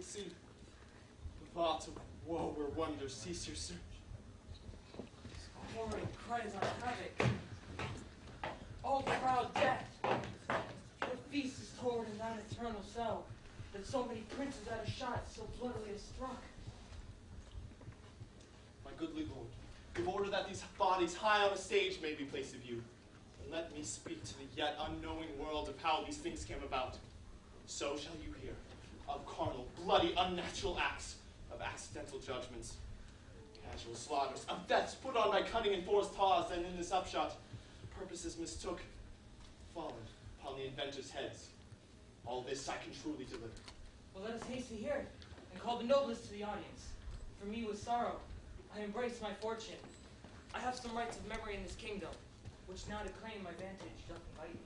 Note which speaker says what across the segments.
Speaker 1: sea. The vault of woe or wonder, cease your search.
Speaker 2: Horrid cries on havoc. All proud death. The feast is toward in thine eternal cell, that so many princes at a shot so bloodily is struck.
Speaker 1: My goodly lord, give order that these bodies high on a stage may be placed of you. And let me speak to the yet unknowing world of how these things came about. So shall you hear of carnal, bloody, unnatural acts, of accidental judgments, casual slaughters, of deaths put on by cunning and forced cause, and in this upshot, purposes mistook, fallen upon the inventors' heads. All this I can truly deliver.
Speaker 2: Well, let us haste to hear it, and call the noblest to the audience. For me with sorrow, I embrace my fortune. I have some rights of memory in this kingdom, which now to claim my vantage doth invite me.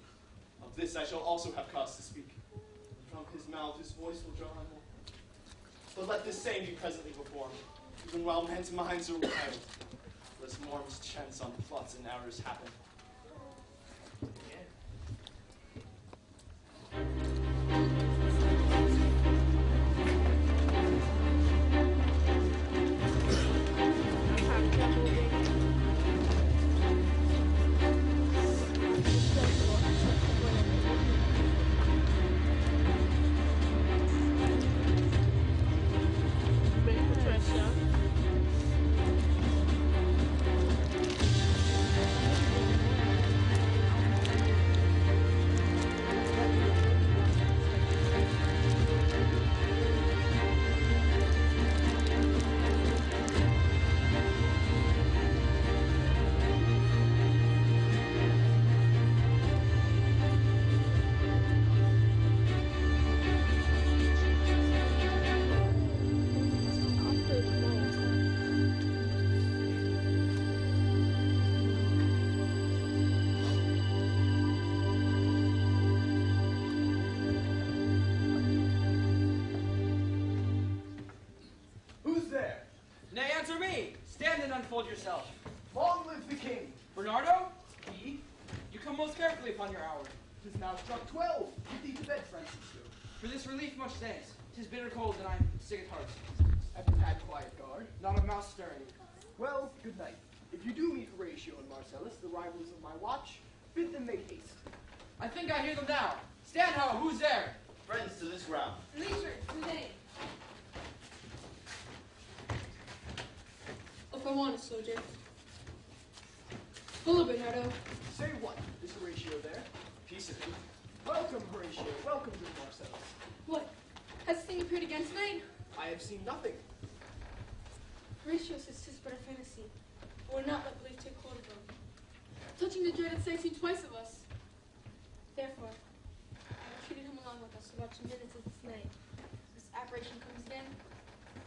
Speaker 1: Of this I shall also have cause to speak. From his mouth his voice will draw on more. But let this same be presently before me, even while men's minds are wild, lest more mischance on plots and errors happen.
Speaker 2: Unfold yourself.
Speaker 3: Long live the king!
Speaker 2: Bernardo? He? You come most carefully upon your hour.
Speaker 3: 'Tis now struck 12. Get thee to bed, Francisco.
Speaker 2: For this relief much thanks. 'Tis bitter cold and I'm sick at heart.
Speaker 3: Have you had quiet guard?
Speaker 2: Not a mouse stirring.
Speaker 3: Well, good night. If you do meet Horatio and Marcellus, the rivals of my watch, bid them make haste.
Speaker 2: I think I hear them now. Stand ho, who's there?
Speaker 1: Friends to this round.
Speaker 4: Leisure, today. If I want a soldier. Hello, Bernardo.
Speaker 3: Say what? Is Horatio there?
Speaker 1: Peace of him.
Speaker 3: Welcome, Horatio. Welcome, good Marcellus.
Speaker 4: What? Has the thing appeared again tonight?
Speaker 3: I have seen nothing.
Speaker 4: Horatio says 'tis but a fantasy. I will not let belief take hold of him. Touching the dreaded sight seen twice of us. Therefore, I have treated him along with us to watch the minutes of this night. If this apparition comes again,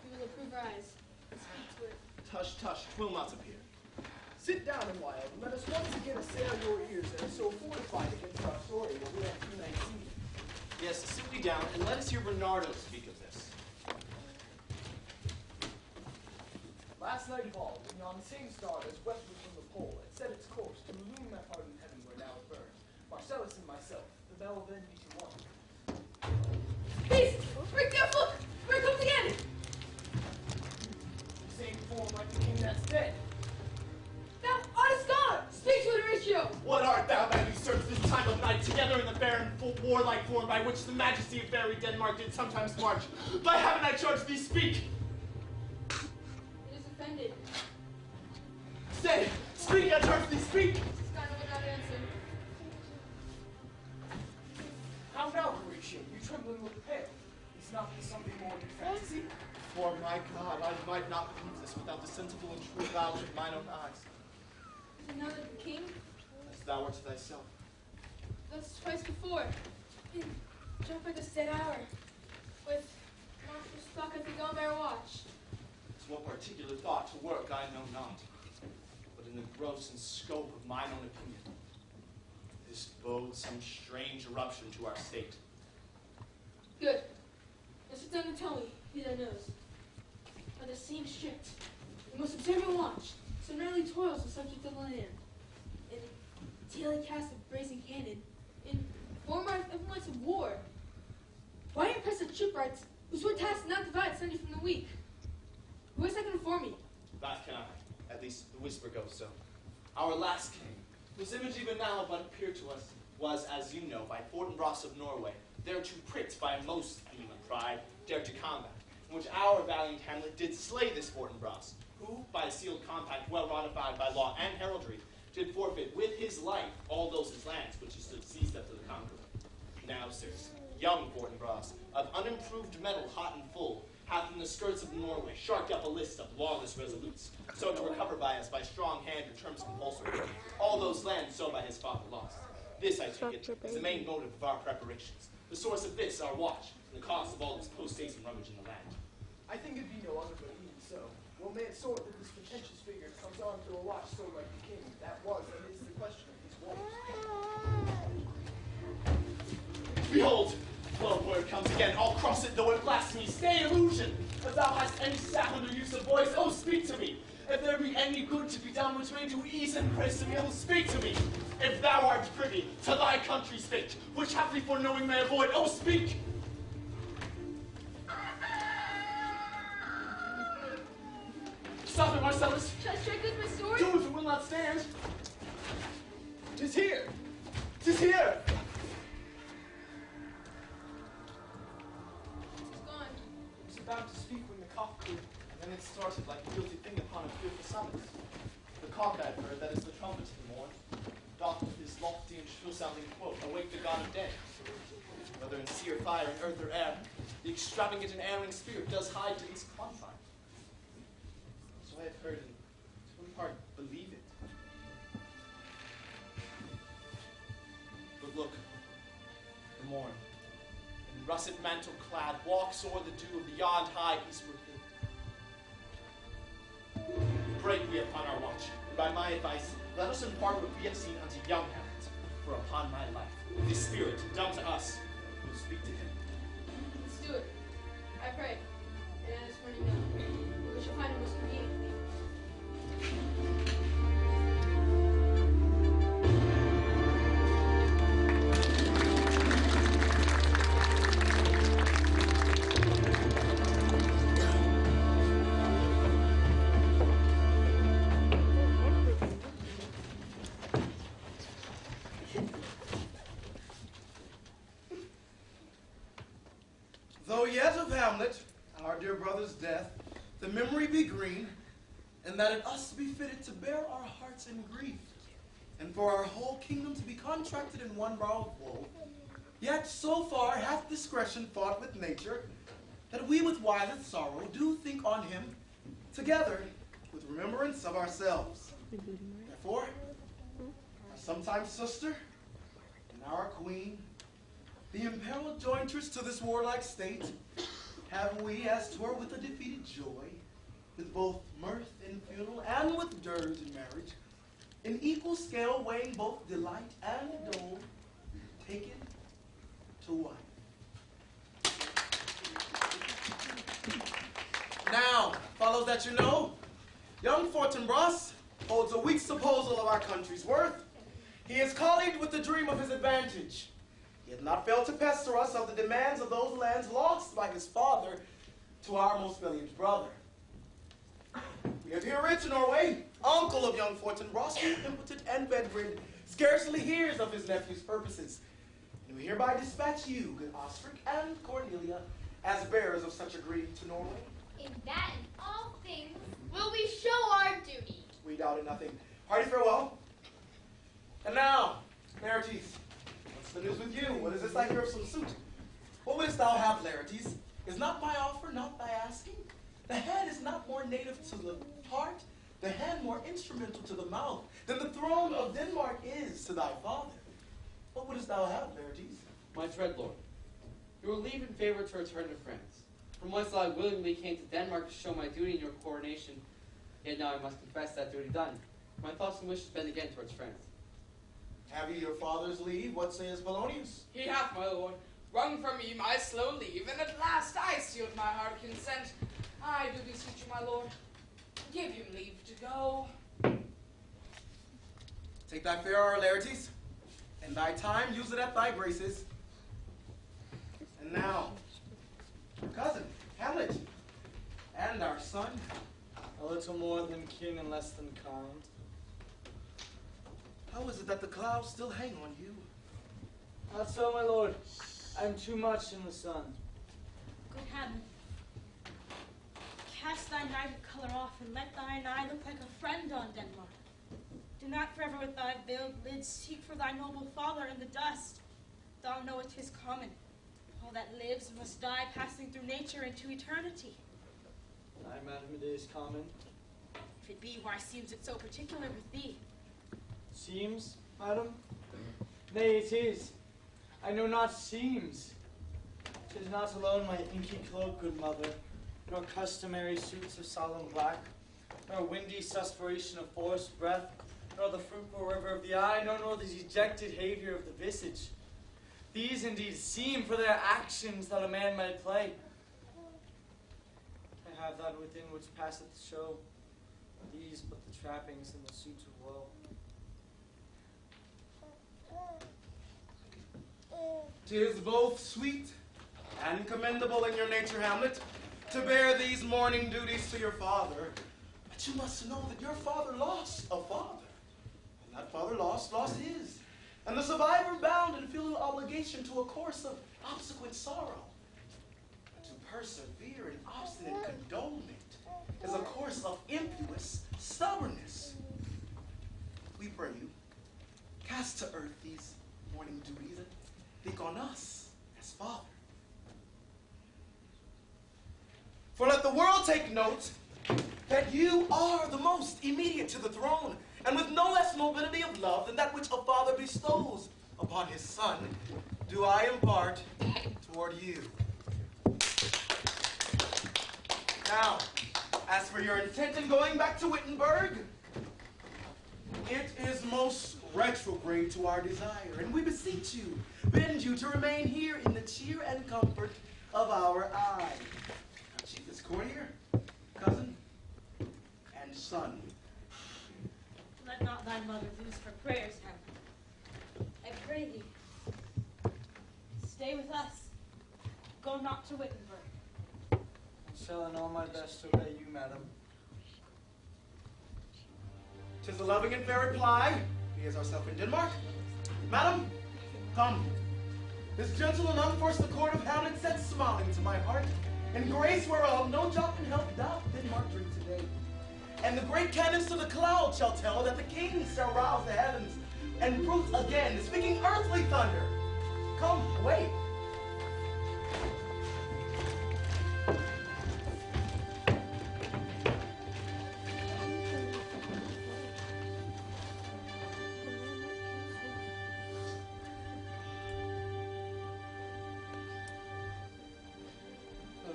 Speaker 4: we will approve our eyes and speak to it.
Speaker 1: Tush, tush, 'twill not appear.
Speaker 3: Sit down a while, and let us once again assail your ears that are so fortified against our story when we have 2 nights seen.
Speaker 1: Yes, sit we down, and let us hear Bernardo speak of this.
Speaker 3: Last night of all, when yon same star as westward from the pole had set its course to illumine that part of heaven where now it burns, Marcellus and myself, the bell then be to one.
Speaker 4: Please, break down, look! Where it comes again!
Speaker 3: The same form like the king that's dead.
Speaker 4: Thou honest God! Speak to it, Horatio!
Speaker 1: What art thou that usurps this time of night together in the fair and full warlike form by which the majesty of fairy Denmark did sometimes march? By heaven I charge thee, speak!
Speaker 4: It is offended.
Speaker 1: Say, speak, I charge thee, speak!
Speaker 4: Scott would not answer.
Speaker 3: How now, Horatio? You tremble and look pale. Is not this something more than fantasy?
Speaker 1: For my God, I might not believe this without the sensible and true avouch of mine own eyes.
Speaker 4: Is another the king?
Speaker 1: As thou art to thyself.
Speaker 4: Thus twice before. In jump at this dead hour. With monstrous stock at the gun bear watch.
Speaker 1: It's what particular thought to work I know not. But in the gross and scope of mine own opinion, this bodes some strange eruption to our state.
Speaker 4: Good. Now sit down and tell me, he that knows. By the same strict, the most observant watch, so nightly toils the subject of the land. In daily cast of brazen cannon, in former implements of war. Why impress the shipwrights whose were tasked not divide Sunday from the week. Who is second before me?
Speaker 1: That can I. At least the whisper goes so. Our last king, whose image even now but appeared to us, was, as you know, by Fortinbras of Norway, thereto pricked by most human pride, dared to combat, in which our valiant Hamlet did slay this Fortinbras, who, by a sealed compact well ratified by law and heraldry, did forfeit with his life all those his lands which he stood seized up to the conqueror. Now, sirs, young Fortinbras, of unimproved metal hot and full, hath in the skirts of Norway sharked up a list of lawless resolutes, so to recover by us by strong hand or terms compulsory, all those lands so by his father lost. This, I take it, is the main motive of our preparations, the source of this, our watch, and the cause of all this post-haste and rummage in the land.
Speaker 3: I think it be no other but even so. Well may it sort that this pretentious figure comes on to a watch so like the king. That was and is the question of these walls.
Speaker 1: Behold, Lord word comes again, I'll cross it though it blasphemy. Stay illusion! If thou hast any sound or use of voice, oh speak to me! If there be any good to be done which may do ease and grace to me, oh speak to me! If thou art privy to thy country's fate, which haply for knowing may avoid, oh speak! Stop it, Marcellus!
Speaker 4: Shall I strike with my sword?
Speaker 1: Do if it will not stand! 'Tis here! 'Tis here!
Speaker 4: It's gone.
Speaker 3: He was about to speak when the cock crew,
Speaker 1: And then it started like a guilty thing upon a fearful summons. The cock I've heard, that is the trumpet of the morn, doth with his lofty and shrill-sounding quote awake the god of day. Whether in sea or fire, in earth or air, the extravagant and erring spirit does hide to its confine. So I have heard, and to one part believe it. But look, the morn, in russet mantle clad, walks o'er the dew of the yond high eastward hill. Break we upon our watch, and by my advice, let us impart what we have seen unto young Hamlet. For upon my life, this spirit, dumb to us, will speak to him.
Speaker 4: Let's do it. I pray. And at this morning now, we shall find it most convenient.
Speaker 5: Though yet of Hamlet, our dear brother's death, the memory be green, and that it us be fitted to bear our hearts in grief, and for our whole kingdom to be contracted in one brow of woe, yet so far hath discretion fought with nature, that we with wisest sorrow do think on him, together with remembrance of ourselves. Therefore, our sometime sister, and our queen, the imperiled jointress to this warlike state, have we, as 'twere with a defeated joy, with both mirth in funeral and with dirge in marriage, in equal scale weighing both delight and dole, taken to wife. Now, follows that you know, young Fortinbras holds a weak supposal of our country's worth. He is collied with the dream of his advantage. He had not failed to pester us of the demands of those lands lost by his father to our most valiant brother. We have here rich Norway, uncle of young Fortinbras, who, impotent and bedridden, scarcely hears of his nephew's purposes. And we hereby dispatch you, good Ostric and Cornelia, as bearers of such a greeting to Norway.
Speaker 6: In that and all things will we show our duty.
Speaker 5: We doubted nothing. Hearty farewell. And now, Laertes, what's the news with you? What is this I hear of some suit? What wouldst thou have, Laertes? Is not my offer, not thy asking? The head is not more native to the heart, the hand more instrumental to the mouth, than the throne of Denmark is to thy father. What wouldst thou have, Laertes?
Speaker 7: My dread lord, you will leave in favor to return to France, from whence I willingly came to Denmark to show my duty in your coronation. Yet now I must confess that duty done. My thoughts and wishes bend again towards France.
Speaker 5: Have you your father's leave? What says Polonius?
Speaker 8: He hath, my lord, wrung from me my slow leave, and at last I sealed my heart consent. I do beseech you, my lord, give him leave to go.
Speaker 5: Take thy fare, Laertes, and thy time use it at thy graces. And now, cousin, son?
Speaker 9: A little more than kin and less than kind.
Speaker 5: How is it that the clouds still hang on you?
Speaker 9: Not so, my lord. I am too much in the sun.
Speaker 10: Good Hamlet, cast thy nighted color off, and let thine eye look like a friend on Denmark. Do not forever with thy veiled lids seek for thy noble father in the dust. Thou knowest 'tis common. All that lives must die, passing through nature into eternity.
Speaker 9: Aye, madam, it is common.
Speaker 10: If it be, why seems it so particular with thee?
Speaker 9: Seems, madam? Nay, it is. I know not seems. 'Tis not alone my inky cloak, good mother, nor customary suits of solemn black, nor windy suspiration of forced breath, nor the fruitful river of the eye, nor the dejected havior of the visage. These indeed seem for their actions that a man might play. I have that within which passeth show, these but the trappings and the suits of woe.
Speaker 5: 'Tis both sweet and commendable in your nature, Hamlet, to bear these mourning duties to your father. But you must know that your father lost a father. And that father lost his. And the survivor bound in filial obligation to a course of obsequent sorrow. But to persevere in obstinate condonement is a course of impious stubbornness. We pray you, cast to earth these mourning duties and think on us as father. For let the world take note that you are the most immediate to the throne, and with no less mobility of love than that which a father bestows upon his son, do I impart toward you. Now, as for your intent in going back to Wittenberg, it is most retrograde to our desire, and we beseech you, bend you to remain here in the cheer and comfort of our eye. Our chiefest courtier, cousin, and son.
Speaker 10: Let not thy mother lose her prayers, Hamlet. I pray thee, stay with us. Go not to Wittenberg.
Speaker 9: I shall in all my best to obey you, madam.
Speaker 5: 'Tis a loving and fair reply. He is ourself in Denmark. Madam, come. This gentle and unforced accord of Hamlet sets smiling to my heart, and grace whereof no jot can help doth Denmark drink today. And the great cannons to the clouds shall tell that the king shall rouse the heavens and bruit again, speaking earthly thunder. Come, away.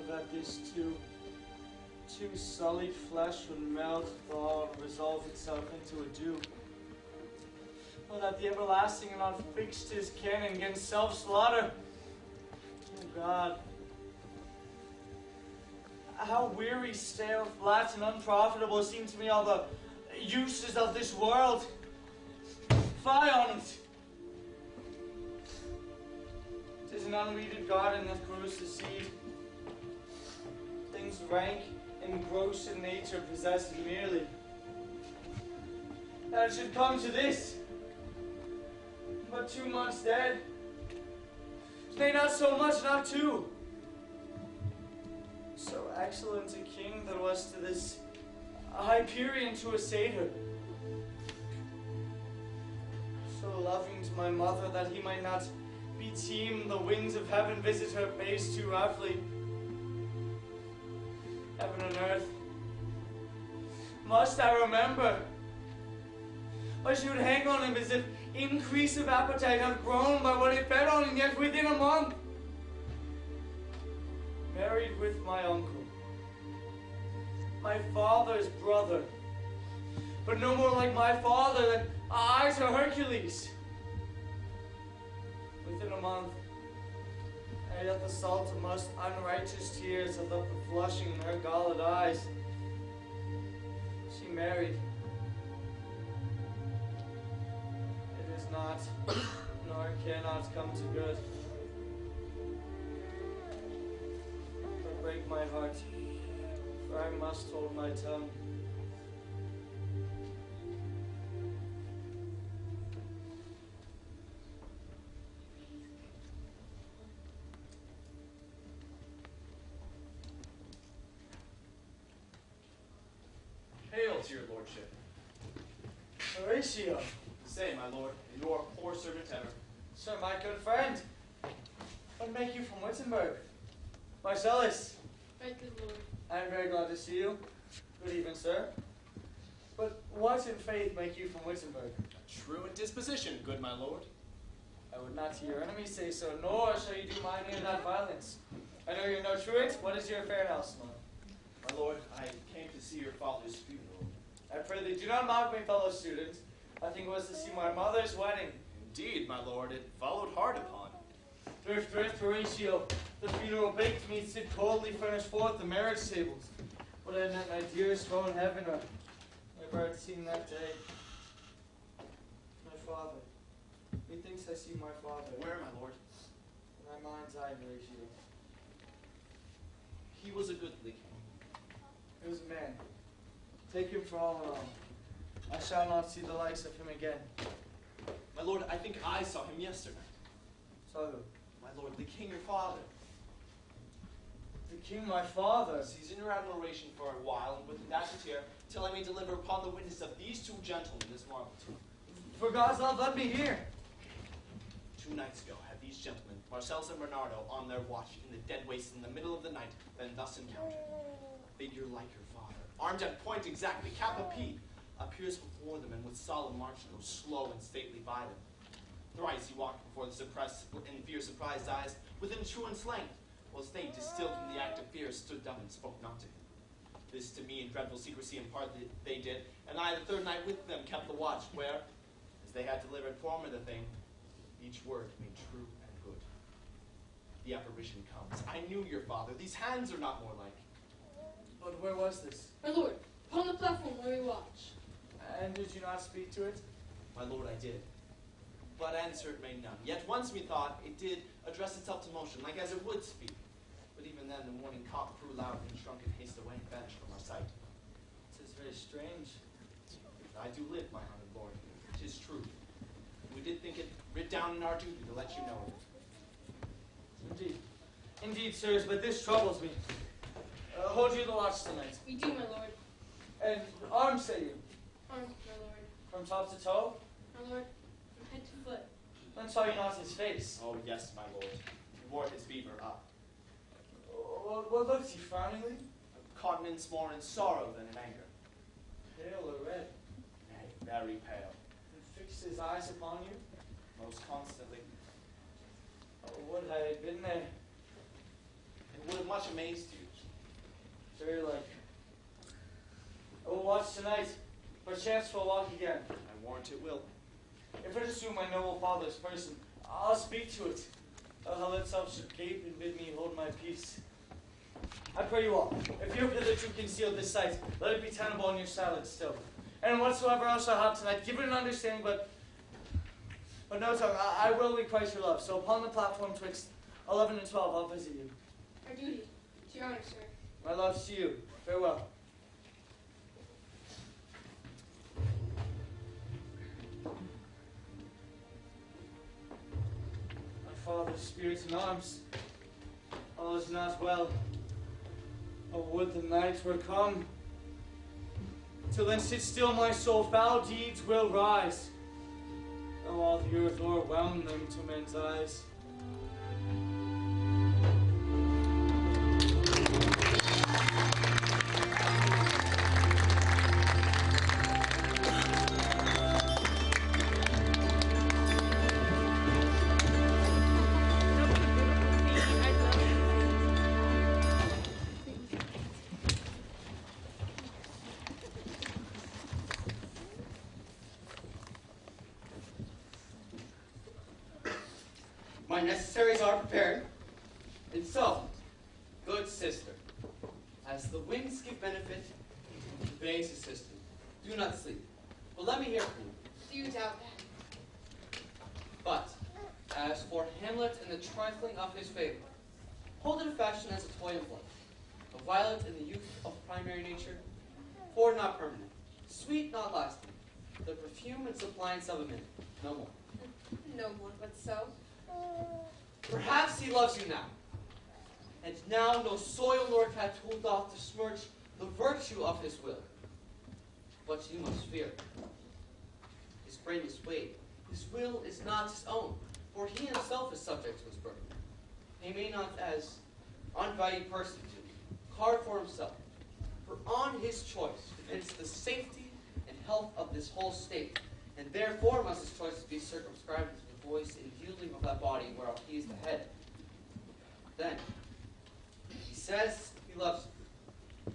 Speaker 9: That this too sullied flesh would melt, thaw, and resolve itself into a dew. Or that the everlasting had not fixed his canon against self-slaughter. Oh God. How weary, stale, flat, and unprofitable seem to me all the uses of this world. Fie on it. 'Tis an unweeded garden that grows the seed. Things rank and gross in nature possessed merely. That it should come to this. But 2 months dead. Nay, not so much, not 2. So excellent a king that was to this Hyperion to a satyr. So loving to my mother that he might not beteem the winds of heaven visit her face too roughly. Heaven and earth, must I remember? Or she would hang on him as if increase of appetite had grown by what it fed on, and yet within a month, married with my uncle, my father's brother, but no more like my father than I to Hercules. Within a month, I let the salt of most unrighteous tears have left the flushing in her galled eyes. She married. It is not, nor cannot come to good. But break my heart, for I must hold my tongue.
Speaker 1: Hail to your lordship.
Speaker 9: Horatio,
Speaker 1: Say, my lord, your poor servant ever.
Speaker 9: sir, my good friend. What make you from Wittenberg? Marcellus,
Speaker 4: Right, good lord.
Speaker 9: I am very glad to see you. Good evening, sir. But what in faith make you from Wittenberg?
Speaker 1: A truant disposition, good my lord.
Speaker 9: I would not hear your enemies say so, nor shall you do mine in that violence. I know you're no truant. What is your affair now, Simon?
Speaker 1: My lord, I came to see your father's funeral.
Speaker 9: I pray thee, do not mock me, fellow student. I think it was to see my mother's wedding.
Speaker 1: Indeed, my lord, it followed hard upon.
Speaker 9: Thrift, Horatio, the funeral baked meats did coldly furnish forth the marriage tables. Would I had met my dearest foe in heaven, or my bird seen that day. My father. Methinks I see my father.
Speaker 1: Where, my lord?
Speaker 9: In my mind's eye, Horatio.
Speaker 1: He was a goodly king.
Speaker 9: He was a man. Take him for all in all. I shall not see the likes of him again.
Speaker 1: My lord, I think I saw him yesterday.
Speaker 9: Saw who?
Speaker 1: My lord, the king your father.
Speaker 9: The king, my father.
Speaker 1: Season your admiration for a while, and with that here, till I may deliver upon the witness of these two gentlemen this marvel.
Speaker 9: For God's love, let me hear.
Speaker 1: 2 nights ago had these gentlemen, Marcellus and Bernardo, on their watch in the dead waste in the middle of the night, been thus encountered. Figure like your father, armed at point exactly, cap a pea, appears before them, and with solemn march goes slow and stately by them. Thrice he walked before the suppressed and fear surprised eyes, within truant's length, whilst they, distilled from the act of fear, stood dumb and spoke not to him. This to me in dreadful secrecy impart they did, and I the third night with them kept the watch, where, as they had delivered former the thing, each word made true and good. The apparition comes. I knew your father. These hands are not more like.
Speaker 9: But where was this?
Speaker 4: My lord, upon the platform where we watch.
Speaker 9: And did you not speak to it?
Speaker 1: My lord, I did. But answer it made none. Yet once methought it did address itself to motion, like as it would speak. But even then the morning cock crew loud and shrunk in haste away and vanished from our sight.
Speaker 9: It is very strange.
Speaker 1: I do live, my honored lord. 'Tis true. We did think it writ down in our duty to let you know of it.
Speaker 9: Indeed. Indeed, sirs, but this troubles me. Hold you the watch tonight.
Speaker 4: We do, my lord.
Speaker 9: And arms, say you?
Speaker 4: Armed, my lord.
Speaker 9: From top to toe?
Speaker 4: My lord, from head to foot.
Speaker 9: Then saw you not his face.
Speaker 1: Oh, yes, my lord. He wore his beaver up.
Speaker 9: What looked he frowningly?
Speaker 1: A countenance more in sorrow than in anger.
Speaker 9: Pale or red?
Speaker 1: Nay, very pale.
Speaker 9: And fixed his eyes upon you?
Speaker 1: Most constantly.
Speaker 9: Oh, would I had been there.
Speaker 1: It would have much amazed you.
Speaker 9: Very like. I will watch tonight. Perchance we'll walk again.
Speaker 1: I warrant it will.
Speaker 9: If it assume my noble father's person, I'll speak to it. How itself should gape and bid me hold my peace. I pray you all, if you have hitherto concealed this sight, let it be tenable in your silence still. And whatsoever else I have tonight, give it an understanding, but no tongue. I will requite your love. So upon the platform twixt 11 and 12, I'll visit you.
Speaker 4: Our duty. To your honor, sir.
Speaker 9: My love to you. Farewell. My father's spirit in arms. All is not well. Oh, would the night were come. Till then sit still, my soul. Foul deeds will rise, though all the earth o'erwhelm them to men's eyes.
Speaker 7: My necessaries are prepared. And so, good sister, as the winds give benefit, and conveys assistance, do not sleep. But let me hear from you.
Speaker 6: Do you doubt that?
Speaker 7: But, as for Hamlet and the trifling of his fable, hold it a fashion as a toy of life, of violet in the youth of primary nature, forward not permanent, sweet not lasting, the perfume and suppliance of a minute, no more.
Speaker 6: No more, but so.
Speaker 7: Perhaps he loves you now, and now no soil nor tattoo doth besmirch the virtue of his will. But you must fear. His brain is swayed. His will is not his own, for he himself is subject to his burden. He may not, as unvalued person, carve for himself, for on his choice depends the safety and health of this whole state, and therefore must his choice be circumscribed to the voice and yielding of that body whereof he is the head. Then, he says he loves you.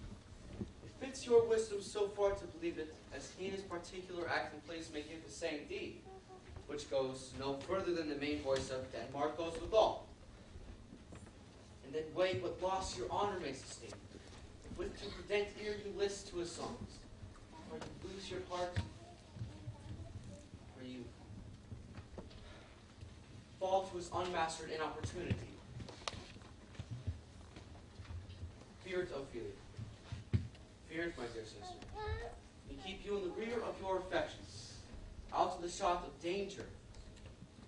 Speaker 7: It fits your wisdom so far to believe it, as he in his particular act and place may give the same deed, which goes no further than the main voice of Denmark goes withal. And then weigh what loss your honor may sustain, with to prudent ear you list to his songs, or you lose your heart, or you fall to his unmastered inopportunity. Feared Ophelia, feared, my dear sister, and keep you in the rear of your affections, out of the shot of danger,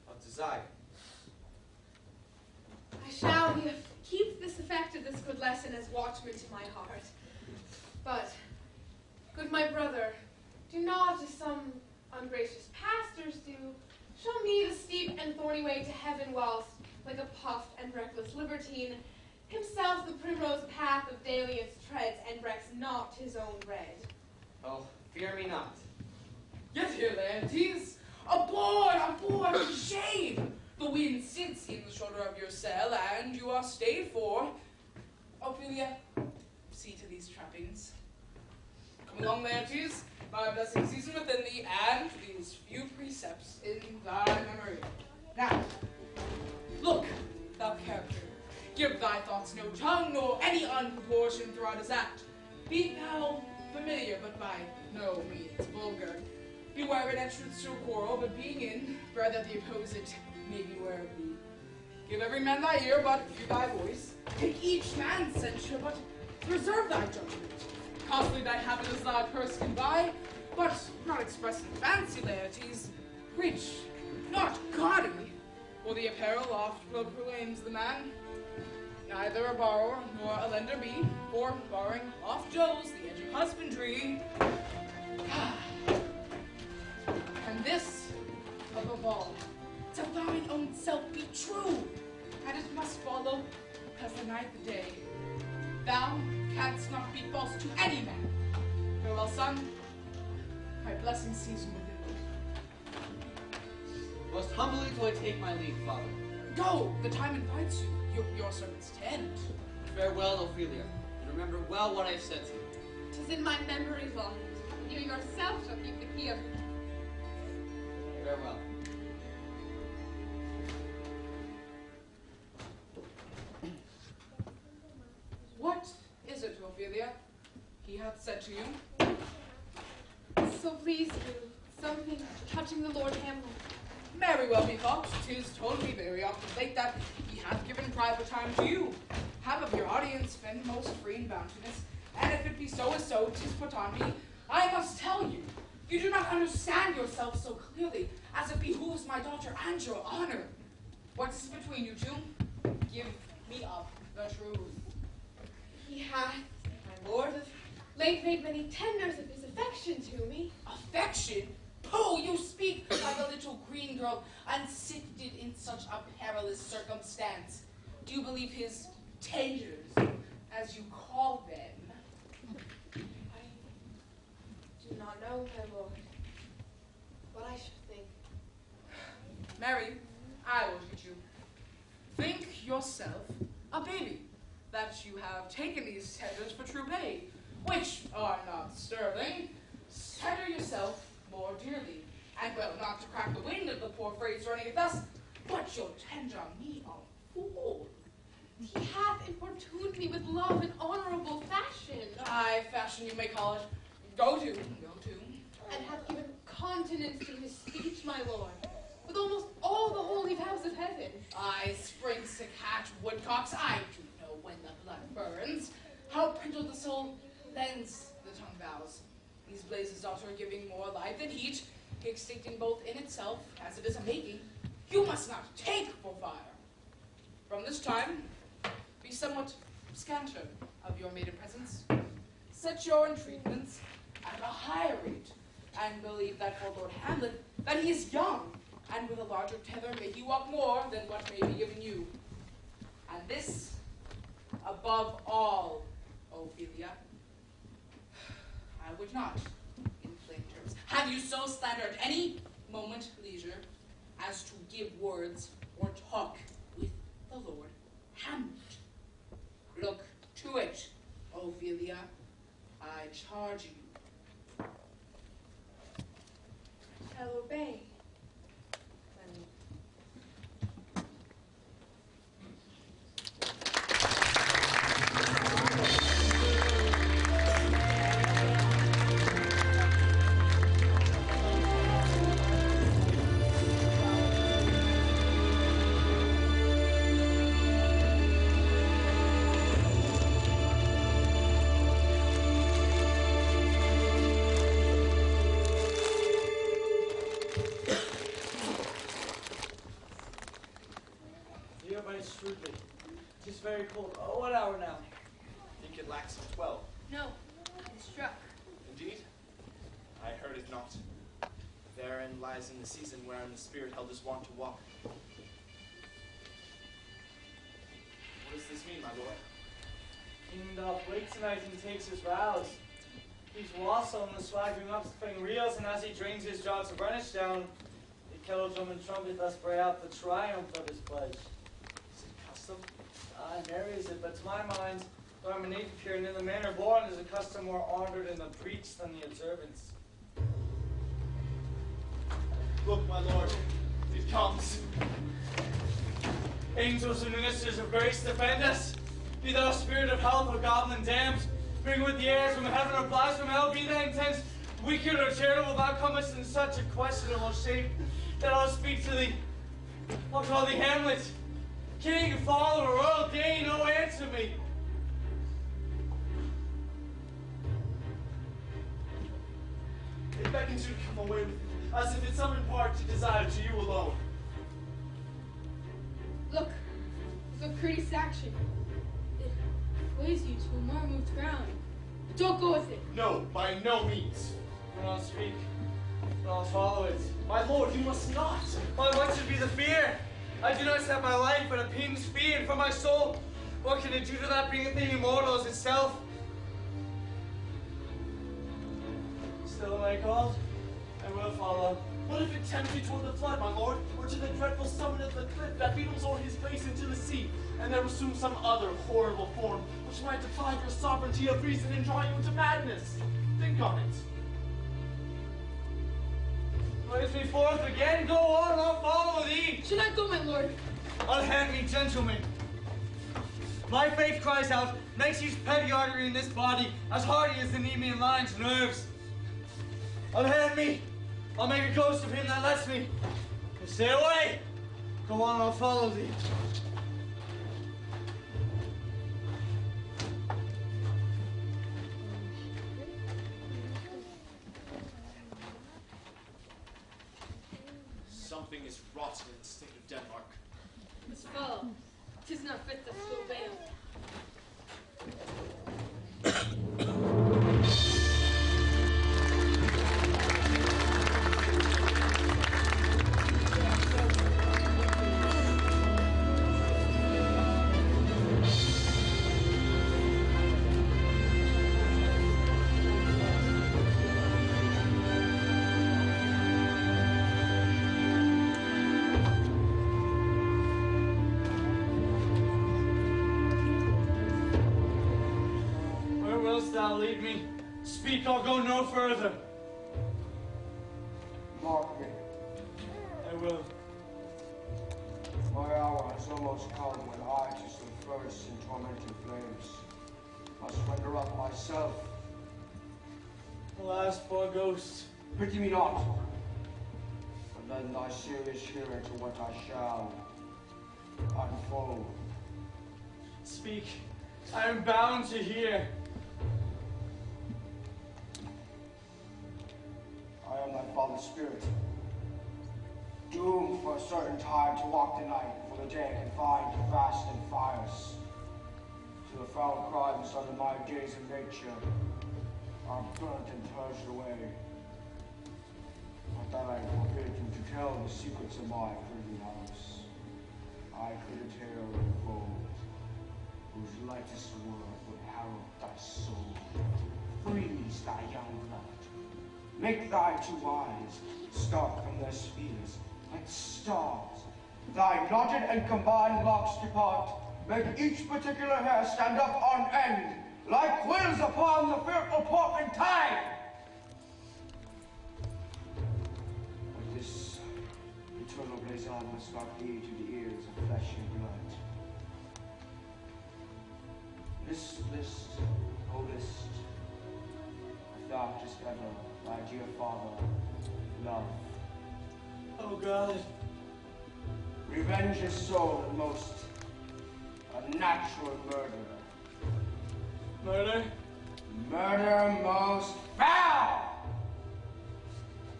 Speaker 7: of desire.
Speaker 6: I shall keep this effect of this good lesson as watchman to my heart. But, good my brother, do not, as some ungracious pastors do, show me the steep and thorny way to heaven whilst, like a puffed and reckless libertine, himself the primrose path of Dalius treads and recks not his own bread.
Speaker 7: Oh, fear me not.
Speaker 8: Get here, Laertes! Aboard, shame! The wind sits in the shoulder of your sail, and you are stayed for. Ophelia, see to these trappings. Come along, Laertes, my blessing season within thee, and these few precepts in thy memory. Now, look, thou character, give thy thoughts no tongue, nor any unproportioned throughout his act. Be thou familiar, but by no means vulgar. Beware it entrance to a quarrel, but being in, beware that the opposite may beware of thee. Give every man thy ear, but few thy voice. Take each man's censure, but reserve thy judgment. Costly thy habit as thy purse can buy, but not express in fancy, Laertes. Rich, not gaudy, for the apparel oft proclaims the man. Neither a borrower nor a lender be, for borrowing oft shows the edge of husbandry. And this, above all, to thine own self be true, and it must follow, as the night the day. Thou canst not be false to any man. Farewell, son. My blessing season within thee.
Speaker 7: Most humbly do I take my leave, Father.
Speaker 8: Go, the time invites you. Your servants tend.
Speaker 7: Farewell, Ophelia, and remember well what I have said to you.
Speaker 6: 'Tis in my memory volume, and you yourself shall keep the key of it.
Speaker 7: Farewell.
Speaker 8: What is it, Ophelia? He hath said to you?
Speaker 6: So please you, something touching the Lord Hamlet.
Speaker 8: Very well, methought. 'Tis told me very often late that he hath given private time to you. Have of your audience spend most free and bounteous, and if it be so as so, 'tis put on me. I must tell you, you do not understand yourself so clearly as it behooves my daughter and your honor. What is between you two? Give me up the truth.
Speaker 6: He hath, my lord, of late made many tenders of his affection to me.
Speaker 8: Affection? Pooh, you speak like a little green girl, unsifted in such a perilous circumstance. Do you believe his tenders, as you call them?
Speaker 6: I do not know, my lord, what I should think.
Speaker 8: Mary, I will teach you. Think yourself a baby, that you have taken these tenders for true pay, which are not sterling. Tender yourself more dearly, and well, not to crack the wind of the poor phrase running it thus, but you'll tender me a fool.
Speaker 6: He hath importuned me with love in honorable fashion,
Speaker 8: Aye, fashion you may call it. Go to.
Speaker 6: and hath given continence to his speech, my lord, with almost all the holy vows of heaven.
Speaker 8: Aye, springs to catch woodcocks, I do know when the blood burns. How lends the tongue vows. These blazes are giving more light than heat, extincting both in itself as it is a making. You must not take for fire. From this time, be somewhat scanter of your maiden presence. Set your entreatments at a higher rate, and believe that for Lord Hamlet, that he is young, and with a larger tether may he walk more than what may be given you. And this, above all, Ophelia, I would not, in plain terms, have you so slandered any moment leisure as to give words or talk with the Lord Hamlet. Look to it, Ophelia, I charge you.
Speaker 6: I'll obey.
Speaker 9: It is very cold. Oh, what hour now?
Speaker 1: I think it lacks some 12.
Speaker 4: No, it struck.
Speaker 1: Indeed? I heard it not. Therein lies in the season wherein the spirit held his wont to walk. What does this mean, my lord?
Speaker 9: King doth wake tonight and takes his vows. He's wassailing the swaggering up, spinning reels, and as he drains his jaw to burnish down, the kettle drum and trumpet thus bray out the triumph of his pledge.
Speaker 1: Is it custom?
Speaker 9: Aye, merry is it, but to my mind, though I'm a native here, and in the manner born, is a custom more honored in the breach than the observance.
Speaker 1: Look, my lord, it comes.
Speaker 9: Angels and ministers of grace, defend us. Be thou spirit of health, O goblin damned. Bring with the airs from heaven or blast from hell. Be thy intent wicked or charitable. Thou comest in such a questionable shape that I'll speak to thee. I'll call thee Hamlet. King, father, royal deign, oh answer me.
Speaker 1: It beckons you to come away with it, as if it summoned part to desire to you alone.
Speaker 4: Look, with a courteous action. It waves you to a more moved ground. But don't go with it.
Speaker 1: No, by no means.
Speaker 9: When I'll speak, but I'll follow it.
Speaker 1: My lord, you must not.
Speaker 9: Why, what should be the fear? I do not set my life but a pin's fee, and for my soul, what can it do to that being a thing immortal as itself? Still am I called? I will follow.
Speaker 1: What if it tempts you toward the flood, my lord, or to the dreadful summit of the cliff that beetles o'er his place into the sea, and there assume some other horrible form which might deprive your sovereignty of reason and draw you into madness? Think on it.
Speaker 9: Raise me forth again, go on, I'll follow thee.
Speaker 4: Should I go, my lord?
Speaker 9: Unhand me, gentlemen. My faith cries out, makes each petty artery in this body as hardy as the Nemean lion's nerves. Unhand me. I'll make a ghost of him that lets me. Stay away. Go on, I'll follow thee.
Speaker 1: Something is rotten in the state of Denmark.
Speaker 4: This fellow, 'tis not fit thus to obey him.
Speaker 9: Thou lead me. Speak, I'll go no further.
Speaker 11: Mark me.
Speaker 9: I will.
Speaker 11: My hour has almost come when I, to swim first in tormenting flames, must render up myself.
Speaker 9: Alas, poor ghost.
Speaker 11: Pity me not, but lend thy serious hearing to what I shall unfold.
Speaker 9: Speak. I am bound to hear.
Speaker 11: Father Spirit. Doomed for a certain time to walk the night, for the day confined to vast and fires. To the foul crimes under my gaze of nature are burnt and purged away. But that I forbid you to tell the secrets of my privy house. I could a tale unfold, whose lightest word would herald thy soul. Freeze thy young blood. Make thy two eyes start from their spheres like stars. Thy knotted and combined locks depart. Make each particular hair stand up on end, like quills upon the fearful porpentine. But this eternal blazon must not be to the ears of flesh and blood. Listless, oldest, darkest ever, thy dear father, love.
Speaker 9: Oh God.
Speaker 11: Revenge is soul most a natural murderer.
Speaker 9: Murder?
Speaker 11: Murder most foul!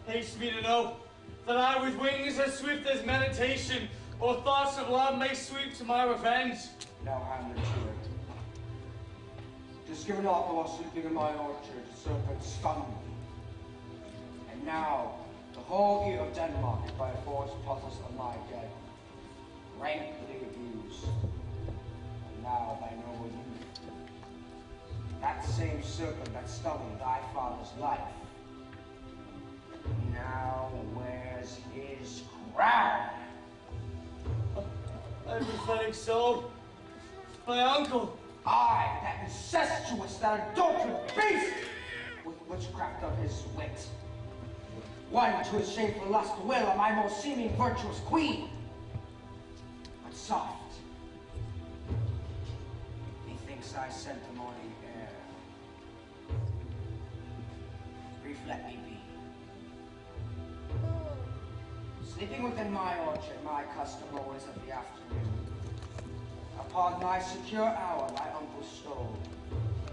Speaker 9: Haste me to know that I with wings as swift as meditation or thoughts of love may sweep to my revenge.
Speaker 11: Now Hamlet to it. Just given up while sleeping in my orchard, serpent stung me. And now, the whole ear of Denmark by force puzzles of my dead, rankly abused. And now thy noble youth, that same serpent that stung thy father's life, now wears his crown.
Speaker 9: My pathetic soul, my uncle.
Speaker 11: I, that incestuous, that adulterous beast, with witchcraft of his wit. One to his shameful lust will of my most seeming virtuous queen. But soft, methinks I scent the morning air. Brief let me be. Sleeping within my orchard, my custom always of the afternoon. Upon my secure hour, my uncle stole,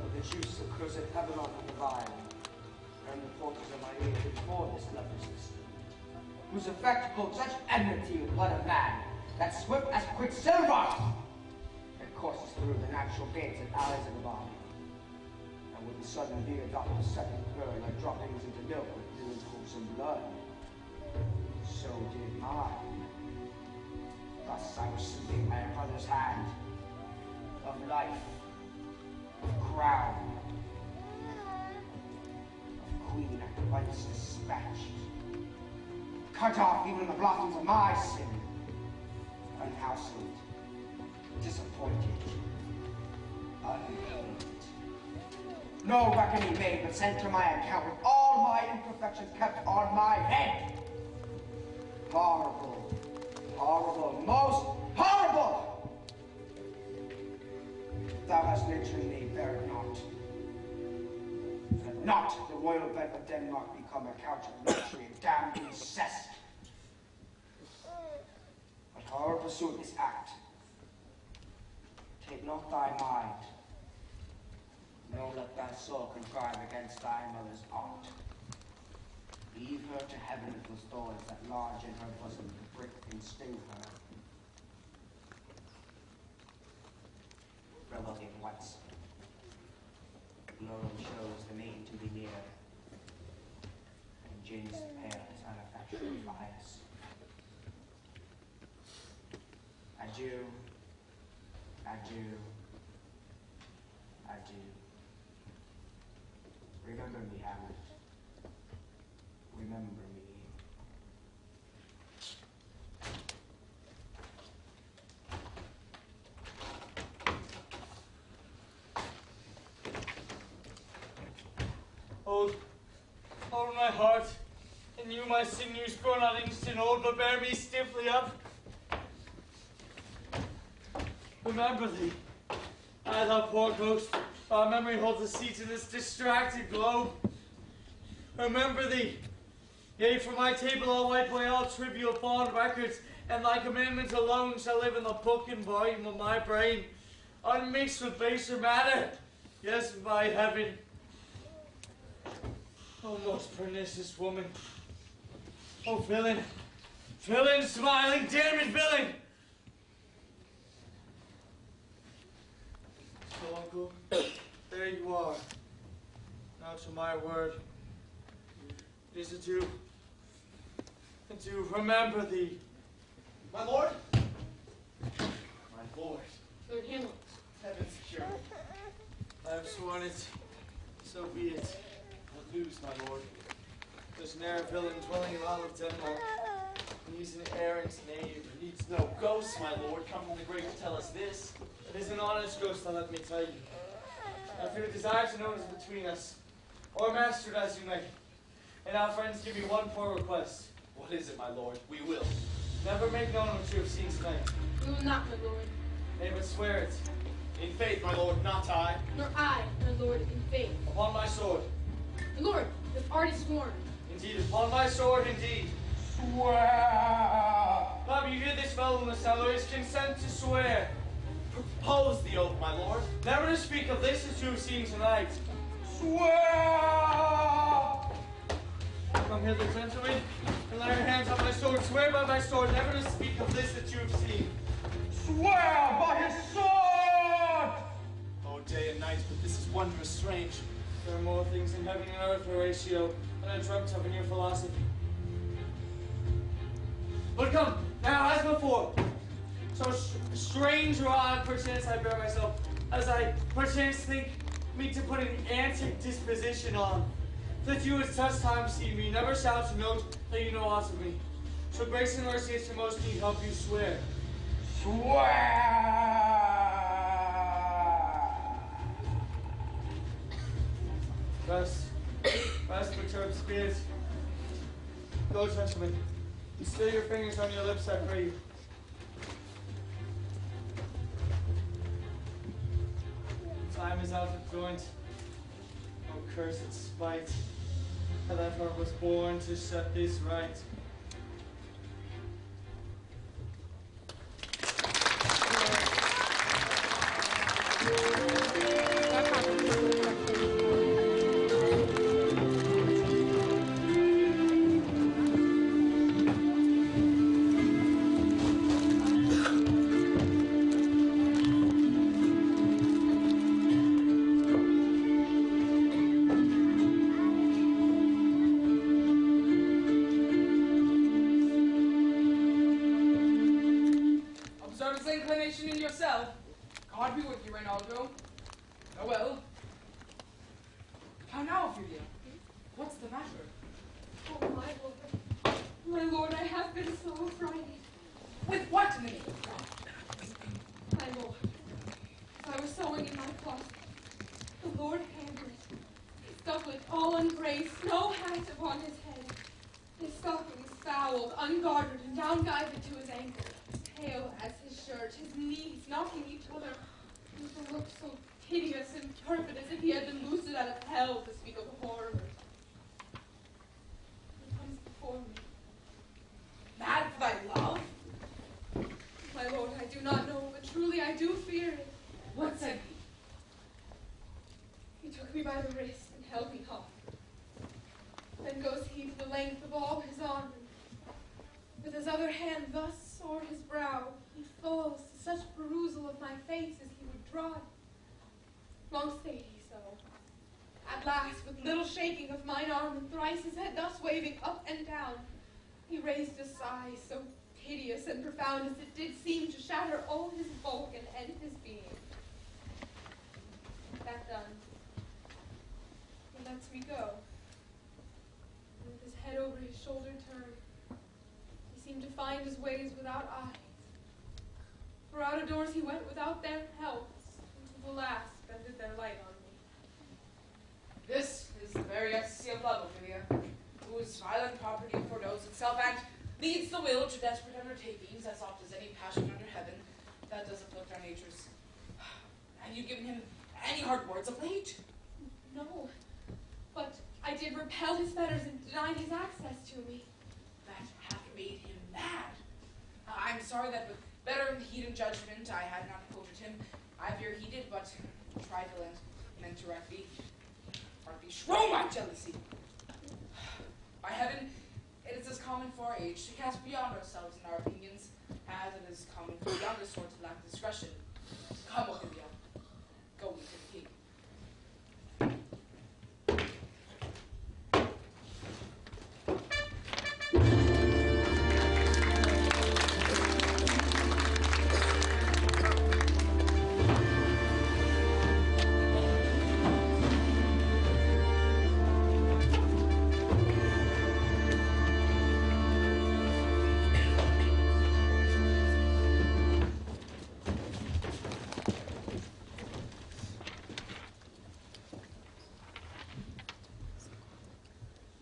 Speaker 11: with the juice of cursed heaven on the vine, and the portals of my ear before this lovely system, whose effect pulled such enmity with blood of man, that swift as quicksilver, it courses through the natural gates and alleys of the body, and with the sudden beard doth the second curl like droppings into milk with new and wholesome blood. So did mine. Thus I was sleeping by a brother's hand, of life, of crown, of queen at once dispatched, cut off even the blossoms of my sin, unhouseled, disappointed, unnamed. No reckoning made, but sent to my account with all my imperfections kept on my head. Horrible, horrible, most horrible! Thou hast nature in thee, bear it not. Let not the royal bed of Denmark become a couch of luxury and damned incest. But however pursue this act, take not thy mind, nor let thy soul contrive against thy mother's art. Leave her to heaven with those thorns that lodge in her bosom to prick and sting her. Revelling once, Laurel shows the maiden to be near, and gins the pair his unaffectionate fires. Adieu, adieu, adieu. Remember me, Hamlet. Remember me.
Speaker 9: Hold my heart, and you, my sinews, grow not instant old, but bear me stiffly up. Remember thee, I, thou poor ghost, our memory holds a seat in this distracted globe. Remember thee, yea, from my table I'll wipe away all trivial fond records, and thy commandment alone shall live in the book and volume of my brain, unmixed with baser matter. Yes, by heaven. O most pernicious woman, Oh, villain! Villain, smiling, damn it, villain! So, Uncle, there you are. Now to my word. It is to remember thee.
Speaker 1: My lord? My lord.
Speaker 6: Lord Hamlet.
Speaker 1: Heaven secure.
Speaker 9: I have sworn it, so be it.
Speaker 1: What news, my lord?
Speaker 9: There's ne'er a villain dwelling in all of Denmark. He's an errant knave.
Speaker 1: Needs no ghosts, my lord. Come from the grave to tell us this.
Speaker 9: It is an honest ghost, let me tell you. If you desire to know what is between us, or mastered as you may, and our friends give you one poor request.
Speaker 1: What is it, my lord? We will.
Speaker 9: Never make known what you have seen tonight.
Speaker 6: We will not, my lord.
Speaker 9: Nay, but swear it.
Speaker 1: In faith, my lord, not I.
Speaker 6: Nor I, my lord, in faith.
Speaker 9: Upon my sword.
Speaker 6: My lord, you have already sworn.
Speaker 9: Indeed, upon my sword, indeed.
Speaker 11: Swear!
Speaker 9: Bob, you hear this fellow in the cellar is consent to swear.
Speaker 1: Propose the oath, my lord.
Speaker 9: Never to speak of this as you have seen tonight.
Speaker 11: Swear!
Speaker 9: Come hither, gentlemen, and lay your hands on my sword. Swear by my sword never to speak of this that you have seen.
Speaker 11: Swear by his sword!
Speaker 1: Oh, day and night, but this is wondrous strange.
Speaker 9: There are more things in heaven and earth, Horatio, than I dreamt of in your philosophy. But come, now as before, so strange or odd perchance I bear myself, as I perchance think me to put an antic disposition on, that you as such time see me, never shall to note that you know aught of me. So grace and mercy as to most need help you swear.
Speaker 11: Swear!
Speaker 9: Rest, perturbed spirit. Go, gentlemen, and still your fingers on your lips, I pray you. Time is out of joint. Oh, cursed spite, how that heart was born to set this right.
Speaker 8: Observe this inclination in yourself. God be with you, Reynaldo. Farewell. How now, Ophelia? What's the matter?
Speaker 6: Oh, my lord, I have been so affrighted.
Speaker 8: With what in the name of God?
Speaker 6: My lord, as I was sewing in my closet, the Lord Hamlet, his doublet all unbraced, no hat upon his head, his stockings fouled, ungartered, and down-guided to his ankle, pale as his shirt, his knees knocking each other, with a look so hideous and perfid as if he had been loosed out of hell, to speak of horrors. He comes before me.
Speaker 8: Mad for thy love?
Speaker 6: My lord, I do not know, but truly I do fear it.
Speaker 8: What said he?
Speaker 6: He took me by the wrist and held me hard. Then goes he to the length of all his arm, and with his other hand thus o'er his brow, he falls to such perusal of my face as he would draw it. Long stayed he so. At last, with little shaking of mine arm, and thrice his head thus waving up and down, he raised a sigh so hideous and profound as it did seem to shatter all his bulk and end his being. That done, he lets me go. And with his head over his shoulder turned, he seemed to find his ways without eyes. For out of doors he went without their help, and to the last spended their light on me.
Speaker 8: This is the very ecstasy of love, Ophelia, whose violent property foreknows itself and leads the will to desperate undertakings as oft as any passion under heaven that does afflict our natures. Have you given him any hard words of late?
Speaker 6: No, but I did repel his fetters and deny his access to me.
Speaker 8: That hath made him mad. I'm sorry that with better heed and judgment I had not quoted him. I fear he did but try to lend mentorati. Heart be shrown my jealousy. By heaven, it is as common for our age to cast beyond ourselves in our opinions, as it is common for the younger sort to lack discretion. Come, Ophelia. Go to the king.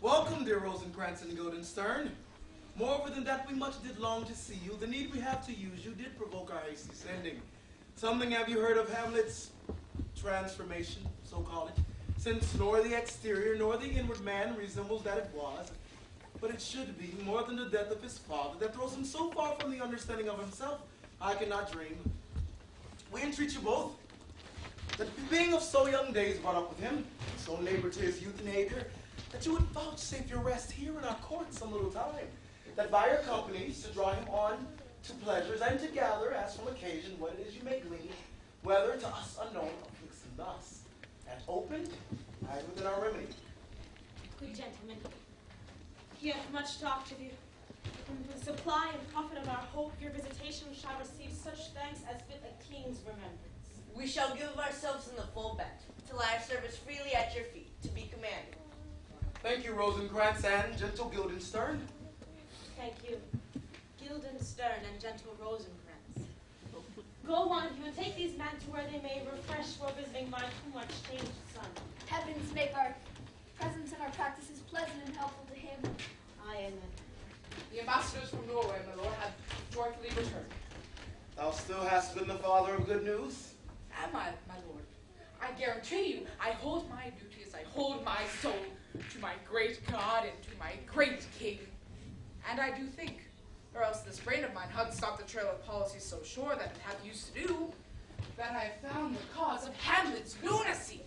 Speaker 5: Welcome, dear Rosencrantz and Guildenstern. Moreover than that, we much did long to see you. The need we have to use you did provoke our hasty sending. Something have you heard of Hamlet's transformation, so call it, since nor the exterior nor the inward man resembles that it was, but it should be more than the death of his father that throws him so far from the understanding of himself, I cannot dream. We entreat you both, that being of so young days brought up with him, so neighbor to his youth and hater, that you would vouchsafe your rest here in our court some little time, that by your companies to draw him on to pleasures, and to gather, as from occasion, what it is you may glean, whether to us unknown afflicts him thus, and opened lies within our remedy.
Speaker 10: Good gentlemen, he hath much talked of you. And for the supply and profit of our hope, your visitation shall receive such thanks as fit a king's remembrance.
Speaker 12: We shall give ourselves in the full bent, to lie our service freely at your feet, to be commanded.
Speaker 5: Thank you, Rosencrantz and gentle Guildenstern.
Speaker 10: Thank you, Guildenstern and gentle Rosencrantz. Go one of you and take these men to where they may refresh for visiting my too much changed son.
Speaker 4: Heavens make our presence and our practices pleasant and helpful to him.
Speaker 10: Aye, amen.
Speaker 8: The ambassadors from Norway, my lord, have joyfully returned.
Speaker 5: Thou still hast been the father of good news?
Speaker 8: Am I, my lord? I guarantee you, I hold my duties, I hold my soul to my great God and to my great king. And I do think, or else this brain of mine had stopped the trail of policy so sure that it had used to do, that I have found the cause of Hamlet's lunacy.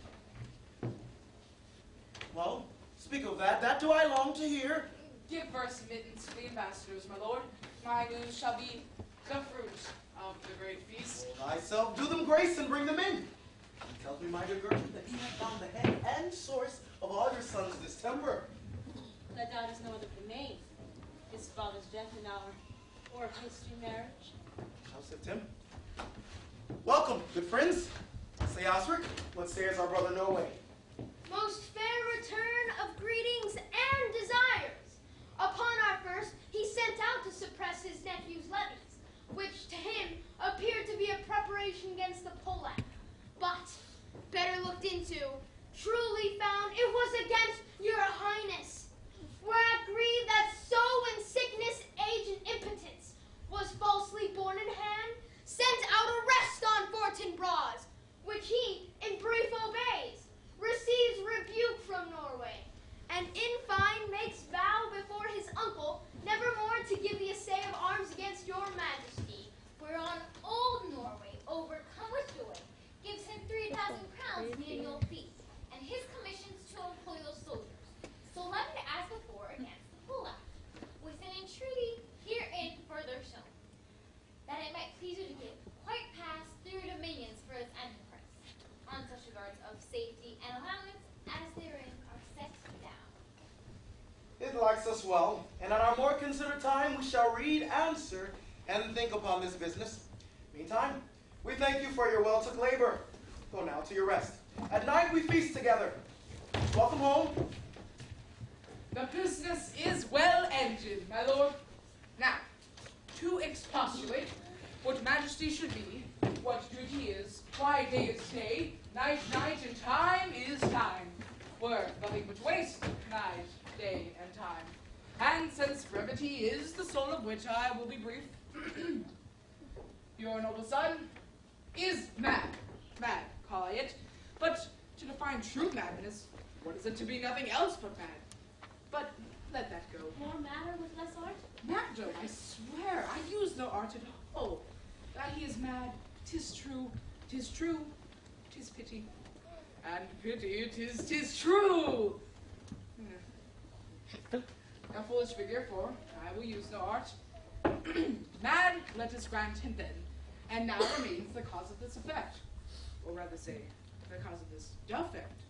Speaker 5: Well, speak of that. That do I long to hear.
Speaker 8: Give first admittance to the ambassadors, my lord. My news shall be the fruit of the great feast.
Speaker 5: Thyself do them grace and bring them in. He tells me, my dear Gertrude, that he hath found the head and source of all your sons' distemper.
Speaker 10: That doubt is no other remain. His father's death and our or hasty marriage.
Speaker 5: Shall sift him. Welcome, good friends. Say, Osric, what says our brother Norway?
Speaker 13: Most fair return of greetings and desires. Upon our first, he sent out to suppress his nephew's levies, which to him appeared to be a preparation against the Polack. But, better looked into, truly found it was against your highness. Whereat grieved that so in sickness, age, and impotence was falsely born in hand, sent out arrest on Fortinbras, which he in brief obeys, receives rebuke from Norway, and in fine makes vow before his uncle nevermore to give the assay of arms against your majesty, whereon old Norway, overcome with joy, gives him 3,000 crowns in the annual feast, and his commissions to employ those soldiers, so levy as before against the Polack, with an entreaty herein further shown, that it might please you to give quite pass through dominions for his enterprise, on such regards of safety and allowance as therein are set down.
Speaker 5: It likes us well, and at our more considered time we shall read, answer, and think upon this business. Meantime, we thank you for your well-took labor. Go now to your rest. At night we feast together. Welcome home.
Speaker 8: The business is well ended, my lord. Now, to expostulate, what majesty should be, what duty is, why day is day, night, and time is time. Were nothing but waste, night, day, and time. And since brevity is the soul of which I will be brief, your noble son is mad, call I it. But to define true madness, what is it to be nothing else but mad? But let that go.
Speaker 13: More matter with less art?
Speaker 8: Matter, I swear, I use no art at all. That he is mad, 'tis true, 'tis pity. And pity, 'tis true. A foolish figure, for I will use no art. Mad, let us grant him then. And now remains the cause of this effect. Or rather say, the cause of this defect.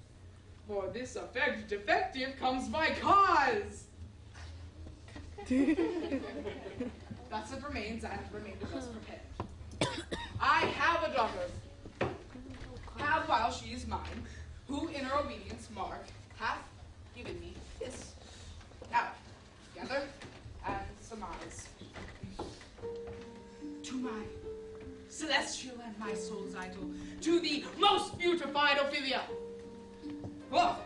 Speaker 8: For this effect defective comes by cause. Thus it remains, and remained thus prepared. I have a daughter, have while she is mine, who in her obedience, mark, hath given me this. Now, together and surmise. To my celestial and my soul's idol, to the most beautified Ophelia. Whoa,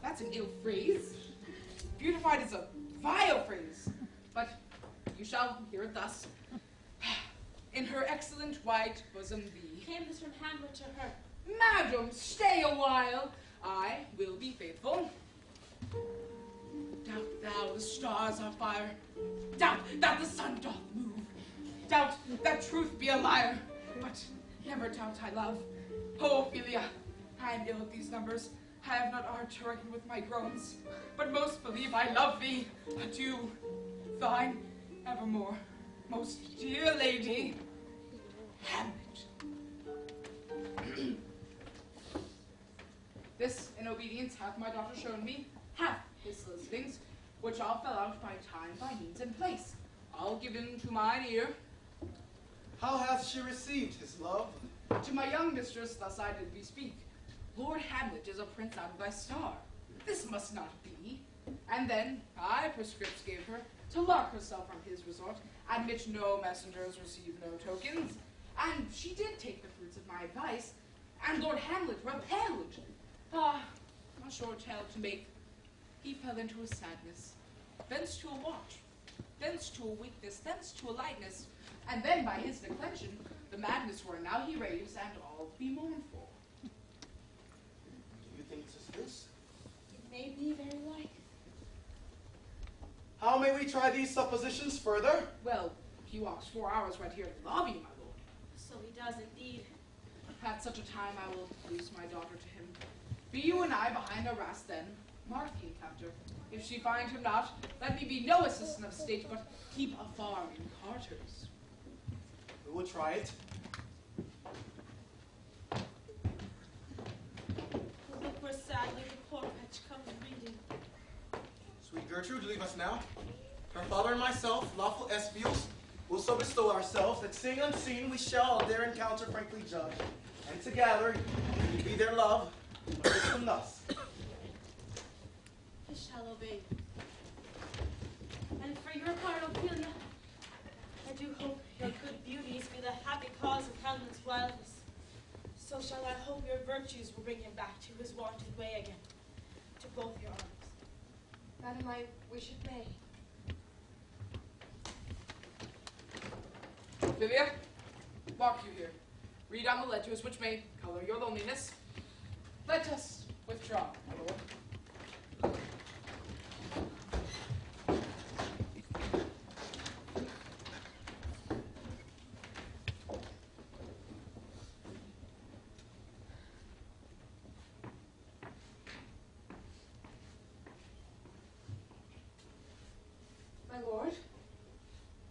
Speaker 8: that's an ill phrase. Beautified is a vile phrase, but you shall hear it thus. In her excellent white bosom thee.
Speaker 10: Came this from Hamlet to her.
Speaker 8: Madam, stay a while. I will be faithful. Doubt thou the stars are fire. Doubt that the sun doth move. Doubt that truth be a liar. But never doubt I love. Oh, Ophelia, I am ill at these numbers. I have not art to reckon with my groans. But most believe I love thee. Adieu, thine evermore. Most dear lady, Hamlet. This, in obedience, hath my daughter shown me, half his solicitings, which all fell out by time, by means, and place. All given to mine ear.
Speaker 5: How hath she received his love?
Speaker 8: To my young mistress thus I did bespeak. Lord Hamlet is a prince out of thy star. This must not be. And then I prescripts gave her to lark herself from his resort, admit no messengers, receive no tokens. And she did take the fruits of my advice, and Lord Hamlet repelled. A short tale to make. He fell into a sadness, thence to a watch, thence to a weakness, thence to a lightness, and then by his declension, the madness where now he raves, and all be mournful.
Speaker 5: Do you think 'tis this?
Speaker 10: It may be very like.
Speaker 5: How may we try these suppositions further?
Speaker 8: Well, he walks 4 hours right here in the lobby, my lord.
Speaker 10: So he does indeed.
Speaker 8: At such a time I will lose my daughter to him. Be you and I behind a rast then, mark the encounter. If she find him not, let me be no assistant of state, but keep afar in Carters.
Speaker 5: We will try it.
Speaker 10: Look where sadly the poor wretch comes reading.
Speaker 5: Sweet Gertrude, leave us now. Her father and myself, lawful espials, will so bestow ourselves that seeing unseen we shall their encounter frankly judge. And together, we be their love, but from thus.
Speaker 10: I shall obey. And for your part, Ophelia, I do hope your good beauties be the happy cause of Hamlet's wildness. So shall I hope your virtues will bring him back to his wonted way again, to both your arms.
Speaker 6: Madam, I wish it may.
Speaker 8: Ophelia, walk you here. Read on the ledgers which may color your loneliness. Let us withdraw, my lord.
Speaker 6: My lord,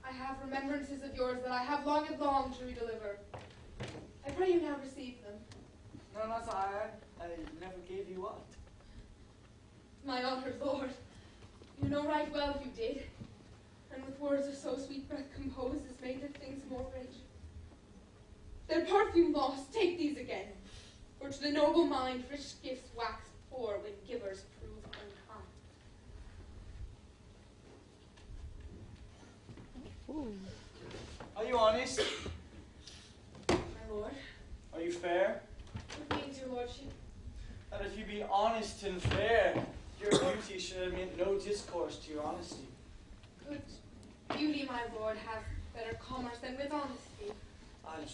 Speaker 6: I have remembrances of yours that I have long and long to redeliver. I pray you now receive them.
Speaker 9: No, not I. I never gave you what.
Speaker 6: My honored lord, you know right well you did, and with words of so sweet breath composed as made the things more rich. Their perfume lost, take these again, for to the noble mind rich gifts wax poor when givers prove unkind.
Speaker 9: Are you honest?
Speaker 6: My lord,
Speaker 9: Are you fair?
Speaker 6: what means your lordship?
Speaker 9: That if you be honest and fair, your beauty should admit no discourse to your honesty.
Speaker 6: Could beauty, my lord, have better commerce than with honesty?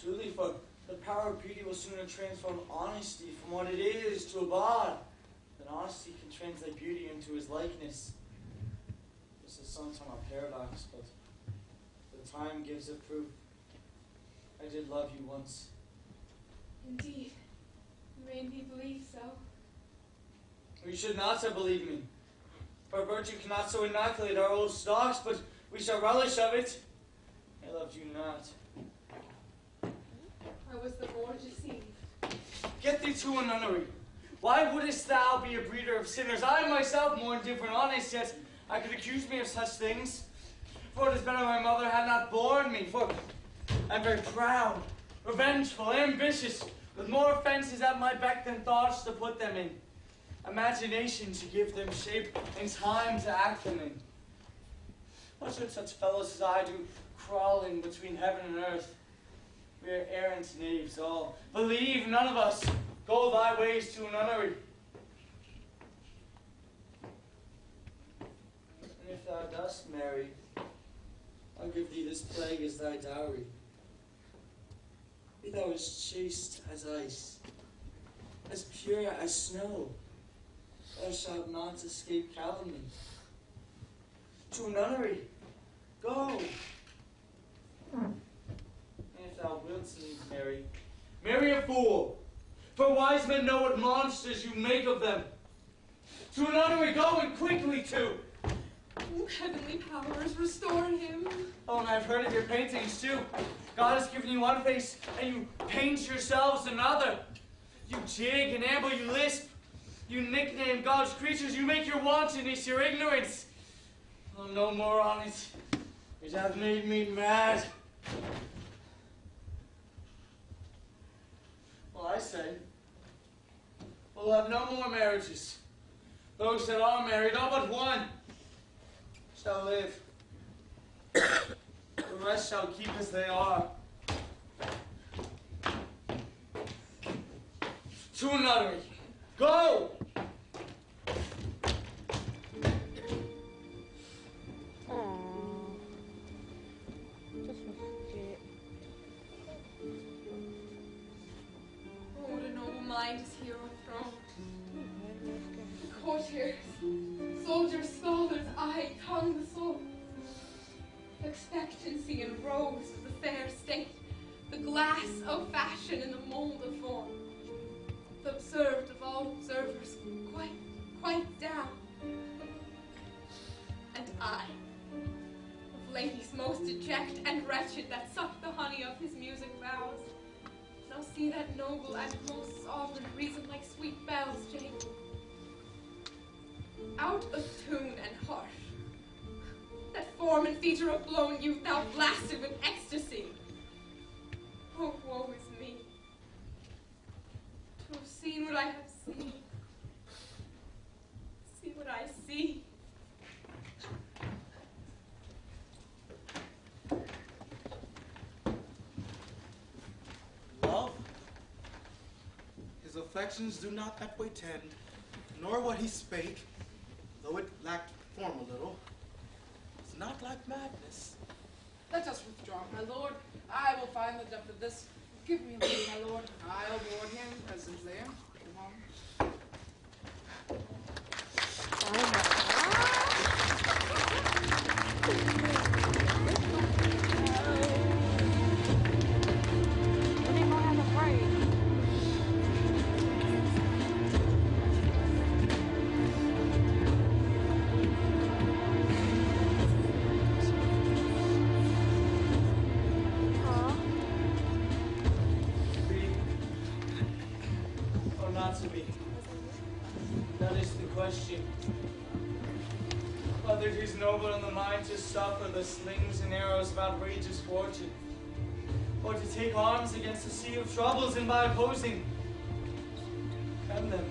Speaker 9: Truly, for the power of beauty will sooner transform honesty from what it is to a bond than honesty can translate beauty into his likeness. This is sometimes a paradox, but the time gives it proof. I did love you once.
Speaker 6: Indeed, you made me believe so.
Speaker 9: You should not have believed me. For virtue cannot so inoculate our old stocks, but we shall relish of it. I loved you not.
Speaker 6: I was the more deceived.
Speaker 9: Get thee to a nunnery. Why wouldest thou be a breeder of sinners? I myself more indifferent honest, yet I could accuse me of such things. For it is better my mother had not borne me, for I'm very proud, revengeful, ambitious, with more offences at my beck than thoughts to put them in, imagination to give them shape, and time to act them in. What should such fellows as I do, crawling between heaven and earth? We are errant knaves all. Believe none of us. Go thy ways to a nunnery. And if thou dost marry, I'll give thee this plague as thy dowry. Be thou as chaste as ice, as pure as snow. Thou shalt not escape calumny. To a nunnery, go. And if thou wilt needs marry, marry a fool. For wise men know what monsters you make of them. To a nunnery, go, and quickly too.
Speaker 6: Heavenly powers, restore him.
Speaker 9: Oh, and I've heard of your paintings too. God has given you one face, and you paint yourselves another. You jig and amble, you lisp. You nickname God's creatures, you make your wantonness your ignorance. Oh, no more on it. It hath made me mad. Well, I say, we'll have no more marriages. Those that are married, all but one, shall live. The rest shall keep as they are. To a nunnery. Go!
Speaker 6: What a noble mind is here on throne. Courtiers, soldiers, scholars, eye, tongue, the sword. Expectancy and rose of the fair state, the glass of fashion and the mold of form. The observed of all observers, quite down. And I, of ladies most deject and wretched that suck the honey of his music vows, now see that noble and most sovereign reason like sweet bells jangle. Out of tune and harsh, that form and feature of blown youth now blasted with ecstasy. Oh, woe is me, to have seen what I have seen. See what I see.
Speaker 5: Love? His affections do not that way tend, nor what he spake, though it lacked form a little, is not like madness.
Speaker 8: Let us withdraw, my lord. I will find the depth of this. Give me leave, my lord. I'll board him presently. Come on.
Speaker 9: Whether it is noble in the mind to suffer the slings and arrows of outrageous fortune, or to take arms against a sea of troubles, and by opposing, end them.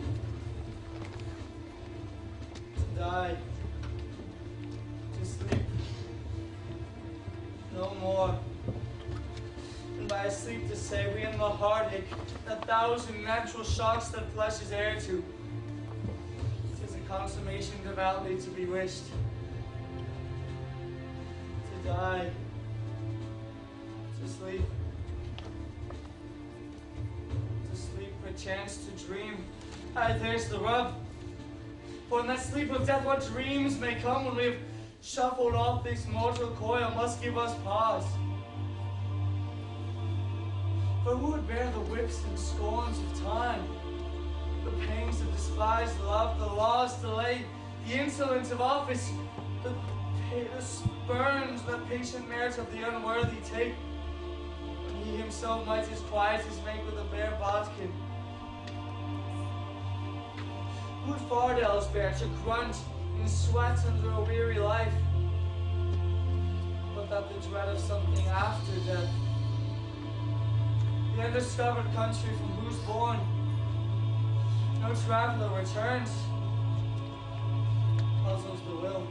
Speaker 9: To die, to sleep, no more. And by sleep to say, we in the heartache, that thousand natural shocks that flesh is heir to, consummation devoutly to be wished. To die. To sleep. To sleep, perchance to dream. Aye, there's the rub. For in that sleep of death, what dreams may come when we have shuffled off this mortal coil must give us pause. For who would bear the whips and scorns of time? The pangs of despised love, the law's delay, the insolence of office, the spurns the patient merit of the unworthy take, when he himself might as quiet as make with a bare bodkin. Would fardels bear to grunt in sweat under a weary life, but that the dread of something after death, the undiscovered country from whose bourne no traveller returns, puzzles the will.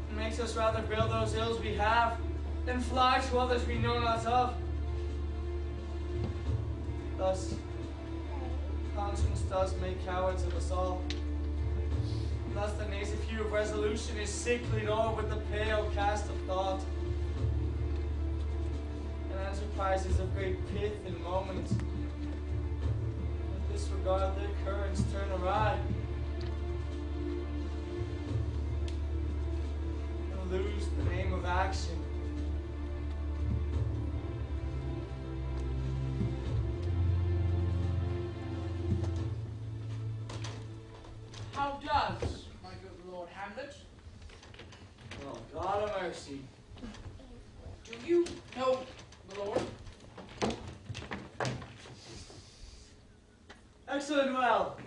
Speaker 9: It makes us rather build those ills we have than fly to others we know not of. Thus, conscience does make cowards of us all. Thus the nascent hue of resolution is sicklied o'er with the pale cast of thought. And enterprises of great pith and moment, with disregard their currents turn awry, and lose the name of action.
Speaker 8: How does, my good Lord Hamlet?
Speaker 9: Oh, God of mercy.
Speaker 8: Do you know the Lord?
Speaker 9: Excellent well.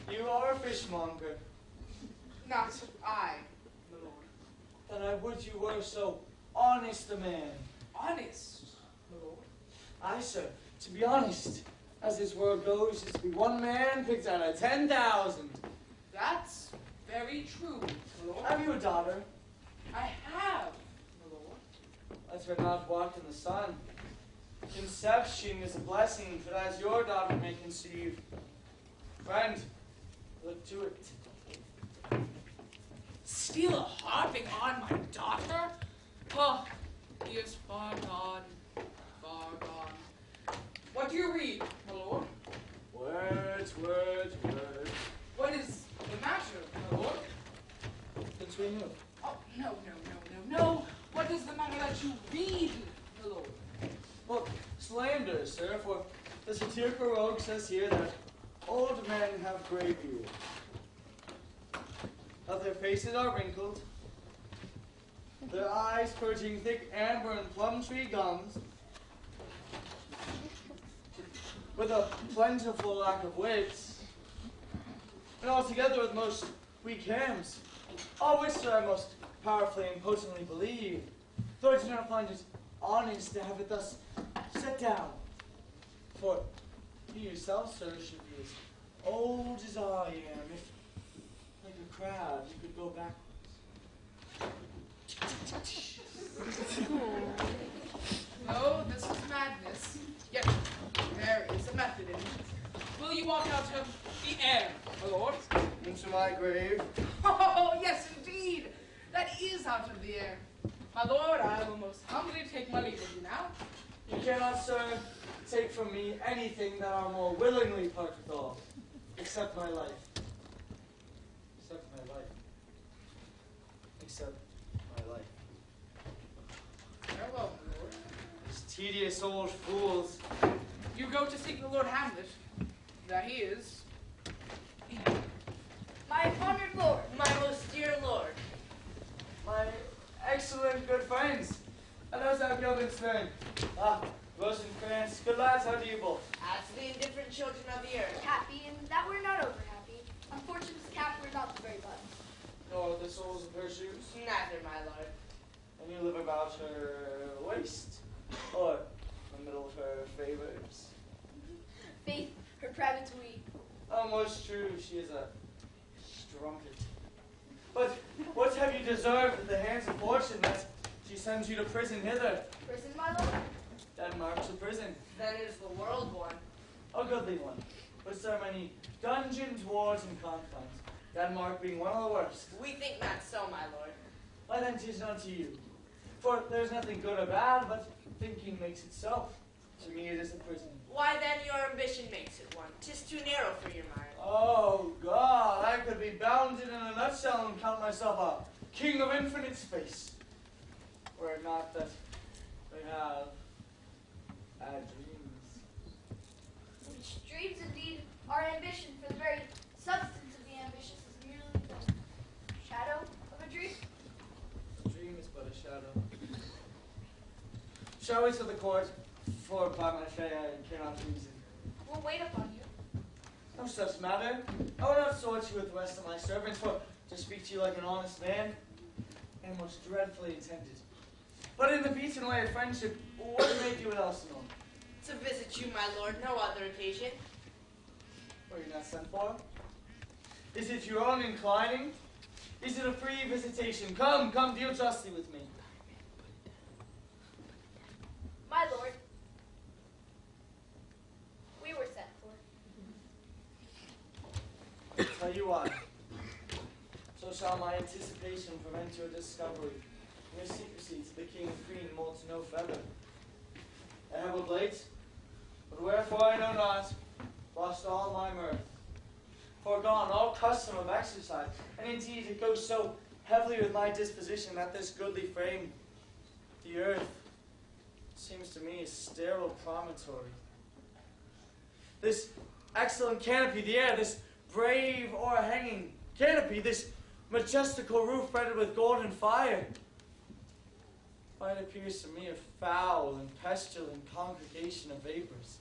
Speaker 9: You are a fishmonger.
Speaker 8: Not I, my lord.
Speaker 9: Then I would you were so honest a man.
Speaker 8: Honest, my lord?
Speaker 9: Aye, sir. To be honest, as this world goes, is to be one man picked out of 10,000.
Speaker 8: That's very true, my lord.
Speaker 9: Have you a daughter?
Speaker 8: I have, my lord.
Speaker 9: Let her not walk in the sun. Conception is a blessing, but as your daughter may conceive. Friend, look to it.
Speaker 8: Still harping on my daughter? Oh, he is far gone, far gone. What do you read, my lord?
Speaker 9: Words, words, words.
Speaker 8: What is the matter, my lord?
Speaker 9: Between you.
Speaker 8: Oh, no. What is the matter that you read, my lord?
Speaker 9: Well, slander, sir, for the satirical rogue says here that old men have grey beards, that their faces are wrinkled, their eyes purging thick amber and plum tree gums, with a plentiful lack of wits, and altogether with most weak hams, all which, sir, I most powerfully and potently believe, though I do not find it honest to have it thus set down. For you yourself, sir, should be as old as I am, if, like a crab, you could go backwards.
Speaker 8: No, this is madness. Yet there is a method in it. Will you walk out of the air, my lord?
Speaker 9: Into my grave.
Speaker 8: Oh, yes, indeed. That is out of the air. My lord, I will most humbly take my leave of you now.
Speaker 9: You cannot, sir, take from me anything that I more willingly part withal, except my life. Except my life. Except my life.
Speaker 8: Farewell, my lord.
Speaker 9: These tedious old fools.
Speaker 8: You go to seek the Lord Hamlet. There he is.
Speaker 12: My honored lord, my most dear lord.
Speaker 9: My excellent good friends. And how's our Gilbert Ah, Rosencrantz, good lads, how do you both?
Speaker 12: As the indifferent children of the earth.
Speaker 13: Happy, and that we're not over happy. Unfortunate's cap we're not the very best.
Speaker 9: Nor the soles of her shoes.
Speaker 12: Neither, my lord.
Speaker 9: And you live about her waist, or the middle of her favors.
Speaker 13: Faith, her private we.
Speaker 9: Almost true, she is a strumpet. But what have you deserved at the hands of fortune that she sends you to prison hither?
Speaker 13: Prison, my lord?
Speaker 9: Denmark's a prison.
Speaker 12: Then is the world one.
Speaker 9: A goodly one. With so many dungeons, wars, and confines. Denmark being one of the worst.
Speaker 12: We think not so, my lord.
Speaker 9: Why then 'tis not to you. For there's nothing good or bad, but thinking makes it so. To me it is a prison.
Speaker 12: Why then your ambition makes it one. 'Tis too narrow for your mind.
Speaker 9: Oh, God, I could be bounded in a nutshell and count myself a king of infinite space. Were it not that we have dreams.
Speaker 13: Which dreams indeed are ambition, for the very substance of the ambitious is merely
Speaker 9: Shall we to the court? For by my fay I cannot reason.
Speaker 13: We'll wait upon you.
Speaker 9: No such matter. I will not sort you with the rest of my servants, for to speak to you like an honest man, and most dreadfully intended. But in the beaten way of friendship, what made you at Elsinore?
Speaker 12: To visit you, my lord, no other occasion.
Speaker 9: Were you not sent for? Is it your own inclining? Is it a free visitation? Come, deal justly with me.
Speaker 13: My lord, we were sent for.
Speaker 9: Tell you why. So shall my anticipation prevent your discovery, your secrecy to the king and queen molts no feather. I have a late, but wherefore I know not, lost all my mirth. Foregone all custom of exercise, and indeed it goes so heavily with my disposition that this goodly frame, the earth, seems to me a sterile promontory. This excellent canopy, the air, this brave o'erhanging canopy, this majestical roof fretted with golden fire, why, it appears to me a foul and pestilent congregation of vapors.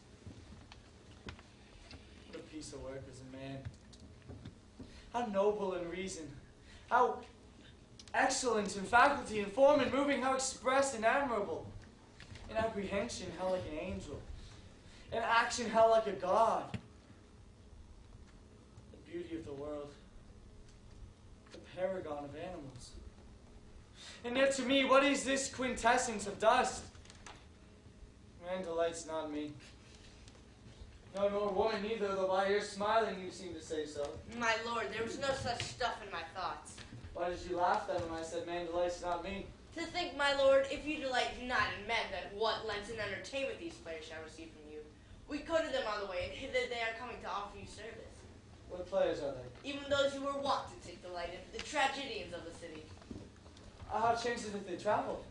Speaker 9: What a piece of work is a man. How noble in reason, how excellent in faculty, in form, in moving, how express and admirable. In apprehension, how like an angel. In action, how like a god. The beauty of the world, the paragon of animals. And yet to me, what is this quintessence of dust? Man delights not me. No, nor woman either, though by your smiling you seem to say so.
Speaker 12: My lord, there was no such stuff in my thoughts.
Speaker 9: Why did you laugh then when I said man delights not me?
Speaker 12: To think, my lord, if you delight not in men, then what Lenten entertainment these players shall receive from you? We quoted them on the way, and hither they are coming to offer you service.
Speaker 9: What players are they?
Speaker 12: Even those who were wont to take delight in, the tragedians of the city.
Speaker 9: How changed it if they traveled?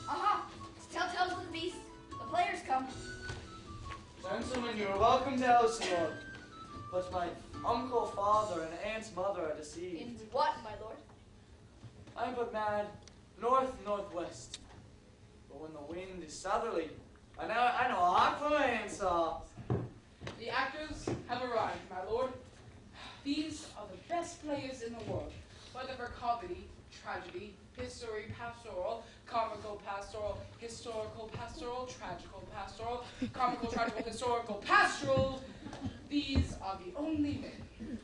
Speaker 13: Aha! It's telltales of the beast. The players come.
Speaker 9: Gentlemen, you are welcome to Elsinore. But my uncle, father, and aunt's mother are deceived.
Speaker 13: In what, my lord?
Speaker 9: I am but mad north-northwest. But when the wind is southerly, I know a lot from my aunt saw.
Speaker 8: The actors have arrived, my lord. These are the best players in the world, whether for comedy, tragedy, history, pastoral, comical, pastoral, historical, pastoral, tragical, pastoral, comical, tragical, historical, pastoral. These are the only men.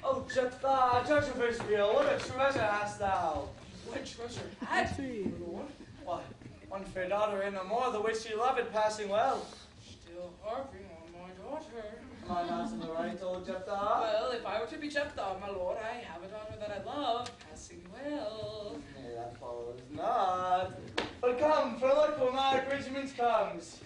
Speaker 9: Oh, Jephthah, judge of Israel, what a treasure hast thou?
Speaker 8: What treasure had you, lord?
Speaker 9: Why, one fair daughter in no more, the which she loved passing well.
Speaker 8: Still harping on my daughter.
Speaker 9: Am I not in the right, old Jephthah?
Speaker 8: Well, if I were to be Jephthah, my lord, I have a daughter that I love, passing well.
Speaker 9: Nay, that follows not. But come, for look where my regiment comes.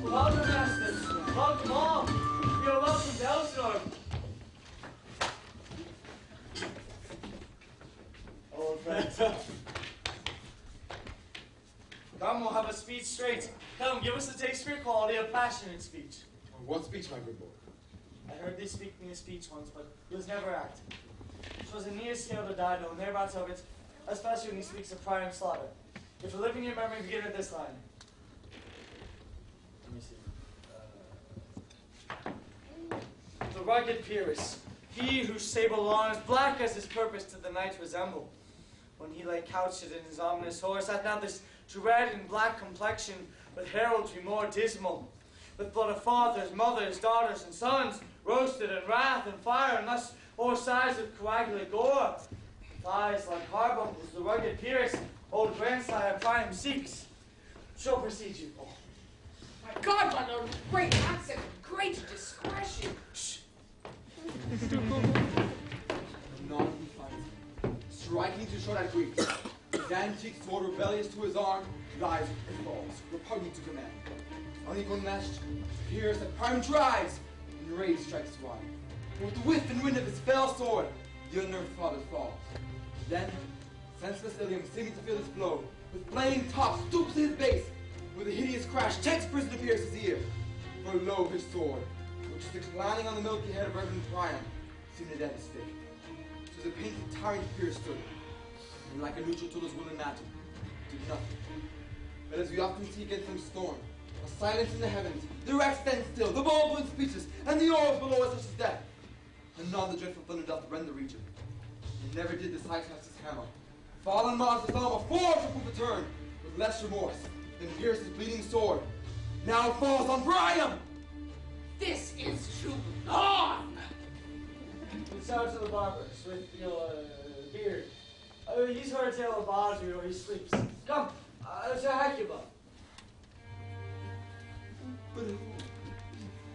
Speaker 9: Welcome, masters. Welcome all. You are welcome to Elsinore. Old friends. Come, we'll have a speech straight. Come, give us a taste for your quality of passionate speech.
Speaker 14: What speech, my good lord?
Speaker 9: I heard thee speak me a speech once, but it was never act. 'Twas a near scale to Dido, and thereabouts of it, especially when he speaks of pride and slaughter. If a living in your memory, begin with this line. Let me see. The rugged Pyrrhus, he whose sable lawn is black as his purpose to the night resemble. When he lay couched in his ominous horse, hath now this dread and black complexion with heraldry more dismal. With blood of fathers, mothers, daughters, and sons, roasted in wrath and fire, and thus o'er sides with coagulate gore. With eyes like carbuncles, the rugged Pyrrhus, old grandsire Priam seeks. Shall precede you. Oh.
Speaker 8: My God, my lord, great accent, great discretion.
Speaker 9: Shh.
Speaker 14: Non-fight. Striking to show that grief. His antics toward rebellious to his arm, lies false, repugnant to command. Unequal meshed, appears that Priam drives, and rage strikes wide. With the whiff and wind of his fell sword, the unnerved father falls. Then, senseless Ilium, seeming to feel his blow, with flaming top stoops to his base. With a hideous crash, checks prison to pierce his ear. For lo, his sword, which is declining on the milky head of Reverend Priam, seemed to end his fate. 'Twas a painted tyrant Pierce stood, and like a neutral to those willing matter, did nothing. But as we often see against them storm, a silence in the heavens, the wreck stands still, the ball blows speechless, and the oars below us such as death. And none the dreadful thunder doth rend the region. And never did the Cyclops' hammer fall on Mars' armor, forged to prove a turn, with less remorse than Pierce's bleeding sword. Now falls on Priam!
Speaker 8: This is too long!
Speaker 9: It's out to the barbers with your beard. He's heard tell of Audrey or he sleeps. Come, to Hecuba.
Speaker 14: But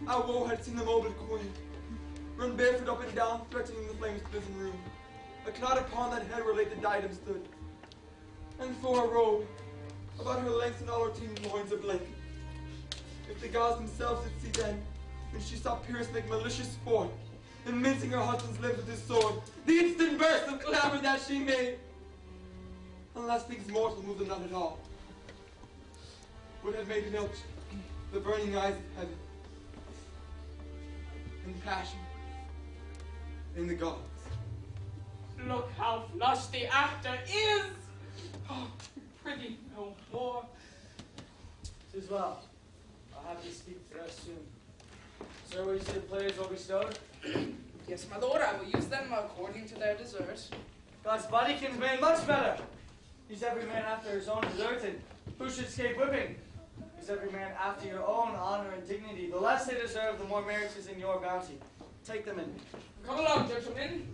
Speaker 14: our woe had seen the mobile coin run barefoot up and down, threatening the flames to prison room. A cloud upon that head where late the diadem stood. And for a robe, about her length and all her teeming loins a blanket. If the gods themselves did see then, when she saw Pierce make malicious sport, in mincing her husband's limbs with his sword, the instant burst of clamor that she made, unless things mortal moved them not at all, would have made milch the burning eyes of heaven, in passion, in the gods.
Speaker 8: Look how flushed the actor is! Oh, prithee, no more.
Speaker 9: 'Tis well. I'll have you speak to us soon. Sir, will you say the players will be bestowed?
Speaker 8: Yes, my lord, I will use them according to their desert.
Speaker 9: God's bodykins made much better. He's every man after his own desert, and who should escape whipping? He's every man after your own honor and dignity. The less they deserve, the more merit is in your bounty. Take them in.
Speaker 8: Come along, gentlemen.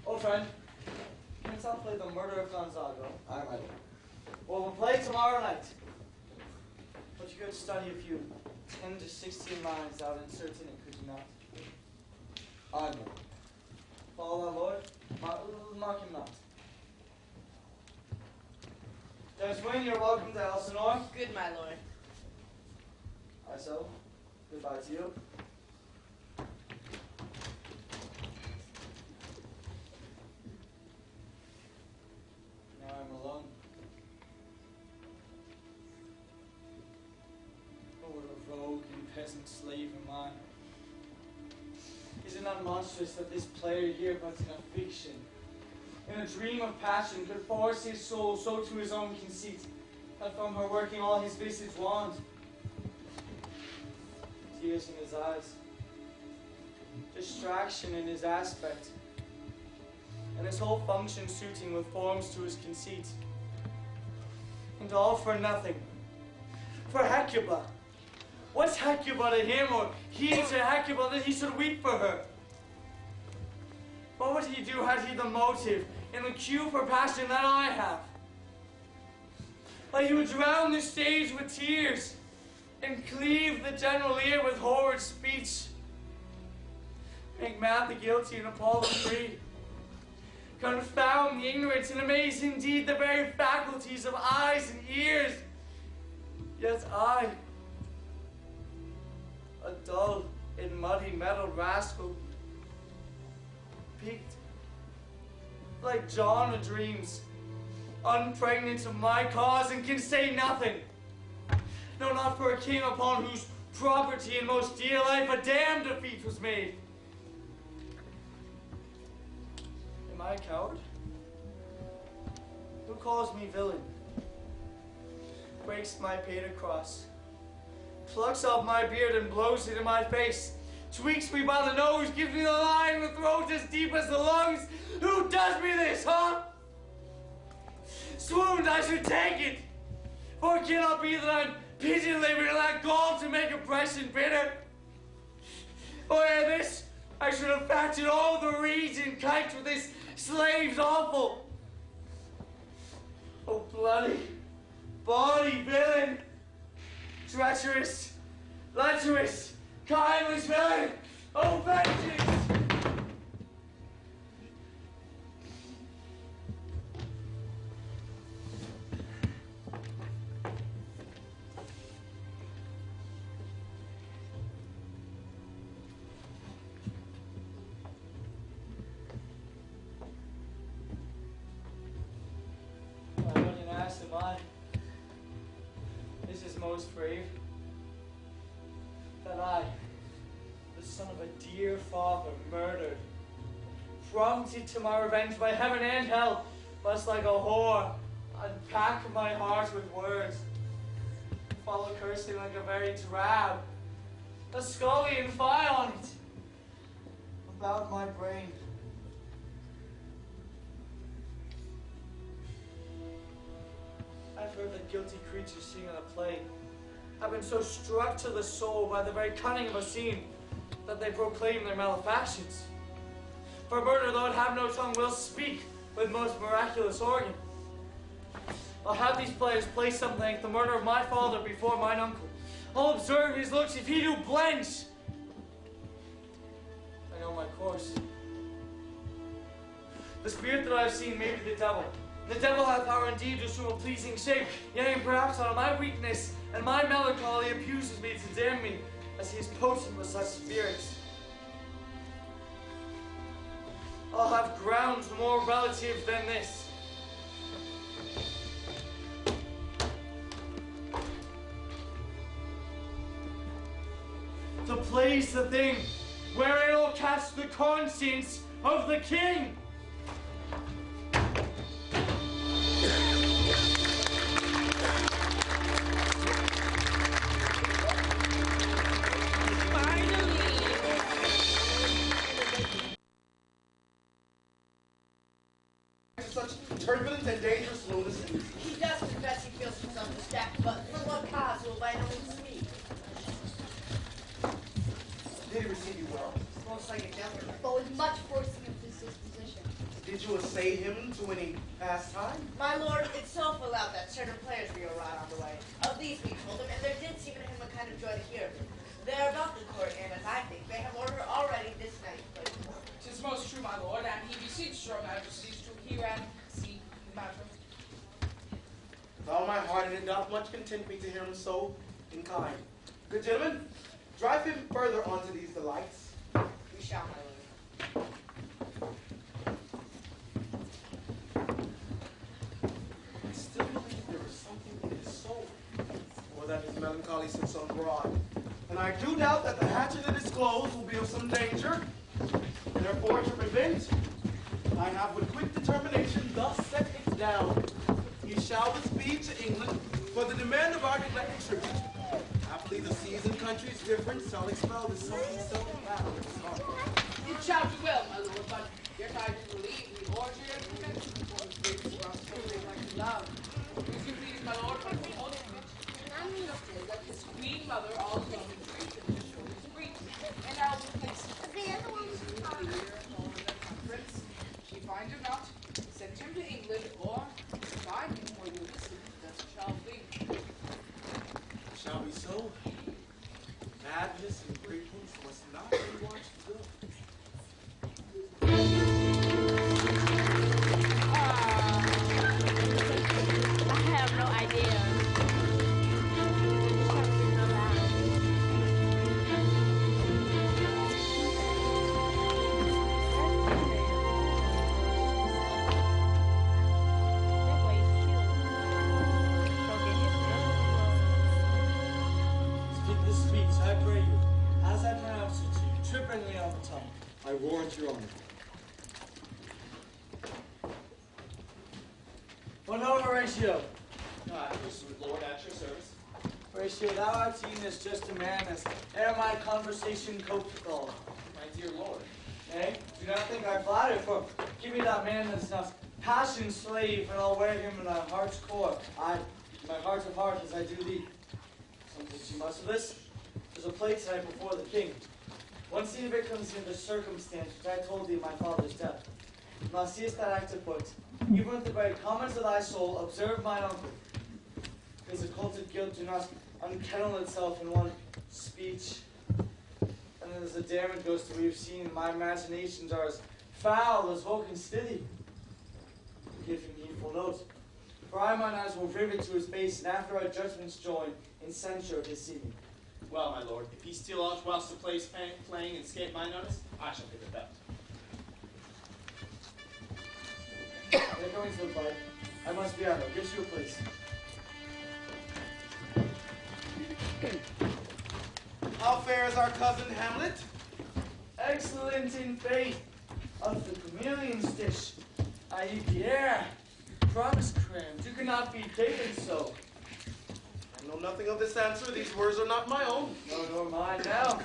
Speaker 9: Old friend, canst thou play the murder of Gonzago?
Speaker 14: Aye, my lord.
Speaker 9: Well, we'll play tomorrow night. But you could study a few 10 to 16 lines out in certain it, could you not?
Speaker 14: Aye, my lord.
Speaker 9: Follow our Lord, mark him not. Deswing, you're welcome to Elsinore.
Speaker 12: Good, my lord.
Speaker 9: So, goodbye to you. Now I'm alone. Oh, what a rogue and peasant slave am I. Is it not monstrous that this player here, but in a fiction, in a dream of passion, could force his soul so to his own conceit, that from her working all his visage wand? Tears in his eyes, distraction in his aspect, and his whole function suiting with forms to his conceit. And all for nothing. For Hecuba. What's Hecuba to him, or he to Hecuba, that he should weep for her? What would he do had he the motive and the cue for passion that I have? Like he would drown the stage with tears and cleave the general ear with horrid speech. Make mad the guilty and appall the free. Confound the ignorant and amaze indeed the very faculties of eyes and ears. Yet I, a dull and muddy metal rascal, peaked like John of dreams, unpregnant of my cause, and can say nothing. No, not for a king upon whose property and most dear life a damned defeat was made. Am I a coward? Who calls me villain? Breaks my painted cross, plucks off my beard and blows it in my face, tweaks me by the nose, gives me the lie in the throat as deep as the lungs. Who does me this, huh? Swooned, I should take it, for it cannot be that I'm pigeon-livered and lack gall to make oppression bitter. For ere this, I should have fatted all the reeds and kites with this slave's offal. Oh, bloody, bawdy villain, treacherous, lecherous, kindless villain, oh, vengeance! most brave? That I, the son of a dear father, murdered, prompted to my revenge by heaven and hell, must like a whore unpack my heart with words, follow cursing like a very drab, a scullion fie on it, about my brain. I've heard that guilty creatures sing in a play. I've been so struck to the soul by the very cunning of a scene that they proclaim their malefactions. For murder, though it have no tongue, will speak with most miraculous organ. I'll have these players play something like the murder of my father before mine uncle. I'll observe his looks if he do blench. I know my course. The spirit that I have seen may be the devil. The devil hath power indeed to assume a pleasing shape, yea, and perhaps out of my weakness and my melancholy abuses me to damn me, as he is potent with such spirits. I'll have grounds more relative than this. To place the thing wherein I'll cast the conscience of the king.
Speaker 5: Such turbulent and dangerous lunacy.
Speaker 12: He does confess he feels himself distracted, but for what cause will by no means speak.
Speaker 5: Did he receive you well?
Speaker 12: Most like a gentleman.
Speaker 13: But with much forcing of his disposition.
Speaker 5: Did you essay him to any pastime?
Speaker 12: My lord, it so fell out that certain players we were wrought on the way. Of these we told him, and there did seem to him a kind of joy to hear of it. They are about the court, and as I think, they have ordered already this night. But
Speaker 8: 'Tis most true, my lord, and he beseeches your majesties to hear and see the matter.
Speaker 5: With all my heart, and it doth much content me to hear him so in kind. Good gentlemen, drive him further onto these delights.
Speaker 12: we shall, my lord.
Speaker 5: I still believe there is something in his soul, or that his melancholy sits on broad. And I do doubt that the hatchet in his clothes will be of some danger. Therefore, to prevent, I have with quick determination thus set it down. He shall with speed to England for the demand of our neglected tribute. Happily the seas and countries different shall expel this something so battle in his heart.
Speaker 8: It shall do well, my lord, but yet I do believe the orgy and convention before the great thrust something like the love. If you please, my lord, but the old just that his queen mother all come and treat him to show his grief. And I will place conference. She find him not, send him to England, or find him where you listen, that shall be.
Speaker 5: Shall be so. Madness and greatness must not be watched good.
Speaker 10: I have no idea.
Speaker 9: Speak this speech, I pray you, as I pronounce it to you, trippingly on the tongue.
Speaker 14: I warrant your honor.
Speaker 9: One over, Horatio.
Speaker 1: Sweet lord, at your service.
Speaker 9: Horatio, thou art seen as just a man as ere my conversation coped withal.
Speaker 1: My dear lord.
Speaker 9: Nay, do not think I flatter, for give me that man that's enough passion slave, and I'll wear him in my heart's core. Aye, in my heart of heart as I do thee. Something too much of this. There's a plate tonight before the king. Once the event comes in the circumstance which I told thee of my father's death. Thou seest that act afoot. Even with the very comments of thy soul, observe mine uncle. His occulted guilt do not unkennel itself in one speech. And as the damned ghost that we have seen, my imaginations are as foul as Vulcan's city. Give him heedful note. For I mine eyes will rivet to his base, and after our judgments join in censure of his seeming.
Speaker 1: Well, my lord, if he steal aught whilst the play's playing and escape my notice, I shall give it back.
Speaker 9: They're going to the fight. I must be out. I'll get you a place.
Speaker 5: fares our cousin Hamlet?
Speaker 9: Excellent in faith. Of the chameleon's dish. Aye, Pierre. Promise crammed. You cannot be taken so.
Speaker 5: I know nothing of this answer. These words are not my own.
Speaker 9: No, nor mine now.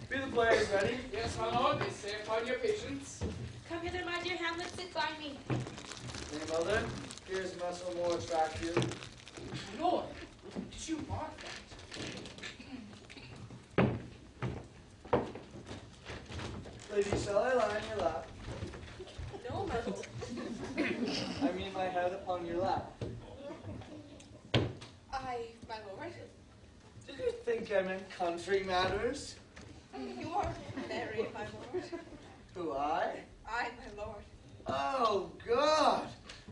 Speaker 9: Be the players ready?
Speaker 8: Yes, my lord, they say upon your patience.
Speaker 10: Come hither, my dear Hamlet, sit by me.
Speaker 9: Nay, mother, here's muscle more attractive.
Speaker 8: My lord, did you mark that?
Speaker 9: Lady, shall I lie in your lap?
Speaker 10: No, my lord.
Speaker 9: I mean my head upon your lap.
Speaker 10: I, my lord.
Speaker 9: Did you think I meant country matters?
Speaker 10: You are merry, my lord.
Speaker 9: Who, I?
Speaker 10: I, my lord.
Speaker 9: Oh, God!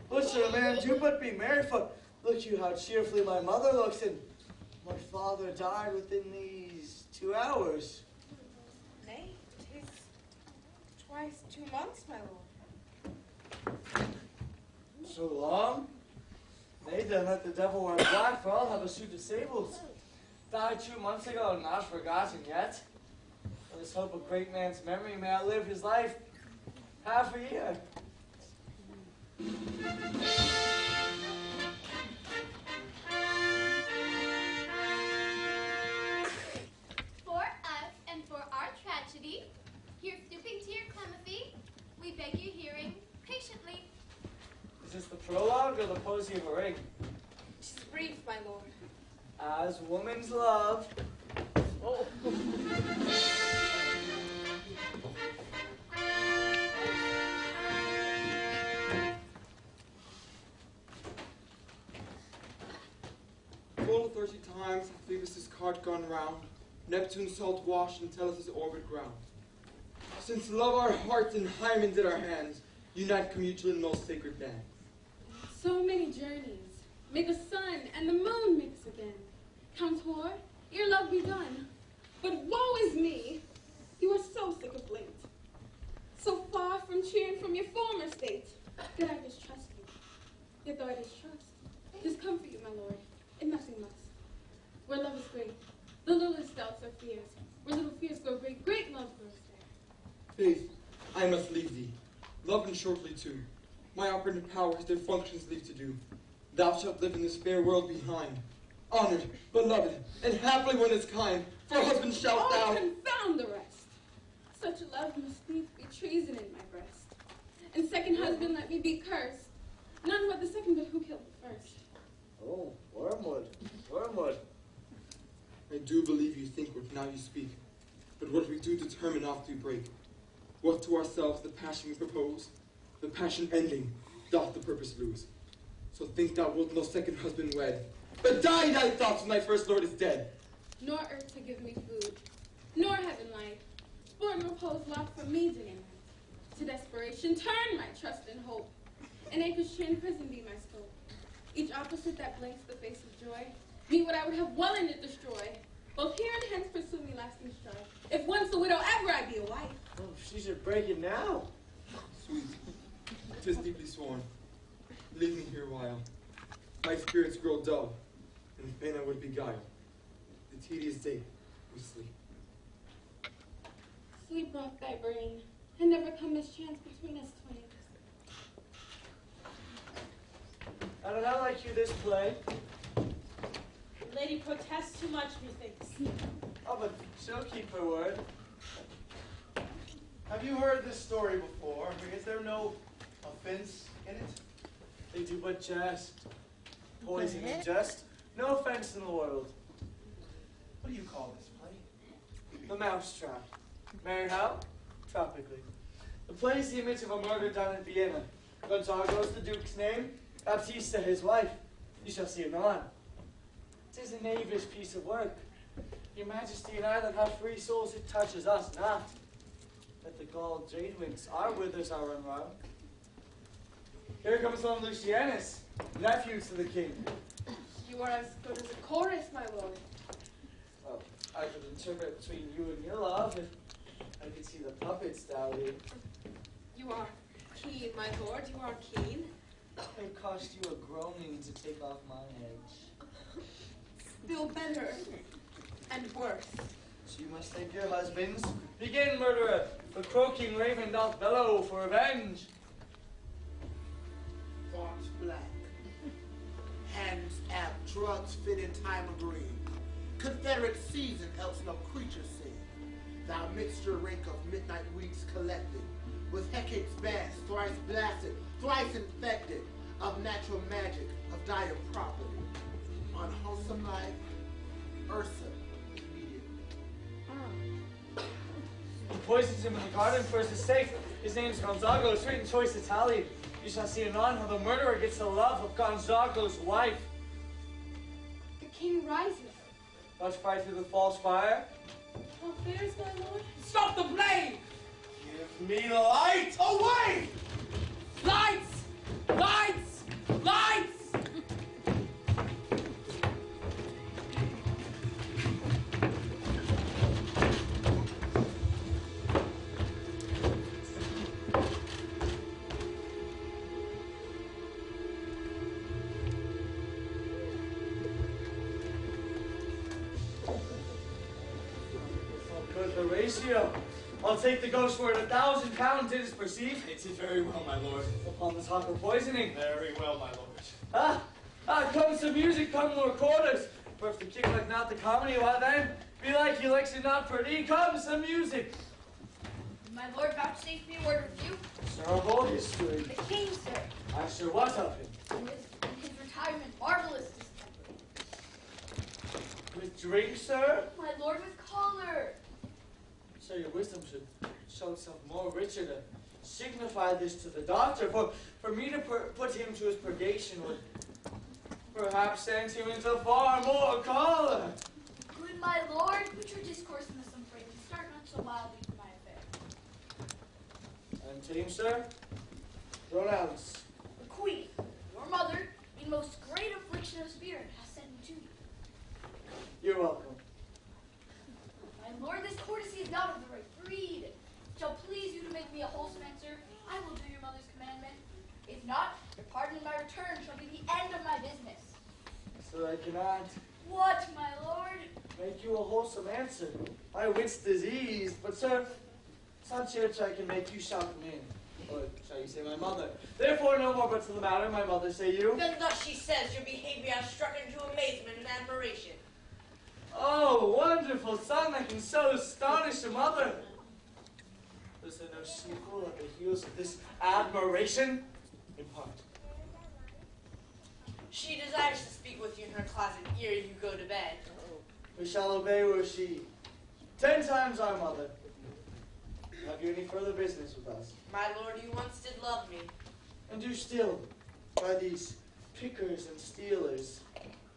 Speaker 9: What should a man do but be merry? For look you how cheerfully my mother looks, and my father died within these 2 hours.
Speaker 10: Nay, 'tis twice 2 months, my lord.
Speaker 9: So long? Nay, then let the devil wear black, for I'll have a suit of sables. Died 2 months ago, not forgotten yet. Let us hope a great man's memory may outlive his life half a year.
Speaker 13: For us and for our tragedy, here stooping to your clemency, we beg your hearing patiently.
Speaker 9: Is this the prologue or the posy of a ring?
Speaker 10: 'Tis brief, my lord.
Speaker 9: As woman's love. Oh.
Speaker 14: Full 30 times hath Phoebus' cart gone round, Neptune's salt wash and Tellus' orbit ground. Since love our hearts and Hymen did our hands, unite commutual in most sacred bands.
Speaker 4: So many journeys make a sun, and the moon makes again. Countor, your love be done. But woe is me, you are so sick of late. So far from cheering from your former state, that I distrust you. Yet though I distrust, discomfort you, my lord, and nothing less. Where love is great, the littlest doubts are fears. Where little fears grow great, great love grows there.
Speaker 14: Faith, I must leave thee. Love and shortly too. My operative powers their functions leave to do. Thou shalt live in this fair world behind. Honored, beloved, and happily one is kind. For husband shalt thou.
Speaker 4: Oh, confound the rest. Such love must needs be treason in my breast. And second husband let me be cursed. None but the second, but who killed the first?
Speaker 9: Oh, wormwood, wormwood.
Speaker 14: I do believe you think what now you speak. But what we do determine oft we break. What to ourselves the passion we propose, the passion ending, doth the purpose lose. So think thou wilt no second husband wed, but die thy thoughts when thy first lord is dead.
Speaker 4: Nor earth to give me food, nor heaven light, sport and repose locked for me day and night. To desperation turn my trust and hope, and anchor's chain prison be my scope. Each opposite that blinks the face of joy, meet what I would have well in it destroy. Both here and hence pursue me lasting strife. If once a widow, ever I be a wife.
Speaker 9: Oh, she should break it now.
Speaker 14: Sweet, 'tis deeply sworn. Leave me here awhile. My spirits grow dull, and fain I would beguile the tedious day with sleep.
Speaker 4: Sleep rock thy brain, and never come mischance between us twain.
Speaker 9: I don't know, like you this play.
Speaker 10: The lady protests too much, methinks.
Speaker 9: Oh, but she'll keep her word.
Speaker 5: Have you heard this story before? Is there no offense in it?
Speaker 9: They do but jest. Poison and jest. No offense in the world.
Speaker 5: What do you call this play?
Speaker 9: The mousetrap. Married how? Tropically. The play is the image of a murder done in Vienna. Gonzago's the duke's name. Baptista his wife. You shall see anon. 'Tis a knavish piece of work. Your Majesty and I that have free souls, it touches us not. That the galled jadewinks, our withers are unwrung. Here comes one Lucianus, nephew to the king.
Speaker 6: You are as good as a chorus, my lord.
Speaker 9: Well, I could interpret between you and your love if I could see the puppets dowdy.
Speaker 6: You are keen, my lord, you are keen.
Speaker 9: It cost you a groaning to take off my edge.
Speaker 6: Still better and worse.
Speaker 9: You must thank your husbands. Begin, murderer. The croaking raven doth bellow for revenge.
Speaker 15: Thoughts black. Hands apt, drugs fit in time agreed. Confederate season, else no creature seen. Thou mixture rank of midnight weeds collected, with Hecate's bands thrice blasted, thrice infected, of natural magic, of dire property. Unwholesome life, Ursa, immediate.
Speaker 9: He poisons him in the garden for his estate. His name's Gonzago, sweet and choice Italian. You shall see anon how the murderer gets the love of Gonzago's wife.
Speaker 4: The king rises.
Speaker 9: Let's fight through the false fire.
Speaker 4: How fares my lord?
Speaker 8: Stop the blade!
Speaker 5: Give me light away!
Speaker 8: Lights! Lights! Lights!
Speaker 9: Horatio, I'll take the ghost for it. 1,000 pounds, it is perceived.
Speaker 1: It is very well, my lord.
Speaker 9: Upon the talk of poisoning.
Speaker 1: Very well, my lord.
Speaker 9: Come some music, come more quarters. For if the king like not the comedy, why then, be like he likes it not for thee. Come some music.
Speaker 13: My lord vouchsafed me a word of you.
Speaker 9: Sir, how bold he stood.
Speaker 13: The king, sir.
Speaker 9: I sure what of him?
Speaker 13: In his retirement, marvelous distemper.
Speaker 9: With drink, sir?
Speaker 13: My lord with choler.
Speaker 9: Sir, your wisdom should show itself more richer to signify this to the doctor. For me to put him to his purgation would perhaps send him into far more choler.
Speaker 13: Good my lord, put your discourse into some phrase and start not so wildly for my affair.
Speaker 9: And tame, sir? Pronounce.
Speaker 13: The queen, your mother, in most great affliction of spirit, has sent me to you.
Speaker 9: You're welcome.
Speaker 13: My lord, this courtesy is not of the right breed. If it shall please you to make me a wholesome answer, I will do your mother's commandment. If not, your pardon in my return shall be the end of my business.
Speaker 9: Sir, I cannot
Speaker 13: What, my lord?
Speaker 9: make you a wholesome answer. My wit's diseased, but sir, such church I can make you shall come in. Or shall you say my mother? Therefore no more but to the matter, my mother say you.
Speaker 12: Then thus she says your behavior has struck her into amazement and admiration.
Speaker 9: Oh, wonderful son that can so astonish a mother. Is there no sequel at the heels of this admiration? In part.
Speaker 12: She desires to speak with you in her closet ere you go to bed.
Speaker 9: We shall obey were she. 10 times our mother. Have you any further business with us?
Speaker 12: My lord, you once did love me.
Speaker 9: And do still, by these pickers and stealers.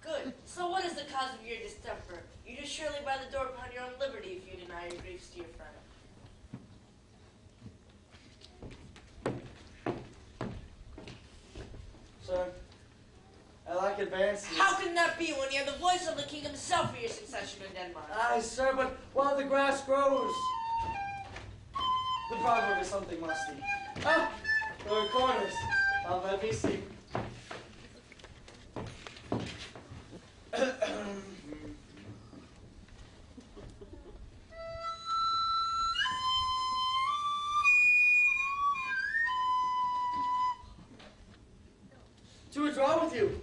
Speaker 12: Good. So what is the cause of your distemper? You do surely by the door upon your own liberty if you deny your griefs to your friend.
Speaker 9: Sir, I like advances.
Speaker 12: How can that be when you have the voice of the king himself for your succession in Denmark?
Speaker 9: Aye, sir, but while the grass grows. The proverb is something musty. Ah, the recorders. Let me see. To withdraw with you.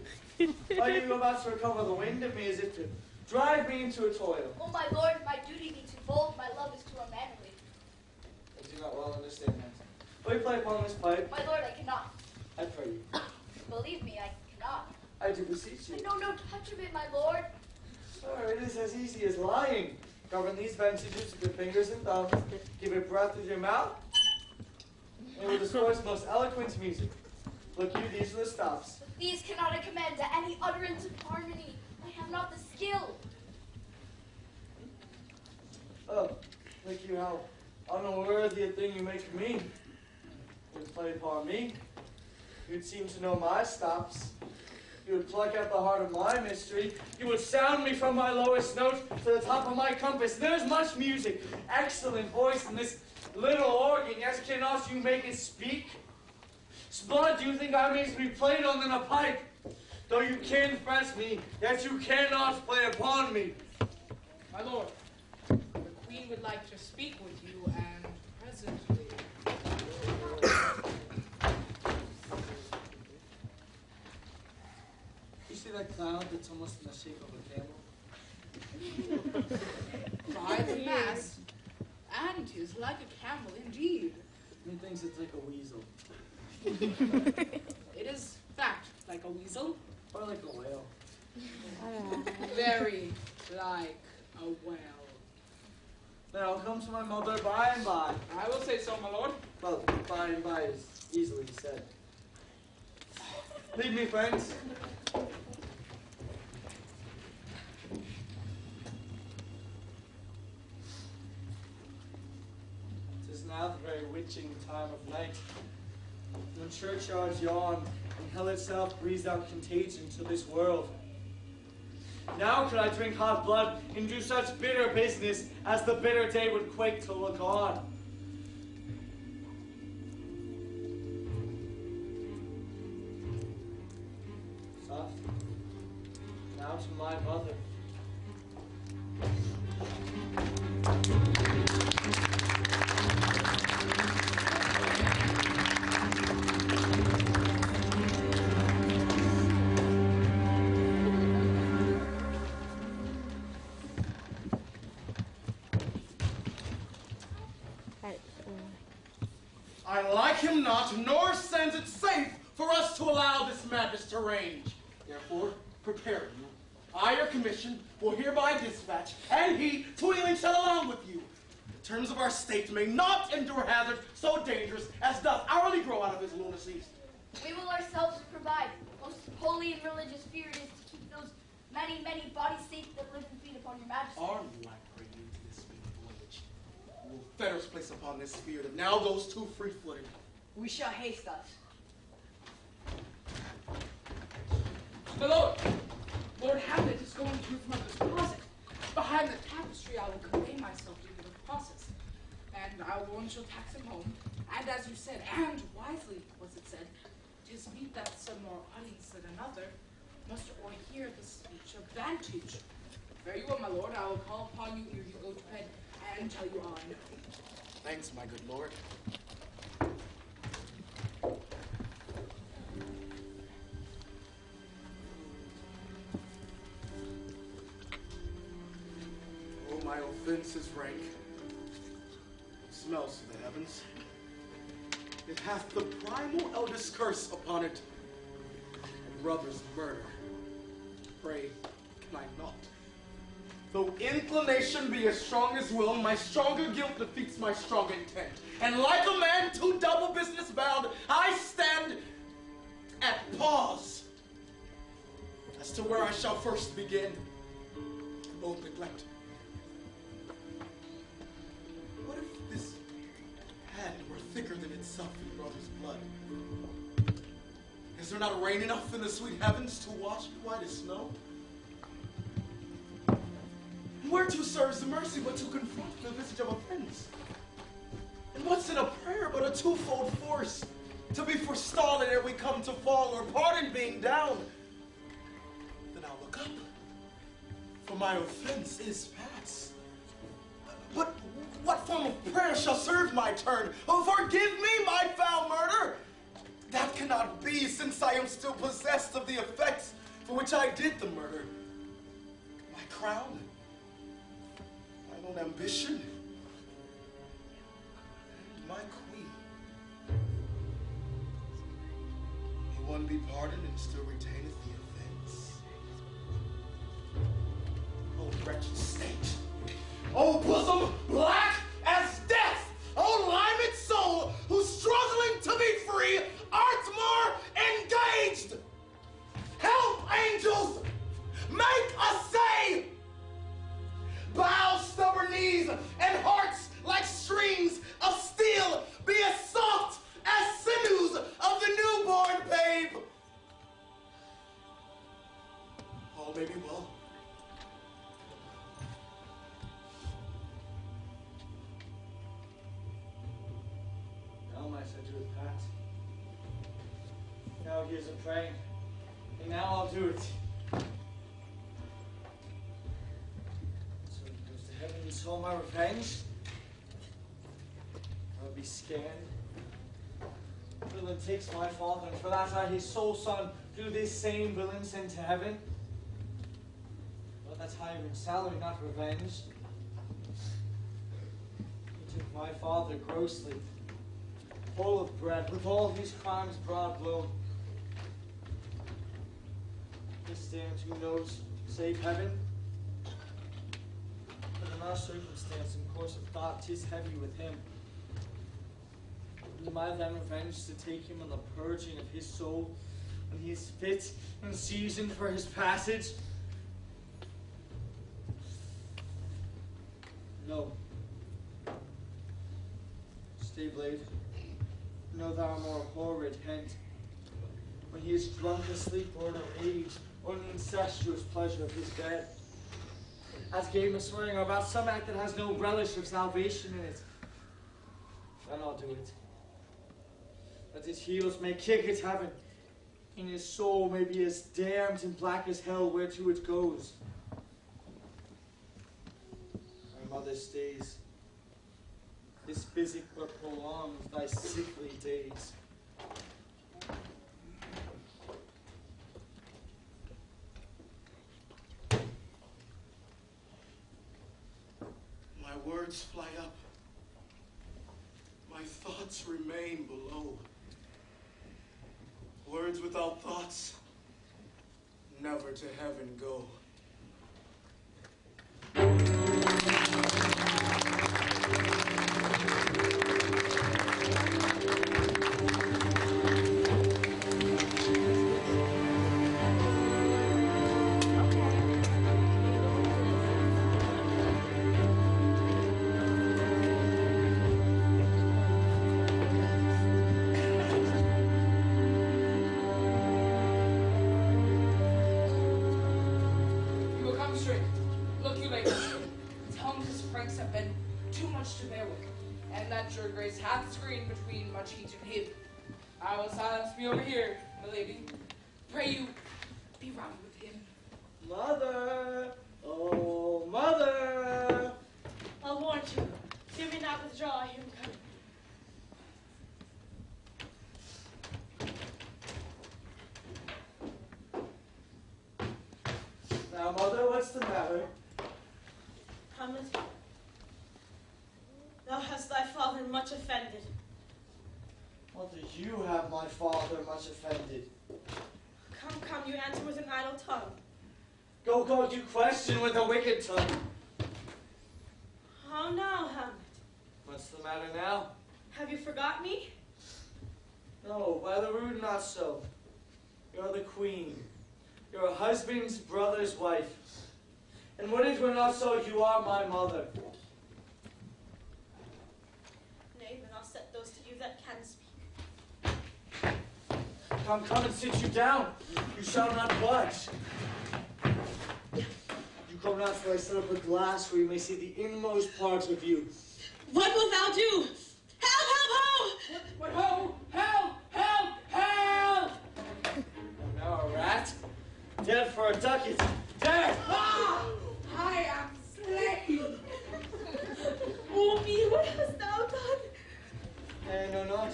Speaker 9: Are you about to recover the wind of me as if to drive me into a toil?
Speaker 13: Oh, my lord, my duty be too bold, my love is too unmanly.
Speaker 9: I do not well understand that. Will you play upon this pipe?
Speaker 13: My lord, I cannot.
Speaker 9: I pray you.
Speaker 13: Believe me, I cannot.
Speaker 9: I do beseech you.
Speaker 13: I know no touch of it, my lord.
Speaker 9: Sir, it is as easy as lying. Govern these vantages with your fingers and thumbs. Give it breath with your mouth. And with discourse most eloquent music. Look you, these are the stops.
Speaker 13: But these cannot I command to any utterance of harmony. I have not the skill.
Speaker 9: Oh, look you how unworthy a thing you make of me. You would play upon me. You'd seem to know my stops. You would pluck out the heart of my mystery. You would sound me from my lowest note to the top of my compass. There's much music, excellent voice in this little organ. Yes, cannot you make it speak? Blood, do you think I may be played on than a pipe? Though you can press me, yet you cannot play upon me.
Speaker 3: My lord, the
Speaker 8: Queen would like to speak with you, and presently.
Speaker 9: You see that cloud that's almost in the shape of a camel?
Speaker 8: By the mass, and is like a camel indeed.
Speaker 9: Methinks it's like a weasel.
Speaker 8: It is fact like a weasel.
Speaker 9: Or like a whale.
Speaker 8: Very like a whale.
Speaker 9: Then I'll come to my mother by and by.
Speaker 8: I will say so, my lord.
Speaker 9: Well, by and by is easily said. Leave me, friends. Tis now the very witching time of night, when churchyards yawn and hell itself breathes out contagion to this world. Now could I drink hot blood and do such bitter business as the bitter day would quake to look on. Soft. Now to my mother.
Speaker 5: I like him not, nor sends it safe for us to allow this madness to range. Therefore, prepare you. I, your commission, will hereby dispatch, and he, toiling shall along with you. The terms of our state may not endure hazard so dangerous as doth hourly grow out of his lunacies.
Speaker 16: We will ourselves provide. Most holy and religious fear it is to keep those many, many bodies safe that live and feed upon your majesty.
Speaker 5: Our black bringing into this voyage will fetters place upon this spirit that now goes too free-footed.
Speaker 12: We shall haste us.
Speaker 8: My lord, Lord Hamlet is going to his mother's closet. Behind the tapestry, I will convey myself to the process, and I will go and shall tax him home. And as you said, and wisely was it said, 'tis meet that some more audience than another must o'erhear the speech of vantage. Fare you well, my lord. I will call upon you ere you go to bed, and tell you all I know.
Speaker 5: Thanks, my good lord. Oh, my offense is rank. It smells to the heavens. It hath the primal eldest curse upon it. A brother's murder. Pray, can I not? Though inclination be as strong as will, my stronger guilt defeats my strong intent. And like a man to double business bound, I stand at pause as to where I shall first begin. Both neglect. What if this hand were thicker than itself in brother's blood? Is there not rain enough in the sweet heavens to wash me white as snow? Whereto serves the mercy but to confront the visage of offense? And what's in a prayer but a twofold force? To be forestalling ere we come to fall, or pardon being down. Then I'll look up, for my offense is past. But what form of prayer shall serve my turn? Oh, forgive me my foul murder! That cannot be, since I am still possessed of the effects for which I did the murder. My crown, my own ambition, and my queen. May one be pardoned and still retaineth the offense? Oh, wretched state! Oh, bosom black as death! Oh, limed soul, who's struggling to be free, art more engaged! Help, angels! Make a say! Bow stubborn knees and hearts like strings of steel be as soft as sinews of the newborn babe. All may be well.
Speaker 9: Now my schedule is packed. Now here's a praying, and now I'll do it. So he goes to heaven's until my revenge. I will be scanned. Villain takes my father, and for that I, his sole son, do this same villain send to heaven. But that's hiring salary, not revenge. He took my father grossly, full of bread, with all his crimes broad blown. He stands, who knows, save heaven. But in our circumstance and course of thought, 'tis heavy with him. Am I then revenged to take him on the purging of his soul, when he is fit and seasoned for his passage? No. Stay, Blade. Know thou more horrid hint, when he is drunk asleep or in age, or in the incestuous pleasure of his bed. As game of swearing or about some act that has no relish of salvation in it, then I'll do it. That his heels may kick at heaven, and his soul may be as damned and black as hell whereto it goes. My mother stays. His physic but prolongs thy sickly days.
Speaker 5: My words fly up. My thoughts remain below. Words without thoughts never to heaven go.
Speaker 8: Your grace hath screened between much heat and hid. I will silence me over here, my lady. Pray you, be round with him.
Speaker 9: Mother! Oh, mother!
Speaker 10: I'll warn you. Do me not withdraw, I hear him coming.
Speaker 9: Now, mother, what's the matter?
Speaker 10: Hamlet, thou hast thy father much offended.
Speaker 9: Mother, you have my father much offended.
Speaker 10: Come, you answer with an idle tongue.
Speaker 9: Go, you question with a wicked tongue.
Speaker 10: How now, Hamlet?
Speaker 9: What's the matter now?
Speaker 10: Have you forgot me?
Speaker 9: No, by the rood not so. You're the queen. You're a husband's brother's wife. And when it were not so, you are my mother.
Speaker 10: Nay, then I'll set those to you that can speak.
Speaker 9: Come and sit you down. You shall not budge. You come not, for I set up a glass where you may see the inmost parts of you.
Speaker 10: What wilt thou do? Help, help, help!
Speaker 8: What ho? Help, help, help!
Speaker 9: I'm now a rat. Dead for a ducat. Dead!
Speaker 8: Ah! I am slain!
Speaker 10: Oh me, what hast thou done?
Speaker 9: I know not.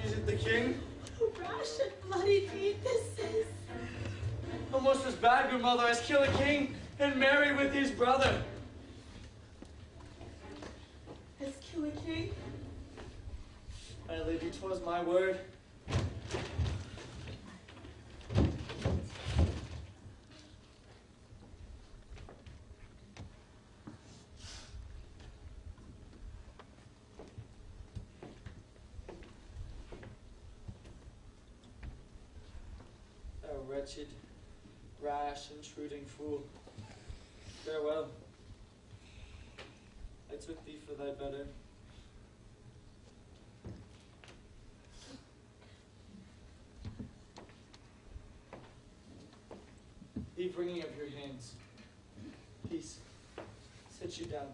Speaker 9: Is it the king?
Speaker 10: What a rash and bloody deed this is.
Speaker 9: Almost as bad, good mother, as kill a king and marry with his brother.
Speaker 10: As kill a king?
Speaker 9: My lady, 'twas my word. Thou wretched, rash, intruding fool. Farewell. I took thee for thy better. Be bringing of your hands. Peace. Sit you down.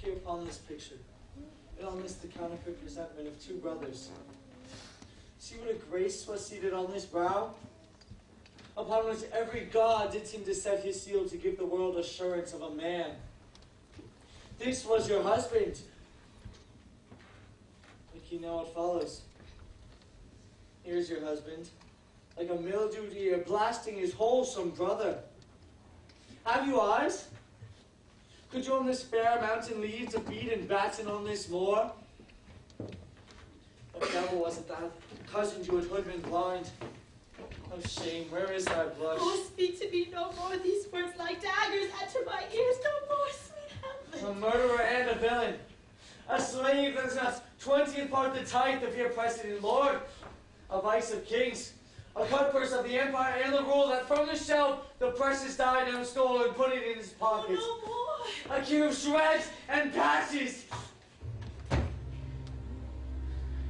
Speaker 9: here upon this picture, and on this the counterfeit presentment of two brothers. See what a grace was seated on this brow, upon which every god did seem to set his seal to give the world assurance of a man. This was your husband. Like you know what follows. Here's your husband, like a mildewed ear, blasting his wholesome brother. Have you eyes? Could you on this fair mountain leave to beat and batten on this moor? What devil was it that cozened you had hoodwinked blind? Oh shame, where is thy blush?
Speaker 10: Oh, speak to me no more. These words like daggers enter my ears no more, sweet Hamlet.
Speaker 9: A murderer and a villain. A slave that's not 20th part the tithe of your precedent lord. A vice of kings. A cutpurse of the empire and the rule that from the shelf the precious diadem stole and put it in his pocket.
Speaker 10: Oh, no more.
Speaker 9: A king of shreds and patches.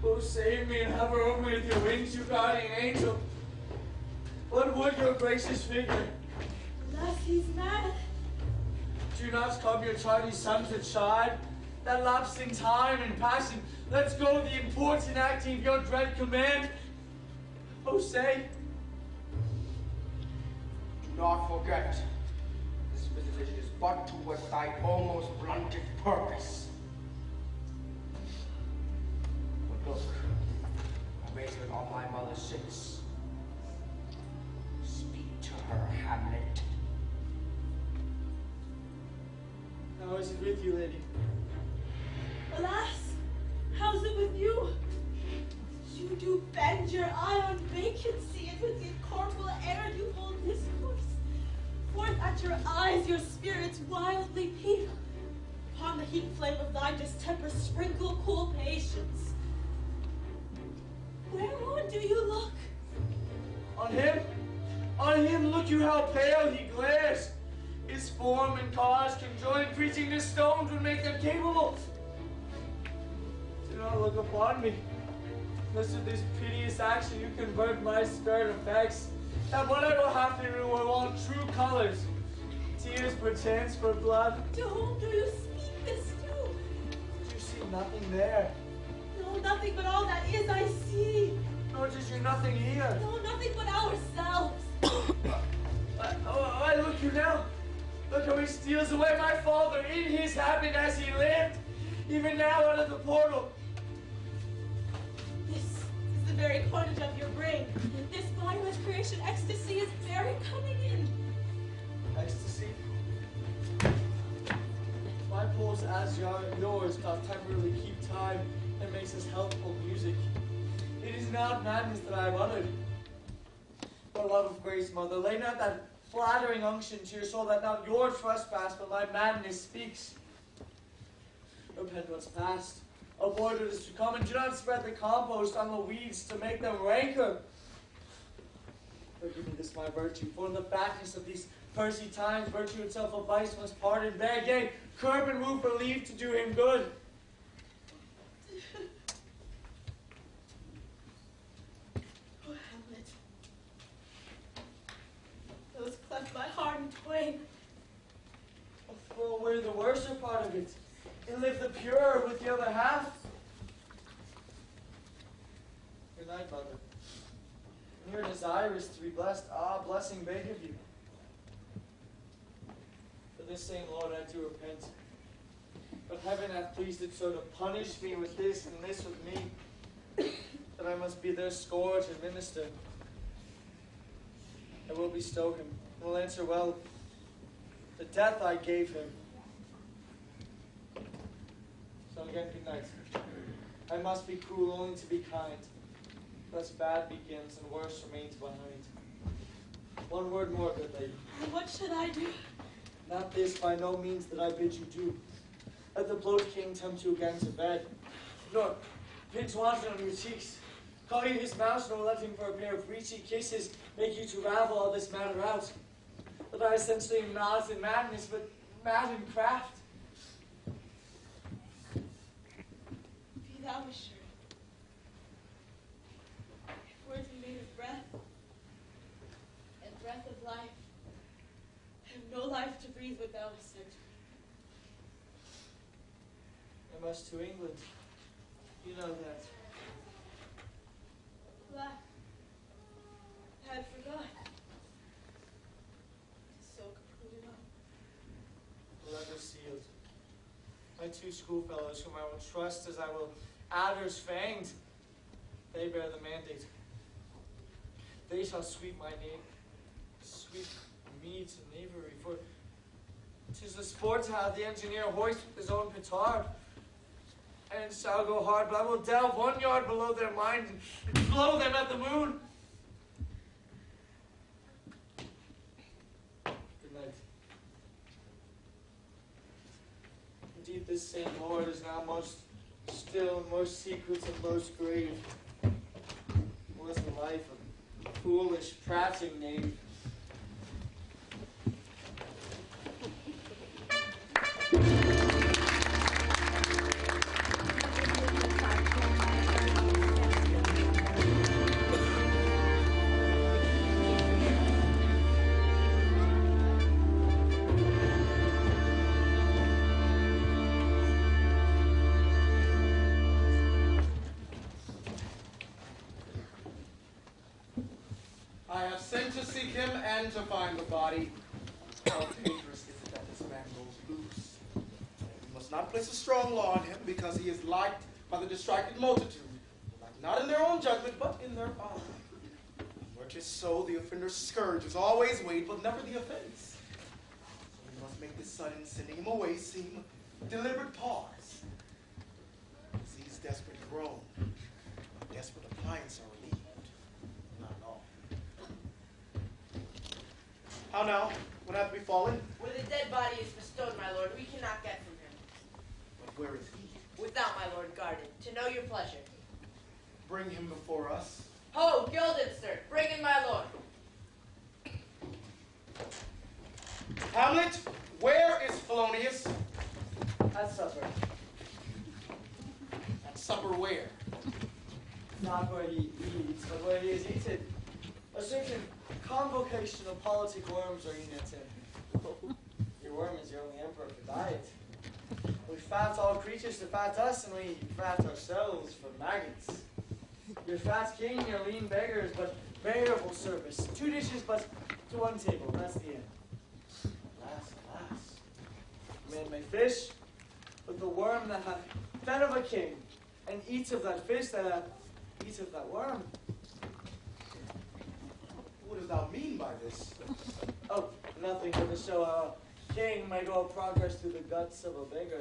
Speaker 9: Oh, save me and hover over me with your wings, you guardian angel. What would your gracious figure?
Speaker 10: Alas, he's mad.
Speaker 9: Do not come your tardy sons that chide, that lapsing time and passion. Let's go the important acting of your dread command. Oh, say.
Speaker 11: Do not forget, this visitation is but towards thy almost blunted purpose. But look, arrangement on my mother sits. Speak to her, Hamlet.
Speaker 9: How is it with you, lady?
Speaker 10: Alas, how's it with you? You do bend your eye on vacancy, and with the incorporeal air you hold discourse. Forth at your eyes your spirits wildly peep. Upon the heat flame of thy distemper sprinkle cool patience. Whereon do you look?
Speaker 9: On him? On him, look you how pale he glares. His form and cause conjoined preaching to stones would make them capable. Do not look upon me. Lest with this piteous action you convert my stern effects. And what I will have to do will want true colors. Tears perchance for blood.
Speaker 10: To whom do you speak this to?
Speaker 9: Do you see nothing there?
Speaker 10: No, nothing but all that is I see.
Speaker 9: Nor does you nothing here.
Speaker 10: No, nothing but ourselves.
Speaker 9: I look you now. Look how he steals away my father in his habit as he lived. Even now out of the portal.
Speaker 10: This is the very coinage of your brain. This mindless creation ecstasy is very coming in.
Speaker 9: Ecstasy? My pulse as yours doth temporarily keep time and makes us healthful music. It is not madness that I have uttered. For love of grace, mother, lay not that flattering unction to your soul that not your trespass but my madness speaks. Repent what's past. Avoid what is to come, and do not spread the compost on the weeds to make them rancor. Forgive me this my virtue, for in the fatness of these pursy times, virtue itself of vice must pardon, beg, yea, curb and woo for leave to do him good.
Speaker 10: Oh, Hamlet. Those cleft my heart in twain.
Speaker 9: For we're the worser part of it, and live the purer with the other half. Good night, mother. And your desire is to be blessed. Ah, blessing beg of you. For this same Lord I do repent. But heaven hath pleased it so to punish me with this and this with me, that I must be their scourge and minister. I will bestow him, and will answer well the death I gave him. So again, good night. I must be cruel only to be kind. Thus bad begins and worse remains behind. One word more, good lady.
Speaker 10: And what should I do?
Speaker 9: Not this, by no means, that I bid you do. Let the bloated king tempt you again to bed. Nor pinch wanton on your cheeks. Call you his mouse, nor let him for a pair of breachy kisses make you to ravel all this matter out. That I essentially am not in madness, but mad in craft.
Speaker 10: Be thou assured. If words be made of breath, and breath of life, I have no life to breathe without a center.
Speaker 9: must to England. You know that.
Speaker 10: Well, I had forgot. So concluded on.
Speaker 9: Letter sealed. My 2 schoolfellows, whom I will trust as I will adders fanged, they bear the mandate. They shall sweep my name, sweep me to knavery, for 'tis a sport to have the engineer hoist with his own petard. And it shall go hard, but I will delve 1 yard below their mind and blow them at the moon. Good night. Indeed, this same Lord is now most still, most secret, and most grave. Was the life of a foolish, prating knave.
Speaker 5: I have sent to seek him and to find the body. How dangerous is it that this man goes loose? We must not place a strong law on him because he is liked by the distracted multitude, not in their own judgment, but in their own. Where 'tis so, the offender's scourge is always weighed, but never the offense. So we must make this sudden sending him away seem a deliberate pause. As these desperate groan, desperate appliance are relieved. Not at all. How now? What hath befallen?
Speaker 12: Where the dead body is bestowed, my lord, we cannot get from him.
Speaker 5: But where is he?
Speaker 12: Without, my lord, guarded, to know your pleasure.
Speaker 5: Bring him before us.
Speaker 12: Ho, Guildenstern, bring in my lord.
Speaker 5: Hamlet, where is Polonius?
Speaker 9: At supper.
Speaker 5: At supper where?
Speaker 9: Not where he eats, but where he is eaten. A certain convocation of politic worms are eaten at him. Your worm is your only emperor for diet. We fat all creatures to fat us, and we fat ourselves for maggots. Your fat king, your lean beggars, but variable service. 2 dishes, but to 1 table. That's the end. Alas. Man may fish, but the worm that hath fed of a king, and eats of that fish that hath eats of that worm.
Speaker 5: What does thou mean by this?
Speaker 9: Oh, nothing but to show how a king may go progress through the guts of a beggar.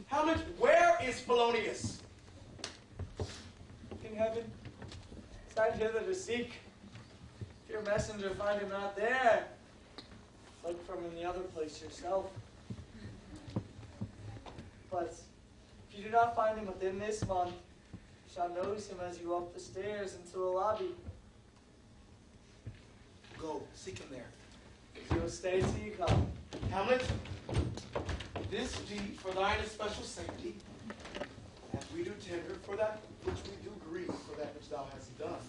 Speaker 5: Hamlet, where is Polonius?
Speaker 9: King Heaven, stand hither to seek. If your messenger find him not there, look from in the other place yourself. But if you do not find him within this month, you shall notice him as you go up the stairs into the lobby.
Speaker 5: Go, seek him there.
Speaker 9: If you'll stay till you come.
Speaker 5: Hamlet, this be for thine especial safety, as we do tender for that which we do grieve for that which thou hast done.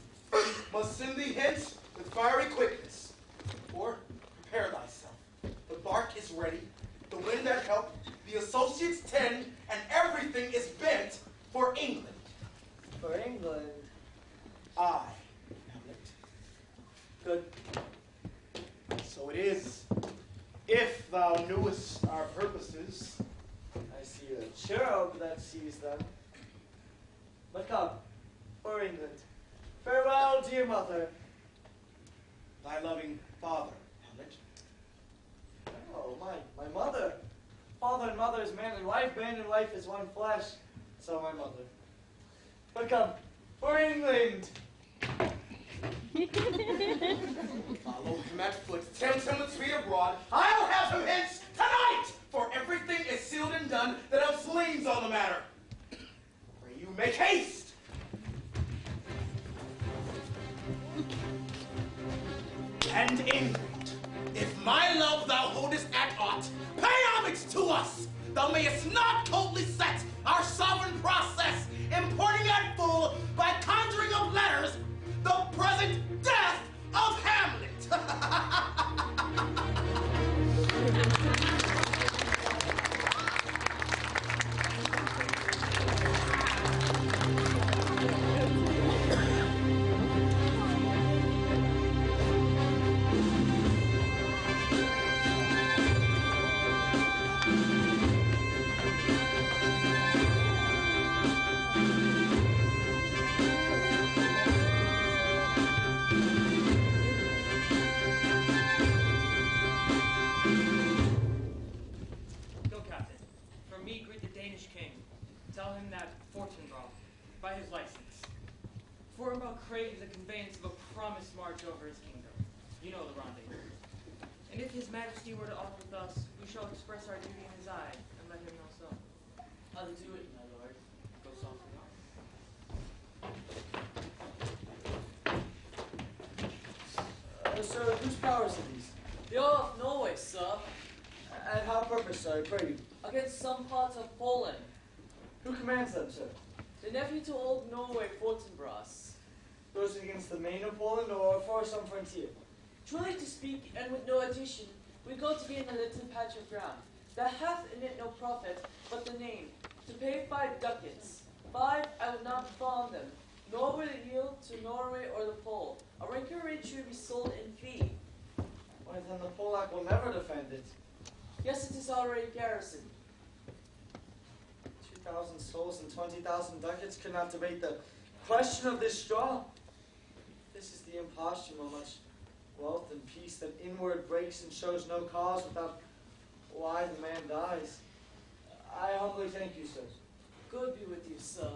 Speaker 5: Must send thee hence with fiery quickness, or prepare thyself. The bark is ready, the wind at help, the associates tend, and everything is bent for England.
Speaker 9: For England?
Speaker 5: Aye, Hamlet.
Speaker 9: Good.
Speaker 5: So it is. If thou knewest our purposes.
Speaker 9: I see a cherub that sees them. But come, for England. Farewell, dear mother.
Speaker 5: Thy loving father, Hamlet.
Speaker 9: Oh, my mother. Father and mother is man and wife, man and wife is one flesh. So my mother. But come, for England.
Speaker 5: Follow him at foot, tempt him with speed abroad. I'll have him hence tonight, for everything is sealed and done that else leans on the matter. Pray you make haste. And England, if my love thou holdest at aught, pay homage to us. Thou mayest not coldly set our sovereign process, importing at full, by conjuring of letters, the present death of Hamlet.
Speaker 2: Danish king, tell him that Fortinbras, by his license, Fortinbras craves the conveyance of a promised march over his kingdom. You know the rendezvous. And if his majesty were to aught with us, we shall express our duty in his eye, and let him know so.
Speaker 7: I'll do it, my lord. Go softly on.
Speaker 9: Sir, whose powers are these?
Speaker 17: They are of Norway, sir.
Speaker 9: And how purpose, sir, I pray you?
Speaker 17: Against some parts of Poland.
Speaker 9: Who commands them, sir?
Speaker 17: The nephew to old Norway, Fortinbras.
Speaker 9: Those against the main of Poland or for some frontier?
Speaker 17: Truly to speak, and with no addition, we go to gain a little patch of ground that hath in it no profit but the name, to pay 5 ducats. 5 I would not bond them, nor would it yield to Norway or the Pole. A ranker rate should be sold in fee.
Speaker 9: Why, then the Polak will never defend it.
Speaker 17: Yes, it is already garrisoned.
Speaker 9: 2,000 souls and 20,000 ducats could not debate the question of this straw. This is the imposture of much wealth and peace that inward breaks and shows no cause without why the man dies. I humbly thank you, sir.
Speaker 17: Good be with you, sir.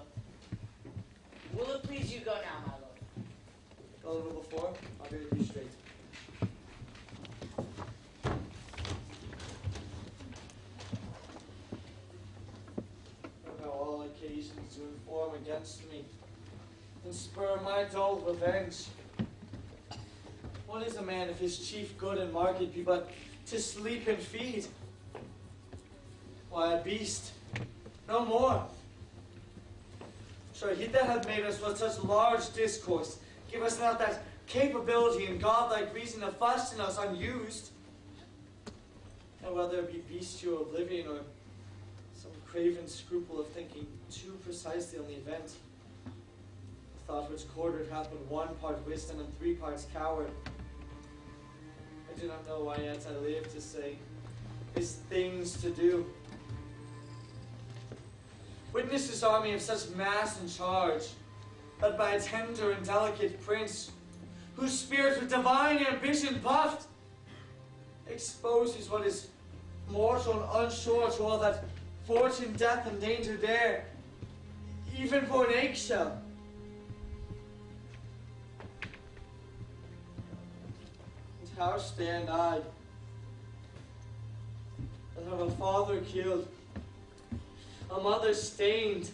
Speaker 12: Will it please you go now, my lord?
Speaker 9: A little before, I'll be with you straight. Now all occasions to inform against me and spur my dull revenge. What is a man if his chief good and market be but to sleep and feed? Why, a beast, no more. Sure, he that hath made us with such large discourse, give us not that capability and godlike reason of fasting us unused. And whether it be bestial oblivion or some craven scruple of thinking too precisely on the event, a thought which quartered hath but 1 part wisdom and 3 parts coward. I do not know why yet I live to say, his things to do. Witness this army of such mass and charge, led by a tender and delicate prince, whose spirit with divine ambition puffed, exposes what is mortal and unsure to all that fortune, death, and danger dare, even for an eggshell. And how stand I, that have a father killed, a mother stained,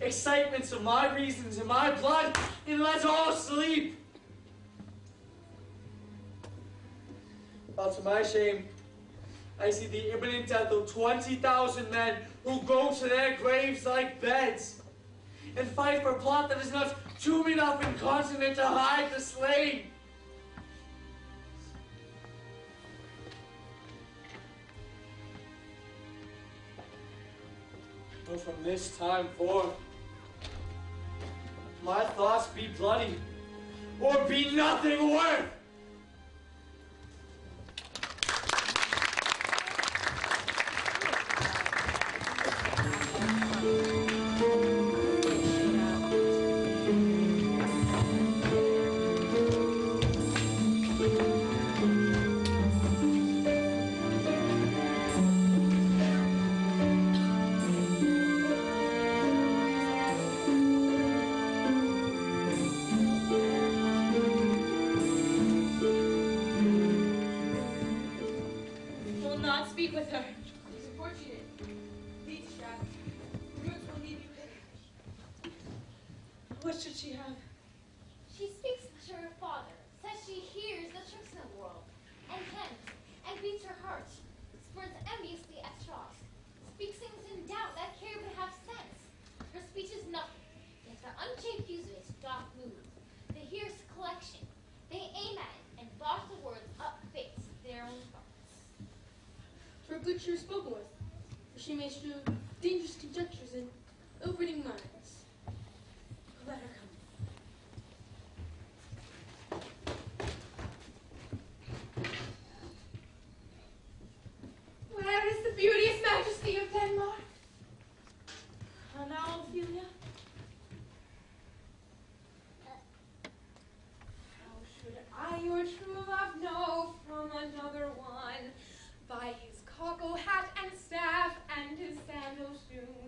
Speaker 9: excitements of my reasons and my blood, and let all sleep? While to my shame, I see the imminent death of 20,000 men who go to their graves like beds, and fight for plot that is not tomb enough and continent to hide the slain. But from this time forth, my thoughts be bloody, or be nothing worth.
Speaker 4: Good sure spoken with, for she may strew dangerous conjectures and ill-reading minds. Let her come.
Speaker 6: Where is the beauteous majesty of Denmark?
Speaker 10: And now, Ophelia?
Speaker 6: How should I your true love know from another one? By his cockle hat and staff and his sandals shoon.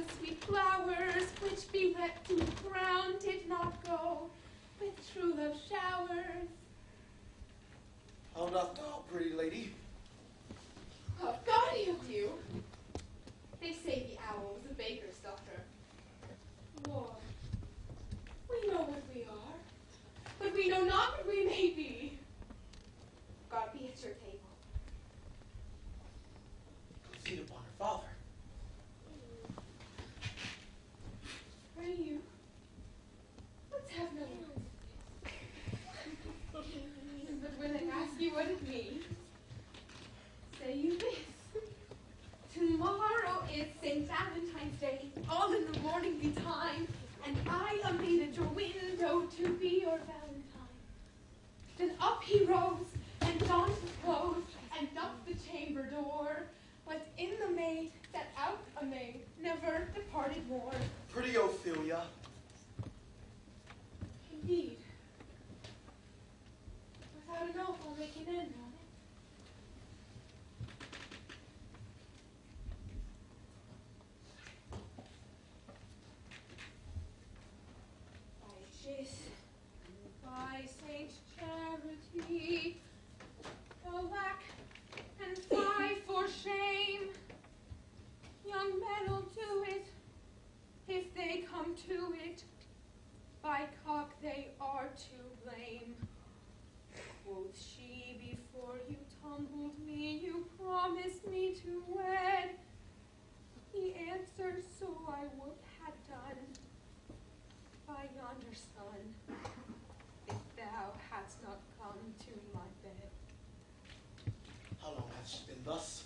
Speaker 6: the sweet flowers which be wet to the ground did not go with true love showers.
Speaker 5: How doth thou, pretty lady?
Speaker 6: Oh, God heal you. They say the owl was a baker's daughter. Lord, we know what we are, but we know not what we may be. God be at your table.
Speaker 5: Feed upon her father.
Speaker 6: Pray you, let's have no words. But when I ask you what it means, say you this. Tomorrow is St. Valentine's Day, all in the morning betime, and I am made at your window to be your Valentine. Then up he rose, and donned his clothes, and knocked the chamber door. But in the maid that out a maid never departed more.
Speaker 5: Pretty Ophelia.
Speaker 6: Indeed. Without an oath, I'll make an end on it. By Saint Charity, alack, and fly for shame. Young men'll do it, if they come to it. By cock they are to blame. Quoth she, before you tumbled me, you promised me to wed. He answered, so I would have done. By yonder sun, if thou hadst not come to my bed.
Speaker 5: How long hath she been thus?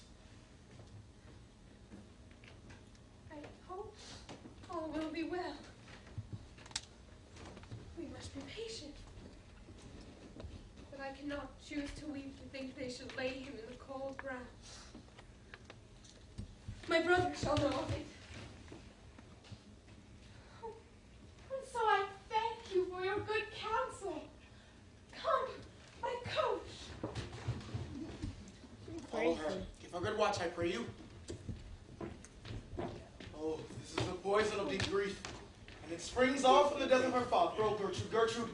Speaker 6: I hope all will be well. We must be patient. But I cannot choose to weep to think they should lay him in the cold ground. My brother shall know of it. And so I thank you for your good counsel. Come, my coach.
Speaker 5: Follow her. Give her good watch, I pray you. Oh, this is the poison of deep grief. And it springs all from the death of her father. Oh, Gertrude, Gertrude.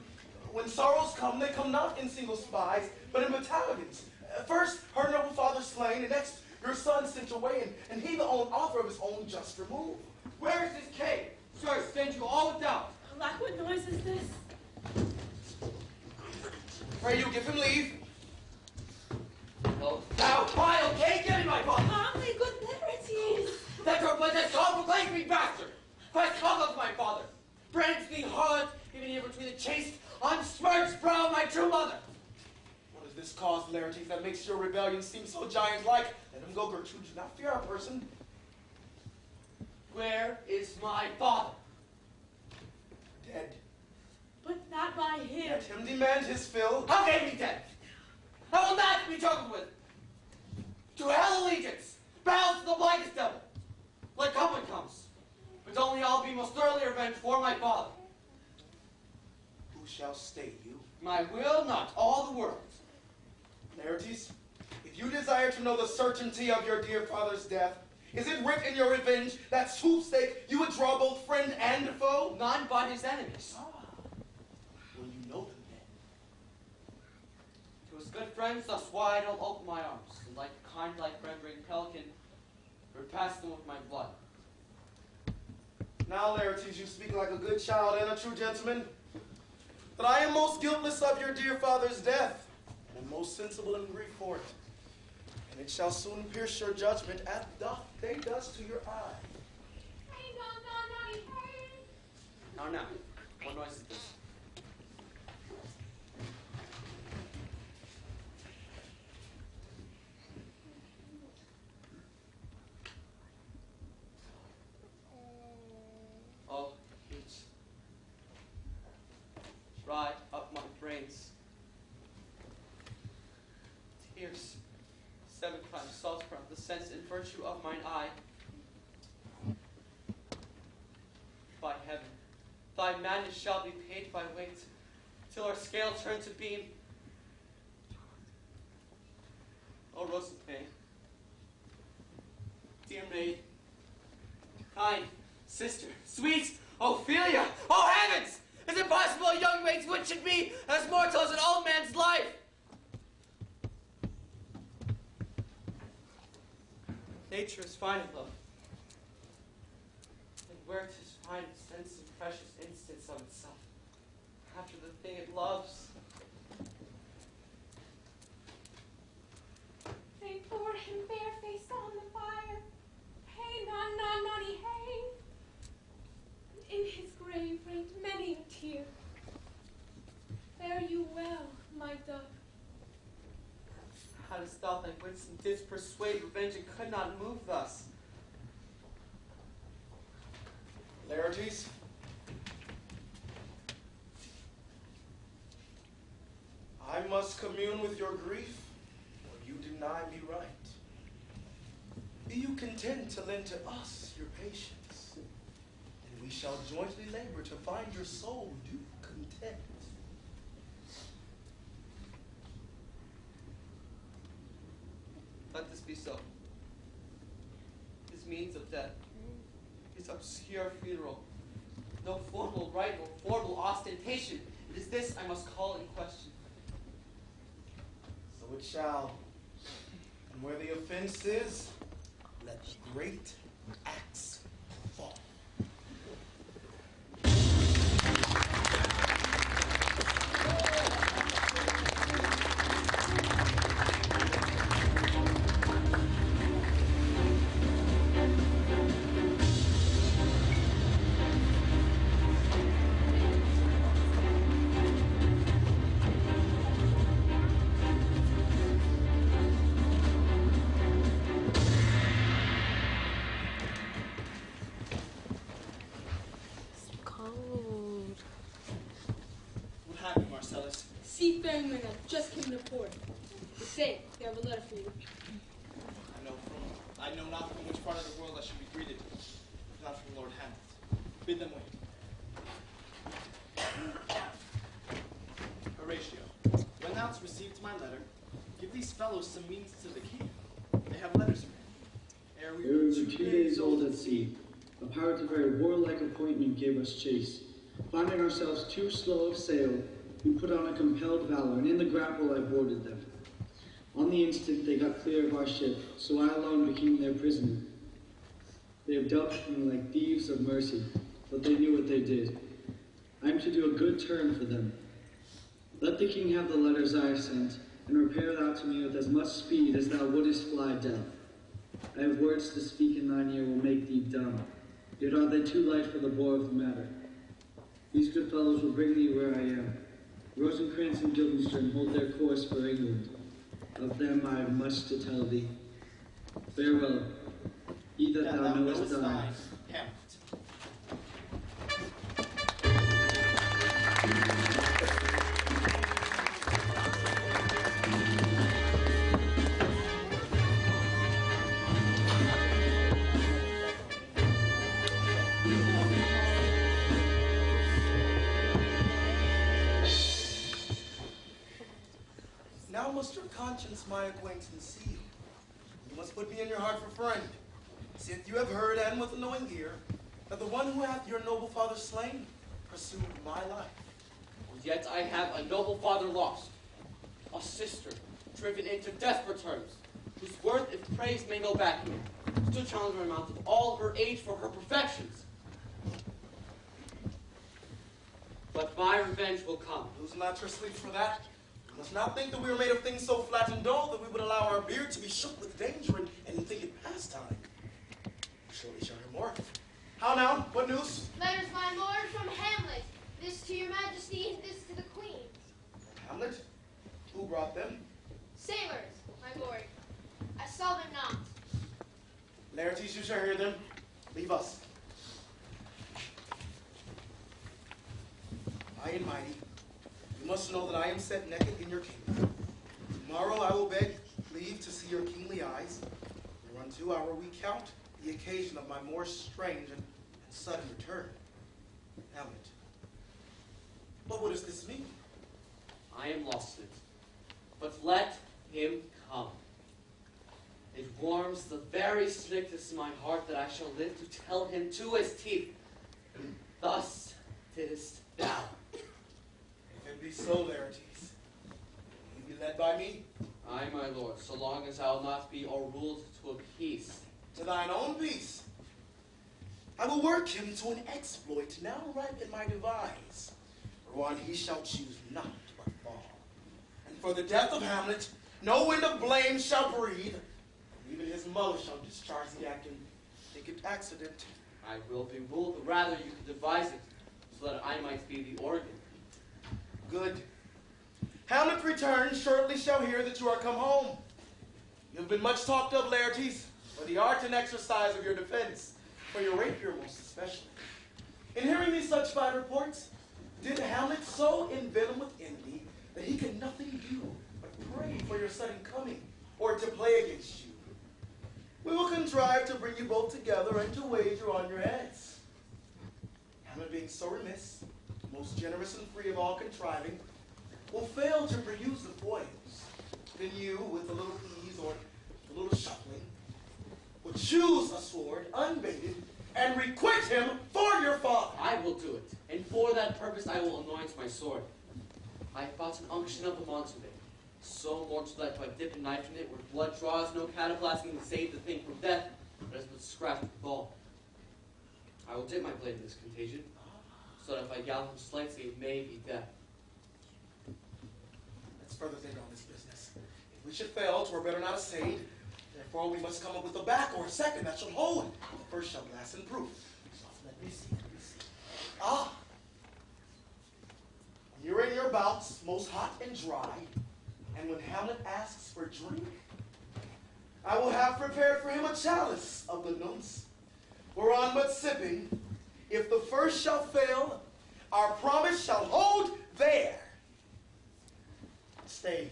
Speaker 5: When sorrows come, they come not in single spies, but in battalions. First, her noble father slain, and next, your son sent away, and he the author of his own just remove.
Speaker 14: Where is this cave? Sir, send you all without.
Speaker 10: Alack, what noise is this?
Speaker 5: Pray you, give him leave.
Speaker 14: Oh, thou vile cave, give me my father!
Speaker 10: Calmly, good liberties!
Speaker 14: That your blessed God proclaim me bastard! Christ of my father! Brands me hard, even here between the chaste, unsmirched brow of my true mother!
Speaker 5: What is this cause, Laertes, that makes your rebellion seem so giant-like? Let him go, Gertrude. Do not fear our person.
Speaker 14: Where is my father?
Speaker 5: Dead.
Speaker 10: But not by him.
Speaker 5: Let him demand his fill.
Speaker 14: How can he be dead? I will not be juggled with. To hell allegiance, bound to the blackest devil. Let company comes, but only I'll be most thoroughly revenged for my father.
Speaker 5: Who shall stay you?
Speaker 14: My will, not all the world.
Speaker 5: Laertes, if you desire to know the certainty of your dear father's death, is it writ in your revenge that sweepstake you would draw both friend and foe?
Speaker 14: None but his enemies.
Speaker 5: Will you know them then?
Speaker 14: To his good friends thus wide I'll open my arms, and like a kind like rendering pelican, repass them with my blood.
Speaker 5: Now, Laertes, you speak like a good child and a true gentleman. But I am most guiltless of your dear father's death, and am most sensible in grief for it. And it shall soon pierce your judgment as doth Kaydas to your eye.
Speaker 14: Now, what noise is this? Oh, heat. Dry up my brains. Tears, 7 times salt from the sense and virtue of mine eye. By heaven, thy madness shall be paid by weight, till our scale turn to beam. O Rosamond, dear maid, kind,
Speaker 7: Sister, sweet Ophelia! Oh heavens! Is it possible a young maid's wit should be as mortal as an old man's life? Nature is fine in love. And where 'tis fine, it sends some precious instance of itself after the thing it loves.
Speaker 6: They poured him barefaced on the fire. Hey, nonny, hey. In his grave rained many a tear. Fare you well, my dove.
Speaker 7: Hadst thou thy wits and didst persuade revenge, it could not move thus.
Speaker 5: Laertes, I must commune with your grief, or you deny me right. Be you content to lend to us your patience, and we shall jointly labor to find your soul due content.
Speaker 7: Let this be so. His means of death, his obscure funeral, no formal rite nor formal ostentation. It is this I must call in question.
Speaker 5: So it shall. And where the offense is, let the great axe fall.
Speaker 4: Seafaring men have just come to port. They say they have a letter for you.
Speaker 1: I know not from which part of the world I should be greeted, if not from Lord Hamlet. Bid them wait. Horatio, when thou hast received my letter, give these fellows some means to the keep. They have letters for me. Ere we
Speaker 18: were 2 days old at sea, a pirate of very warlike appointment gave us chase. Finding ourselves too slow of sail, we put on a compelled valor, and in the grapple I boarded them. On the instant they got clear of our ship, so I alone became their prisoner. They have dealt with me like thieves of mercy, but they knew what they did. I am to do a good turn for them. Let the king have the letters I have sent, and repair thou to me with as much speed as thou wouldest fly death. I have words to speak in thine ear will make thee dumb, yet are they too light for the bore of the matter. These good fellows will bring thee where I am. Rosencrantz and Guildenstern hold their course for England. Of them I have much to tell thee. Farewell, he that thou knowest die.
Speaker 1: Hamlet.
Speaker 5: Now must your conscience my acquaintance seal. You must put me in your heart for friend. Sith you have heard, and with a knowing ear, that the one who hath your noble father slain pursued my life.
Speaker 7: Yet I have a noble father lost, a sister driven into desperate terms, whose worth, if praise may go back, stood challenge my mouth of all her age for her perfections. But my revenge will come.
Speaker 5: Lose not your sleep for that. You must not think that we are made of things so flat and dull that we would allow our beard to be shook with danger and think it pastime. Surely shall hear more. How now? What news?
Speaker 13: Letters, my lord, from Hamlet. This to your majesty and this to the queen.
Speaker 5: Hamlet? Who brought them?
Speaker 13: Sailors, my lord. I saw them not.
Speaker 5: Laertes, you shall hear them. Leave us. High and mighty, you must know that I am set naked in your kingdom. Tomorrow I will beg leave to see your kingly eyes, whereunto I will recount the occasion of my more strange and sudden return. Hamlet, but what does this mean?
Speaker 7: I am lost in it, but let him come. It warms the very strictest in my heart that I shall live to tell him to his teeth, thus didst thou.
Speaker 5: If it be so, Laertes, will you be led by me?
Speaker 7: Aye, my lord, so long as I will not be o'erruled to a peace.
Speaker 5: To thine own peace. I will work him to an exploit now ripe in my devise, whereon he shall choose not but fall. And for the death of Hamlet, no wind of blame shall breathe, and even his mother shall discharge the act and think it accident.
Speaker 7: I will be ruled, but rather you can devise it, so that I might be the organ.
Speaker 5: Good. Hamlet returns, shortly shall hear that you are come home. You have been much talked of, Laertes, for the art and exercise of your defense, for your rapier most especially. In hearing these such fine reports, did Hamlet so envenom with envy that he could nothing do but pray for your sudden coming, or to play against you. We will contrive to bring you both together and to wager on your heads. Hamlet being so remiss, most generous and free of all contriving, will fail to peruse the foils. Then you, with a little ease or a little shuffling, will choose a sword unbaited and requite him for your father.
Speaker 7: I will do it, and for that purpose I will anoint my sword. I bought an unction of the Montague, so mortal that if I dip a knife in it where blood draws, no cataplasting to save the thing from death, but as but scratch with the ball. I will dip my blade in this contagion, so that if I gallop him slightly, it may be death.
Speaker 5: Let's further think on this business. If we should fail, 'twere better not assayed. Therefore, we must come up with a back or a second that shall hold. The first shall last in proof. So let me see. Ah! When you're in your bouts, most hot and dry, and when Hamlet asks for drink, I will have prepared for him a chalice of the nunce, whereon but sipping, if the first shall fail, our promise shall hold there. Stay.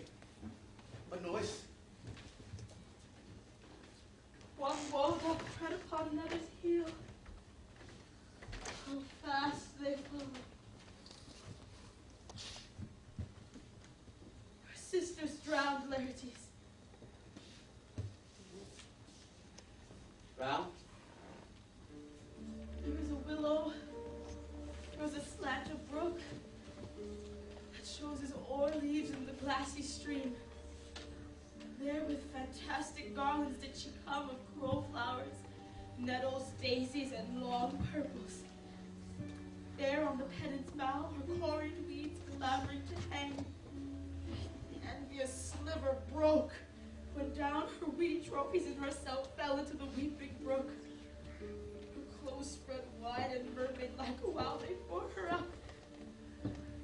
Speaker 5: What noise?
Speaker 10: One woe doth tread upon another's heel. How fast they follow. Our sisters drowned, Laertes.
Speaker 7: Drowned?
Speaker 10: There is a willow. There is a slant of brook that shows his oar leaves in the glassy stream. There with fantastic garlands did she come of crow flowers, nettles, daisies, and long purples. There on the pedant's bough her corian weeds clamoring to hang. The envious sliver broke when down her weedy trophies and herself fell into the weeping brook. Her clothes spread wide and mermaid-like while they bore her up.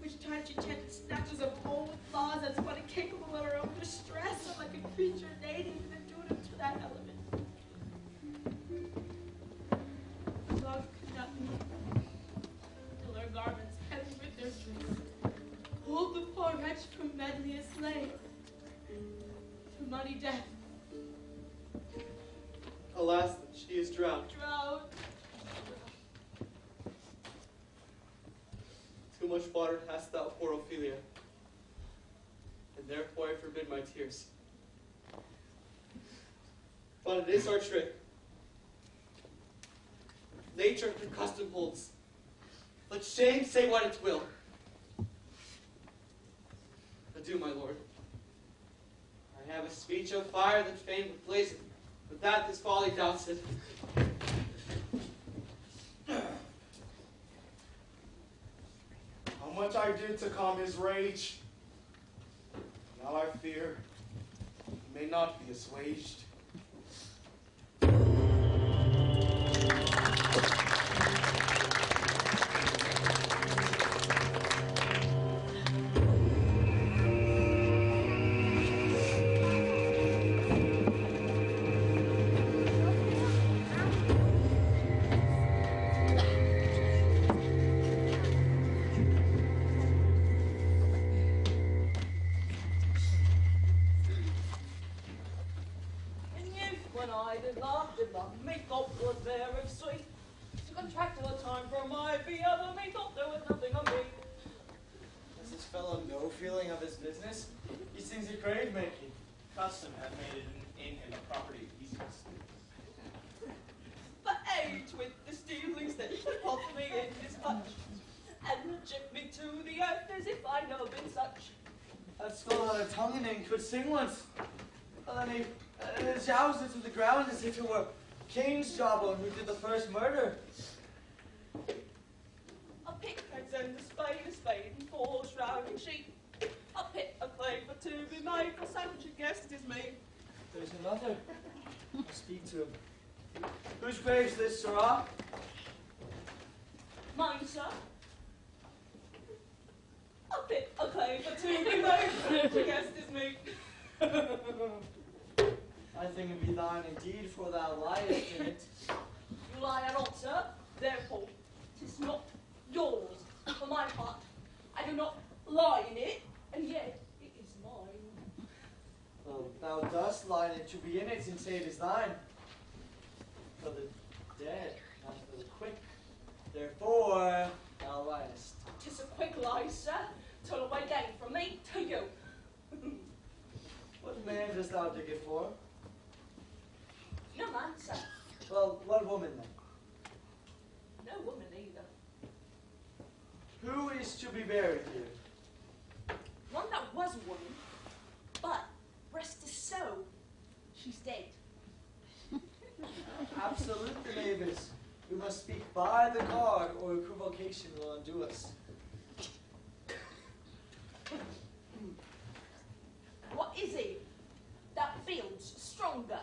Speaker 10: Which time she chanted snatches of old laws as one incapable of her own distress, and like a creature native and intuitive to that element. Love could not meet, till her garments, heavy with their drink, pulled the poor wretch from medliest slave to muddy death.
Speaker 1: Alas, that she is drowned.
Speaker 10: Drowned.
Speaker 1: Too much water hast thou, poor Ophelia, and therefore I forbid my tears. But it is our trick. Nature her custom holds. Let shame say what it will. Adieu, my lord. I have a speech of fire that fain would blaze it, but that this folly doubts it.
Speaker 5: How much I did to calm his rage. Now I fear he may not be assuaged.
Speaker 17: did not methought was very sweet. To contract the time for my fee, other methought there was nothing of me.
Speaker 9: Has this fellow no feeling of his business? These things are grave making.
Speaker 1: Custom hath made it in him a property
Speaker 9: tongue in ink could sing once. And then he jousted it to the ground as if it were Cain's jawbone who did the first murder.
Speaker 17: A pick and a spade, and 4 shrouding sheep. A pit, a clay for 2 be made, for such a guest it is me.
Speaker 9: There's another. I'll speak to him. Whose grave's this, sirrah?
Speaker 17: Mine, sir. A pit, a clay for 2 be made, for such a guest is me.
Speaker 9: I think it be thine indeed, for thou liest in it.
Speaker 17: You lie at all, sir. Therefore, 'tis not yours. For my part, I do not lie in it, and yet it is mine.
Speaker 9: Well, thou dost lie in it to be in it, and say it is thine. For the dead, not for the quick. Therefore, thou liest.
Speaker 17: 'Tis a quick lie, sir. Turn away gain from me to you.
Speaker 9: What man dost thou dig it for?
Speaker 17: No man, sir.
Speaker 9: Well, what woman then?
Speaker 17: No woman either.
Speaker 9: Who is to be buried here?
Speaker 17: One that was a woman, but rest his soul, she's dead.
Speaker 9: Absolutely, Mavis. We must speak by the card, or equivocation will undo us.
Speaker 17: What is it that builds stronger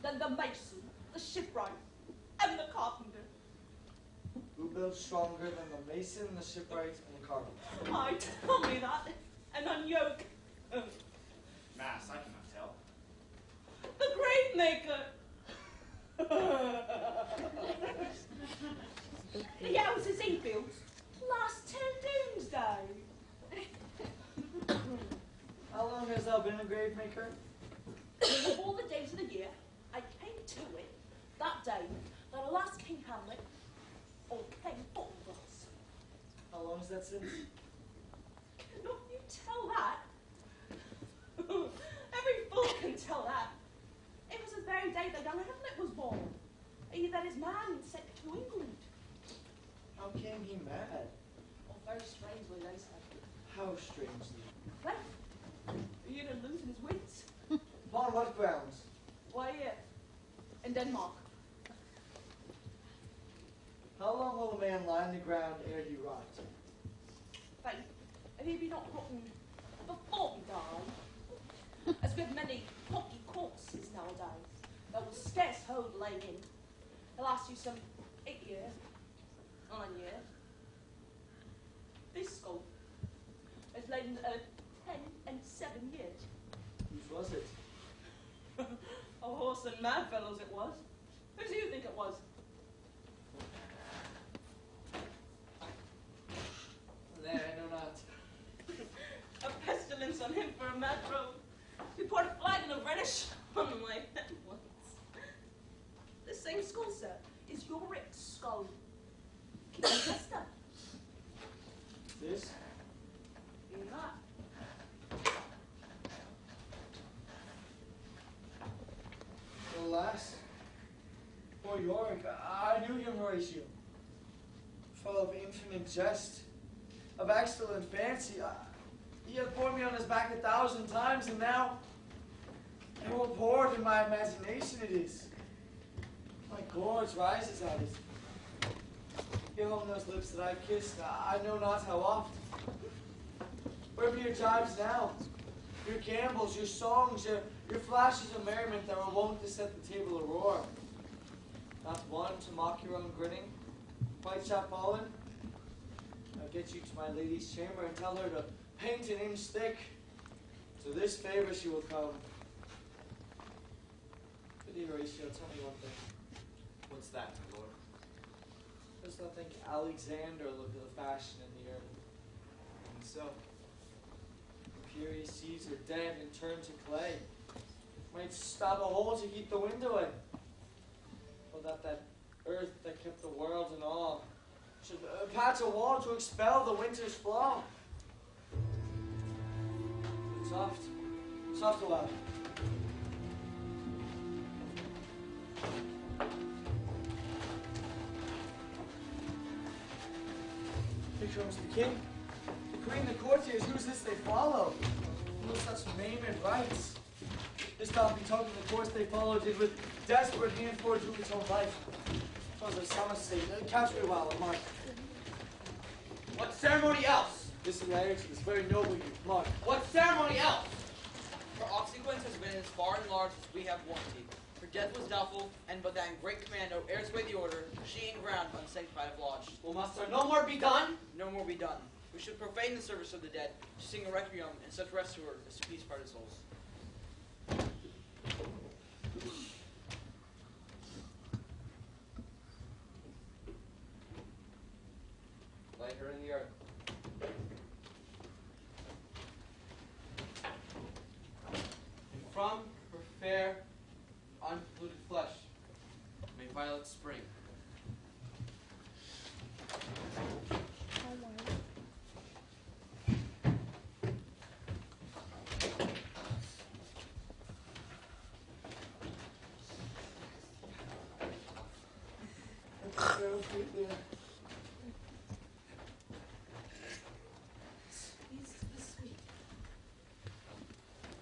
Speaker 17: than the mason, the shipwright, and the carpenter?
Speaker 9: Who builds stronger than the mason, the shipwright, and the carpenter?
Speaker 17: I tell me that, and unyoke.
Speaker 1: Mass, I cannot tell.
Speaker 17: The grave maker. The houses he builds last 10 doomsday.
Speaker 9: How long has thou been a grave maker?
Speaker 17: Of all the days of the year, I came to it that day that alas King Hamlet, or King Kaydas.
Speaker 9: How long is that since?
Speaker 17: Don't you tell that. Every fool can tell that. It was the very day that young Hamlet was born. He that is man sent to England.
Speaker 9: How came he mad?
Speaker 17: Oh, very strangely, they said.
Speaker 9: How strangely?
Speaker 17: Well, he had losing his wits.
Speaker 9: Upon what grounds?
Speaker 17: Why, in Denmark.
Speaker 9: How long will a man lie on the ground ere he rot?
Speaker 17: Faith, if he be not rotten before he die, as with many pocky corpses nowadays, that will scarce hold laying. They'll last you some 8 years, 9 years. This skull is laden 10 and 7 years.
Speaker 9: Whose was it?
Speaker 17: A horse and mad fellows it was. Whose do you think it was?
Speaker 9: Nay, I know not.
Speaker 17: A pestilence on him for a mad rogue. We poured a flag in a reddish on my head once. This same skull, sir, is Yorick's skull. King Chester.
Speaker 9: This?
Speaker 17: You're not.
Speaker 9: Alas, poor Yorick, I knew him, Horatio. Full of infinite jest, of excellent fancy. He had borne me on his back 1,000 times, and now, how abhorred in my imagination it is. My gorge rises at it. Give home those lips that I kissed, I know not how oft. Where be your jibes now? Your gambols, your songs, your flashes of merriment that were wont to set the table aroar. Not one to mock your own grinning, quite chapfallen. I'll get you to my lady's chamber and tell her to paint an inch thick. To this favor she will come. Good Horatio, tell me one thing.
Speaker 1: What's that, my lord?
Speaker 9: Does not think Alexander look at the fashion in the earth?
Speaker 1: And so?
Speaker 9: Imperious Caesar dead and turned to clay. Might stab a hole to keep the wind away. But that earth that kept the world in awe should patch a wall to expel the winter's flaw. Soft. Soft a while. Here comes the king, the queen, the courtiers. Who's this they follow? no such maimed rights. This thou betoken the course they followed did with desperate hand forge to its own life. Father Somerset, catch me while I mark.
Speaker 7: What ceremony else?
Speaker 9: This is this very noble youth, mark.
Speaker 7: What ceremony else? Her obsequence has been as far and large as we have warranty. Her death was doubtful, and but that in great commando airs away the order, she in ground unsanctified have lodged. Well, must there no more be done? No more be done. We should profane the service of the dead, to sing a requiem and such rest to her as to peace parted souls. Lay her in the earth. And from her fair, unpolluted flesh, may violets spring.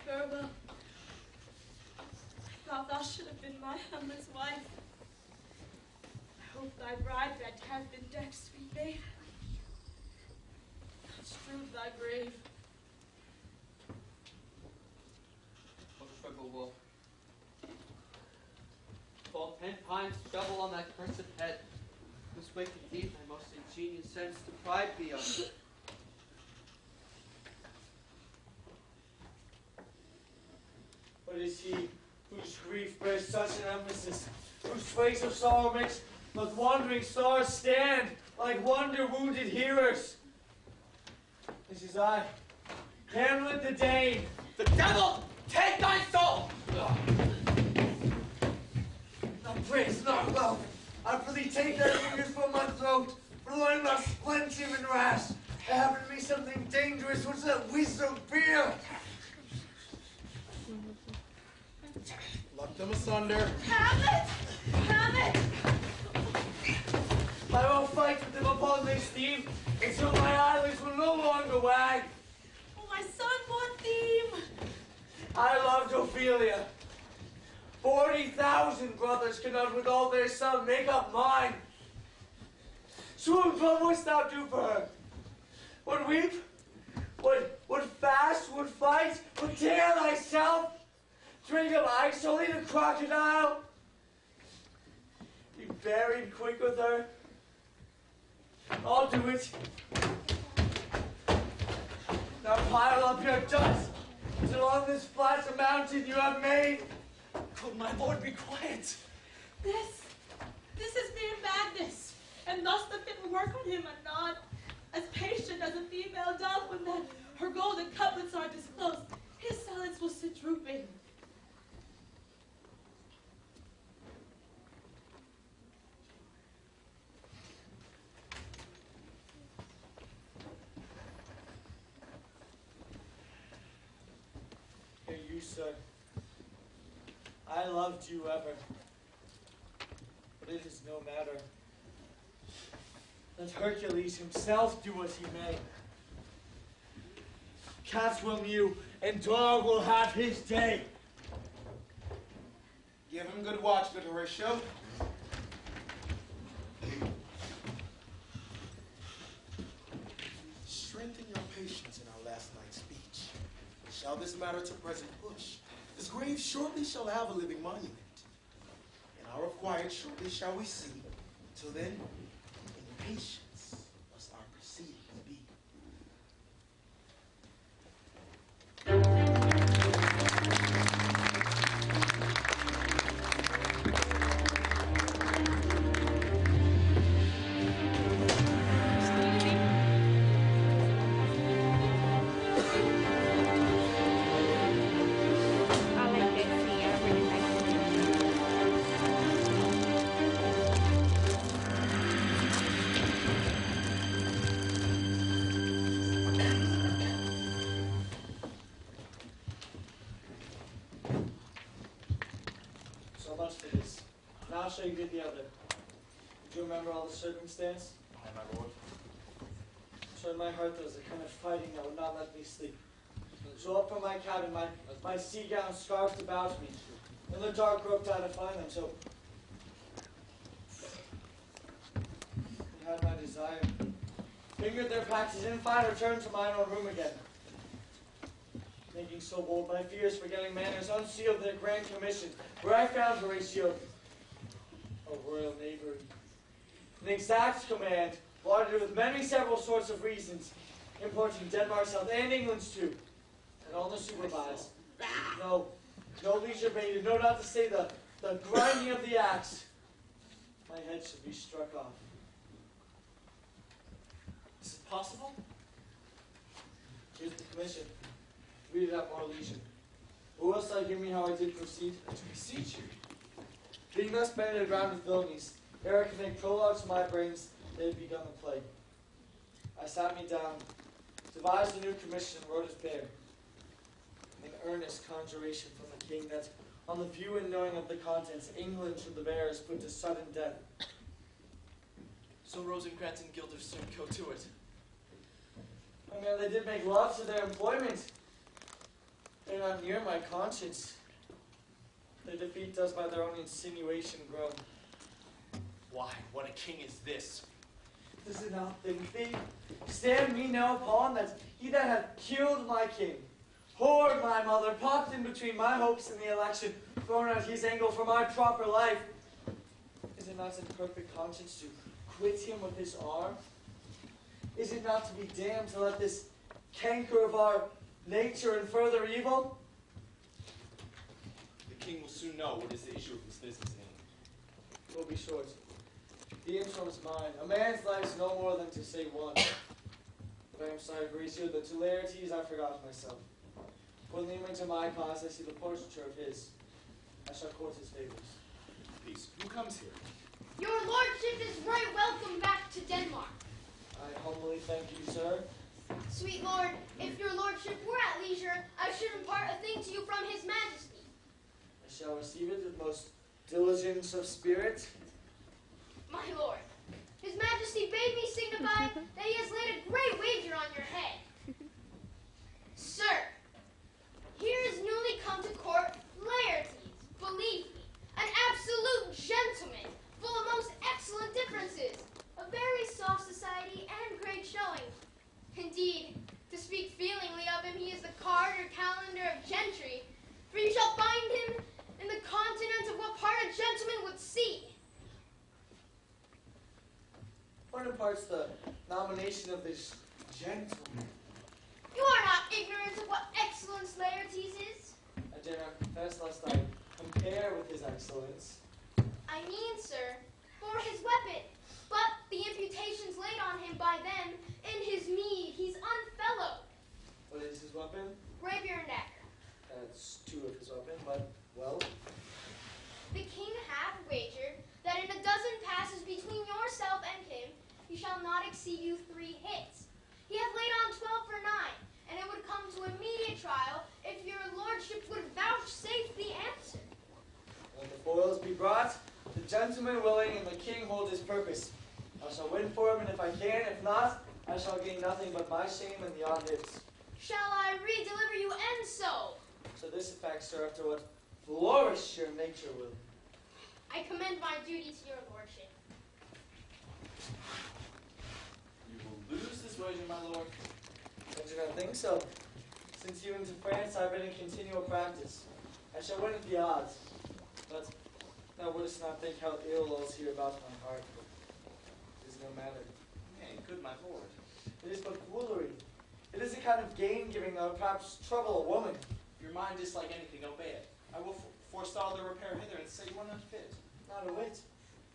Speaker 10: Farewell. I thought thou should have been my Hamlet's wife. I hope thy bride bed has been decked, sweet maid. Thou strewed thy grave.
Speaker 7: What a triple wolf. Fall 10 times double on that cursed head, whose wicked deed thy most ingenious sense deprived thee of.
Speaker 9: What is he whose grief bears such an emphasis, whose face of sorrow makes those wandering stars stand like wonder-wounded hearers? This is I, Hamlet the Dane.
Speaker 7: The devil take thy soul!
Speaker 5: Now praise not well. I prithee take thy fingers from my throat, for though I'm not splendid and rash, there happened to be something dangerous which let wisdom fear. Pluck them asunder.
Speaker 10: Hamlet! Hamlet!
Speaker 9: I will fight with them upon this theme until my eyelids will no longer wag.
Speaker 10: Oh, my son, what theme?
Speaker 9: I loved Ophelia. 40,000 brothers cannot with all their sum make up mine. Swoon, what wouldst thou do for her? Would weep? Would fast? Would fight? Would tear thyself? Drink of ice only the crocodile? Be buried quick with her? I'll do it. Now pile up your dust till on this flat mountain you have made.
Speaker 1: Oh, my lord, be quiet.
Speaker 10: This is mere madness, and thus the fit will work on him anon, as patient as a female dove when that her golden couplets are disclosed. His silence will sit drooping.
Speaker 9: Hear you, sir. I loved you ever, but it is no matter. Let Hercules himself do what he may. Cats will mew, and dog will have his day.
Speaker 5: Give him good watch, good Horatio. Strengthen your patience in our last night's speech. Shall this matter to present push? This grave shortly shall have a living monument. In our quiet shortly shall we see. Till then, in patience must our proceedings be.
Speaker 9: Now shall you do the other. Do you remember all the circumstance?
Speaker 5: Aye, my lord.
Speaker 9: So in my heart there was a kind of fighting that would not let me sleep. So up from my cabin, my sea gown scarfed about me. In the dark groped out to find them, so I had my desire. Fingered their patches in, finally returned to mine own room again. Making so bold, my fears forgetting manners, unsealed their grand commission, where I found Horatio, a royal knavery. An exact command, watered with many several sorts of reasons, importing Denmark's health and England's too, and all the supervise. No leisure baited, no, not to say the grinding of the axe. My head should be struck off.
Speaker 1: Is it possible?
Speaker 9: Here's the commission. Read it at more leisure. Who else shall hear me how I did proceed?
Speaker 1: To beseech you.
Speaker 9: Being thus banded round with villainies, ere I could make prologue to my brains, they had begun the play. I sat me down, devised a new commission, and wrote it bare. An earnest conjuration from the king that, on the view and knowing of the contents, England should the bearers put to sudden death.
Speaker 1: So Rosencrantz and Guildenstern go to it.
Speaker 9: I mean, they did make love to their employment. They're not near my conscience. Their defeat does by their own insinuation grow.
Speaker 1: Why, what a king is this?
Speaker 9: Does it not think thee? Stand me now upon that he that hath killed my king, whored my mother, popped in between my hopes and the election, thrown out his angle for my proper life. Is it not in perfect conscience to quit him with his arm? Is it not to be damned to let this canker of our nature and further evil?
Speaker 1: The king will soon know what is the issue of this business in.
Speaker 9: Will be short. The interim's mine. A man's life's no more than to say one. But I am sorry, Horatio, that to Laertes I forgot myself. When the image of my cause, I see the portraiture of his. I shall court his favors.
Speaker 1: Peace. Who comes here?
Speaker 13: Your lordship is right welcome back to Denmark.
Speaker 9: I humbly thank you, sir.
Speaker 13: Sweet lord, if your lordship were at leisure, I should impart a thing to you from his majesty.
Speaker 9: I shall receive it with most diligence of spirit.
Speaker 13: My lord, his majesty bade me signify that he has laid a great wager on your head. Sir, here is newly come to court Laertes, believe me, an absolute gentleman, full of most excellent differences, a very soft society and great showing. Indeed, to speak feelingly of him, he is the card or calendar of gentry, for you shall find him in the continent of what part a gentleman would see.
Speaker 9: What imparts the nomination of this gentleman?
Speaker 13: You are not ignorant of what excellence Laertes is.
Speaker 9: I dare not confess lest I compare with his excellence.
Speaker 13: I mean, sir, for his weapon. But the imputations laid on him by them, in his meed, he's unfellowed.
Speaker 9: What is his weapon?
Speaker 13: Rapier and dagger.
Speaker 9: That's two of his weapon, but, well.
Speaker 13: The king hath wagered that in a dozen passes between yourself and him, he shall not exceed you 3 hits. He hath laid on 12 for 9, and it would come to immediate trial if your lordship would vouchsafe the answer.
Speaker 9: Let the foils be brought, the gentleman willing, and the king hold his purpose. I shall win for him, and if I can, if not, I shall gain nothing but my shame and the odd hits.
Speaker 13: Shall I re-deliver you and so?
Speaker 9: To this effect, sir, after what flourish your nature will.
Speaker 13: I commend my duty to your lordship.
Speaker 1: You will lose this wager, my lord.
Speaker 9: I do not think so. Since even to France I've been in continual practice. I shall win at the odds. But thou wouldst not think how ill all's here about my heart. It is no matter.
Speaker 1: Nay, good my lord.
Speaker 9: It is but foolery. It is a kind of gain-giving that would perhaps trouble a woman.
Speaker 1: If your mind is like anything, obey it. I will forestall the repair hither and say you are not fit.
Speaker 9: Not a whit.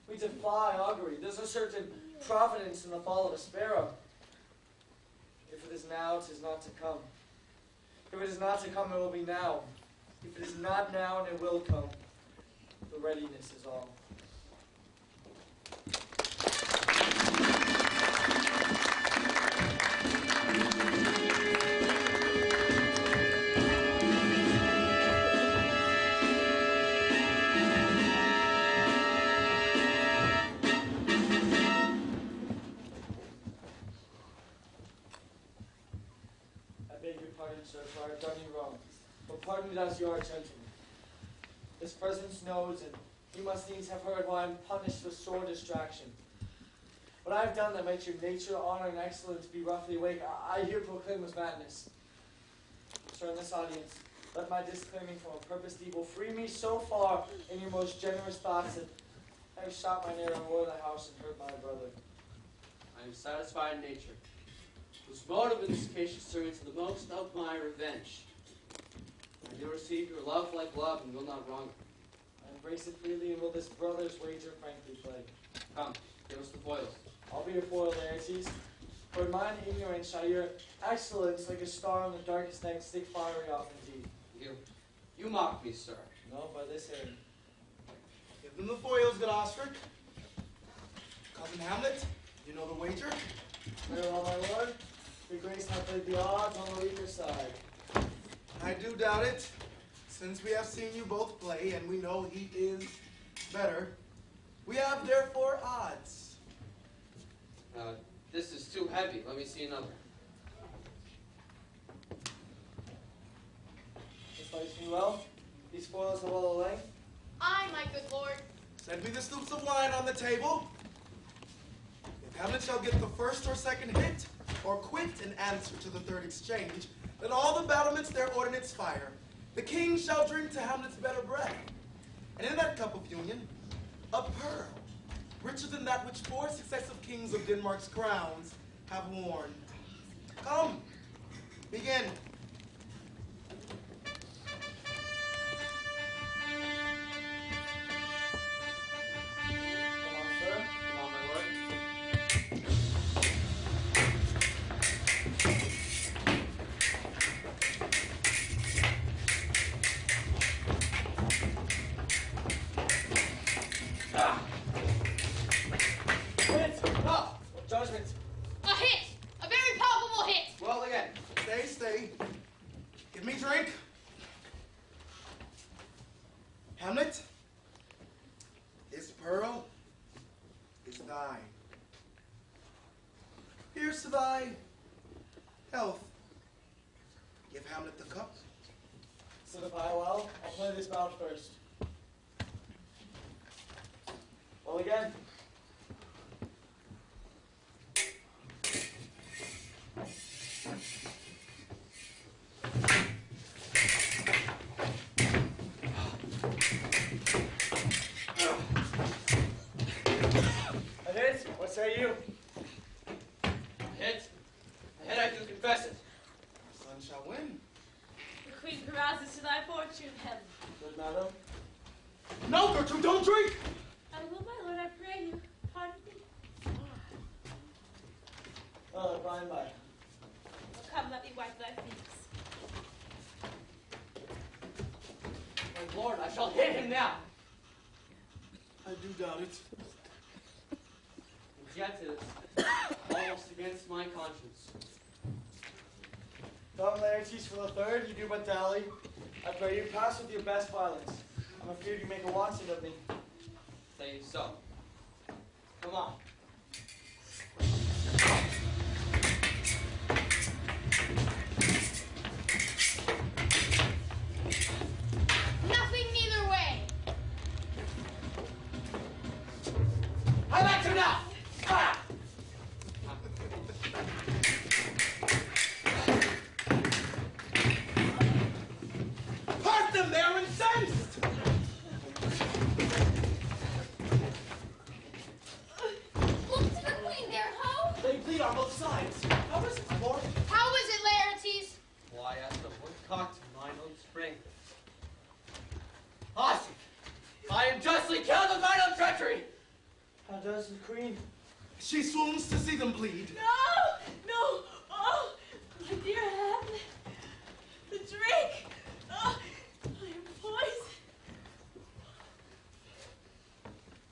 Speaker 9: We defy augury. There's a certain providence in the fall of a sparrow. If it is now, it is not to come. If it is not to come, it will be now. If it is not now, and it will come. The readiness is all. sir, for I have done you wrong. But pardon it as you are a gentleman. This presence knows, and you must needs have heard why I am punished for sore distraction. What I have done that makes your nature, honor, and excellence be roughly awake, I here proclaim as madness. Sir, in this audience, let my disclaiming from a purposed evil free me so far in your most generous thoughts that I have shot my near over the house and hurt my brother.
Speaker 7: I am satisfied in nature, whose motive in this case is serving to the most of my revenge. I do receive your love like love and will not wrong it.
Speaker 9: I embrace it freely and will this brother's wager frankly play.
Speaker 7: Come, give us the foils.
Speaker 9: I'll be your foil, Laertes. For in mine ignorance shall your excellence, like a star on the darkest night, stick fiery off indeed.
Speaker 7: You mock me, sir.
Speaker 9: No, by this errand.
Speaker 5: Give them the foils, good Osric. Cousin Hamlet, you know the wager?
Speaker 9: Very well, my lord. Your grace hath laid the odds on the weaker side.
Speaker 5: I do doubt it, since we have seen you both play, and we know he is better. We have, therefore, odds.
Speaker 7: This is too heavy. Let me see another.
Speaker 9: This fights me well. These foils are well length.
Speaker 6: Aye, my good lord.
Speaker 5: Send me the stoops of wine on the table. If Hamlet shall get the first or second hit, or quit in answer to the third exchange, let all the battlements their ordnance fire. The king shall drink to Hamlet's better breath. And in that cup of union, a pearl, richer than that which 4 successive kings of Denmark's crowns have worn. Come, begin. Hamlet, this pearl is thine. Here's to thy health. Give Hamlet the cup.
Speaker 9: Sit up high well. I'll play this bout first. Well again. What say you?
Speaker 7: Hit. I do confess it.
Speaker 5: Son shall win.
Speaker 10: The queen carouses to thy fortune, heaven.
Speaker 9: Good, madam.
Speaker 5: No, Gertrude, don't drink!
Speaker 10: I will, my lord, I pray you. Pardon me.
Speaker 9: By and by.
Speaker 10: Well, come, let me wipe thy feet.
Speaker 7: My lord, I shall hit him now.
Speaker 5: I do doubt it.
Speaker 7: Yet it is almost against my conscience.
Speaker 9: Come, Laertes, for the third, you do but dally. I pray you pass with your best violence. I'm afraid you make a wanton of me.
Speaker 7: Say so. Come on.
Speaker 6: Nothing neither way.
Speaker 7: I like you now! Ah!
Speaker 5: Part them, they're incensed!
Speaker 6: Look to the queen there, ho!
Speaker 5: They bleed on both sides. How is it, my lord?
Speaker 6: How is it, Laertes?
Speaker 7: Why, as the woodcock to mine own spring. Awesome! I am justly killed with mine own treachery!
Speaker 9: How does the queen?
Speaker 5: She swoons to see them bleed.
Speaker 10: No! Oh, my dear Hamlet. The drink! Oh, I am poisoned.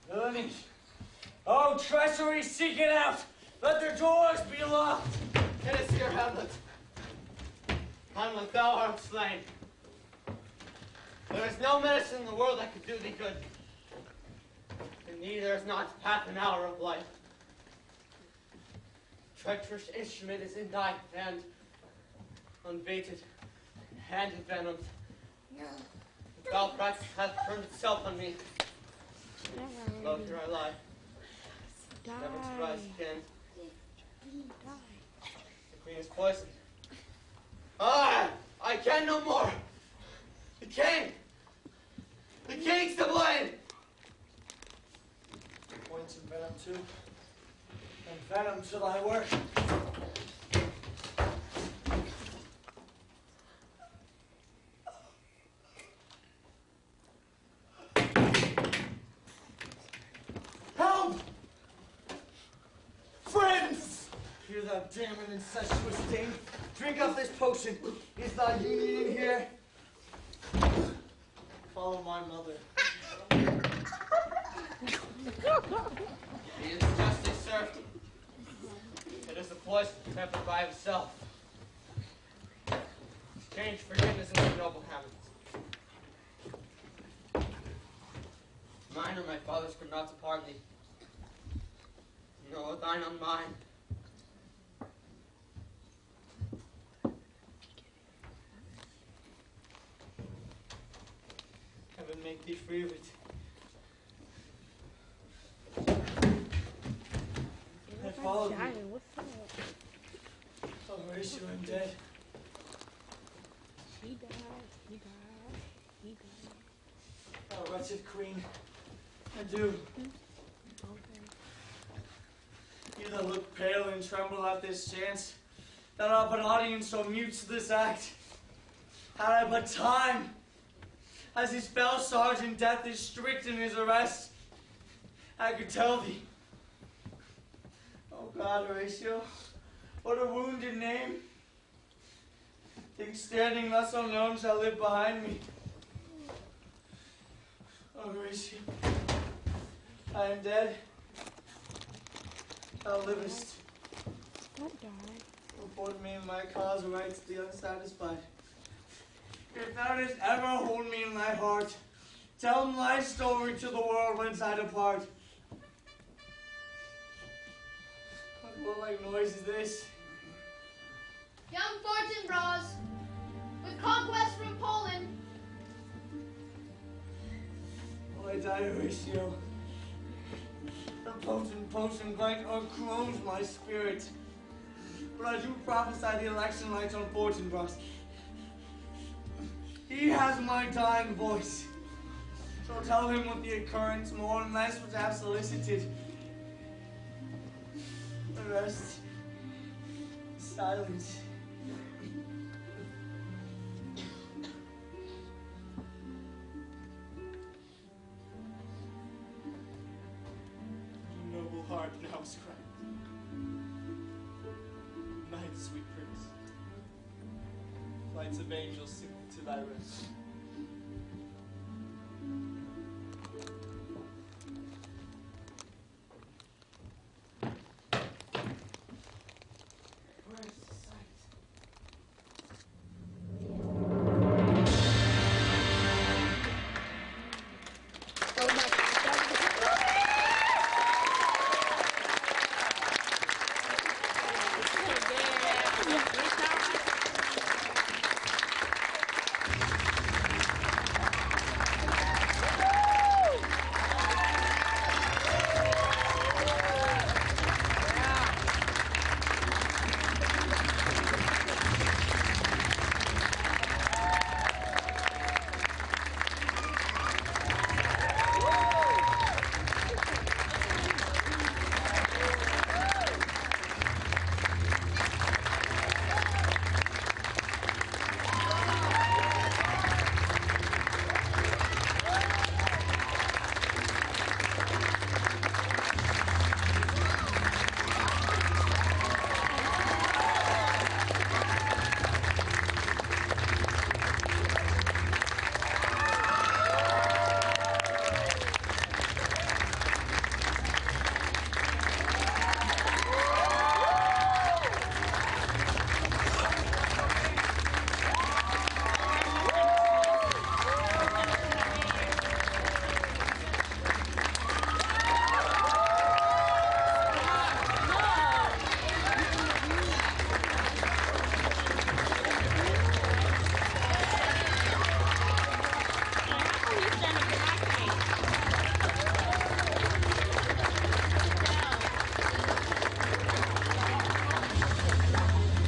Speaker 9: Villainy! Oh, treachery, seek it out! Let their doors be locked!
Speaker 7: It is here, Hamlet. Hamlet, thou art slain. There is no medicine in the world that could do thee good. And neither is not half an hour of life. Treacherous instrument is in thy hand, unbaited, hand envenomed. The foul practice hath turned itself on me. Lo, here I lie, never to rise again. The queen is poisoned. I can no more. The king's to blame.
Speaker 9: Points and venom too, and venom to thy work.
Speaker 5: Help! Friends!
Speaker 9: Hear thou damn and incestuous thing. Drink up this potion. Is thy union in here? Follow my mother.
Speaker 7: He is justly served. It is the poison tempered by himself. Exchange forgiveness in the noble Hamlet. Mine or my father's could not depart thee. No, thine on mine.
Speaker 9: Heaven make thee free of it. I followed thee. Oh, Horatio, I'm dead.
Speaker 10: He died.
Speaker 9: Oh, wretched queen. Adieu. You that look pale and tremble at this chance, that are but audience so mute to this act. Had I but time, as his fell sergeant death is strict in his arrest, I could tell thee. Oh God, Horatio, what a wounded name. Think standing thus unknown shall live behind me. Oh, Horatio, I am dead. Thou livest.
Speaker 10: Don't die.
Speaker 9: Report me in my cause rights the unsatisfied. If thou didst ever hold me in thy heart, tell my story to the world whence I depart. What like noise is this?
Speaker 13: Young Fortinbras, with conquest from Poland.
Speaker 9: Oh, I die, Horatio. The potent potion blight o'ercrones my spirit. But I do prophesy the election lights on Fortinbras. He has my dying voice. So tell him what the occurrence more and less was have solicited. The rest, silence.
Speaker 1: Your noble heart now is cracked. Night, sweet prince. Flights of angels sing to thy rest.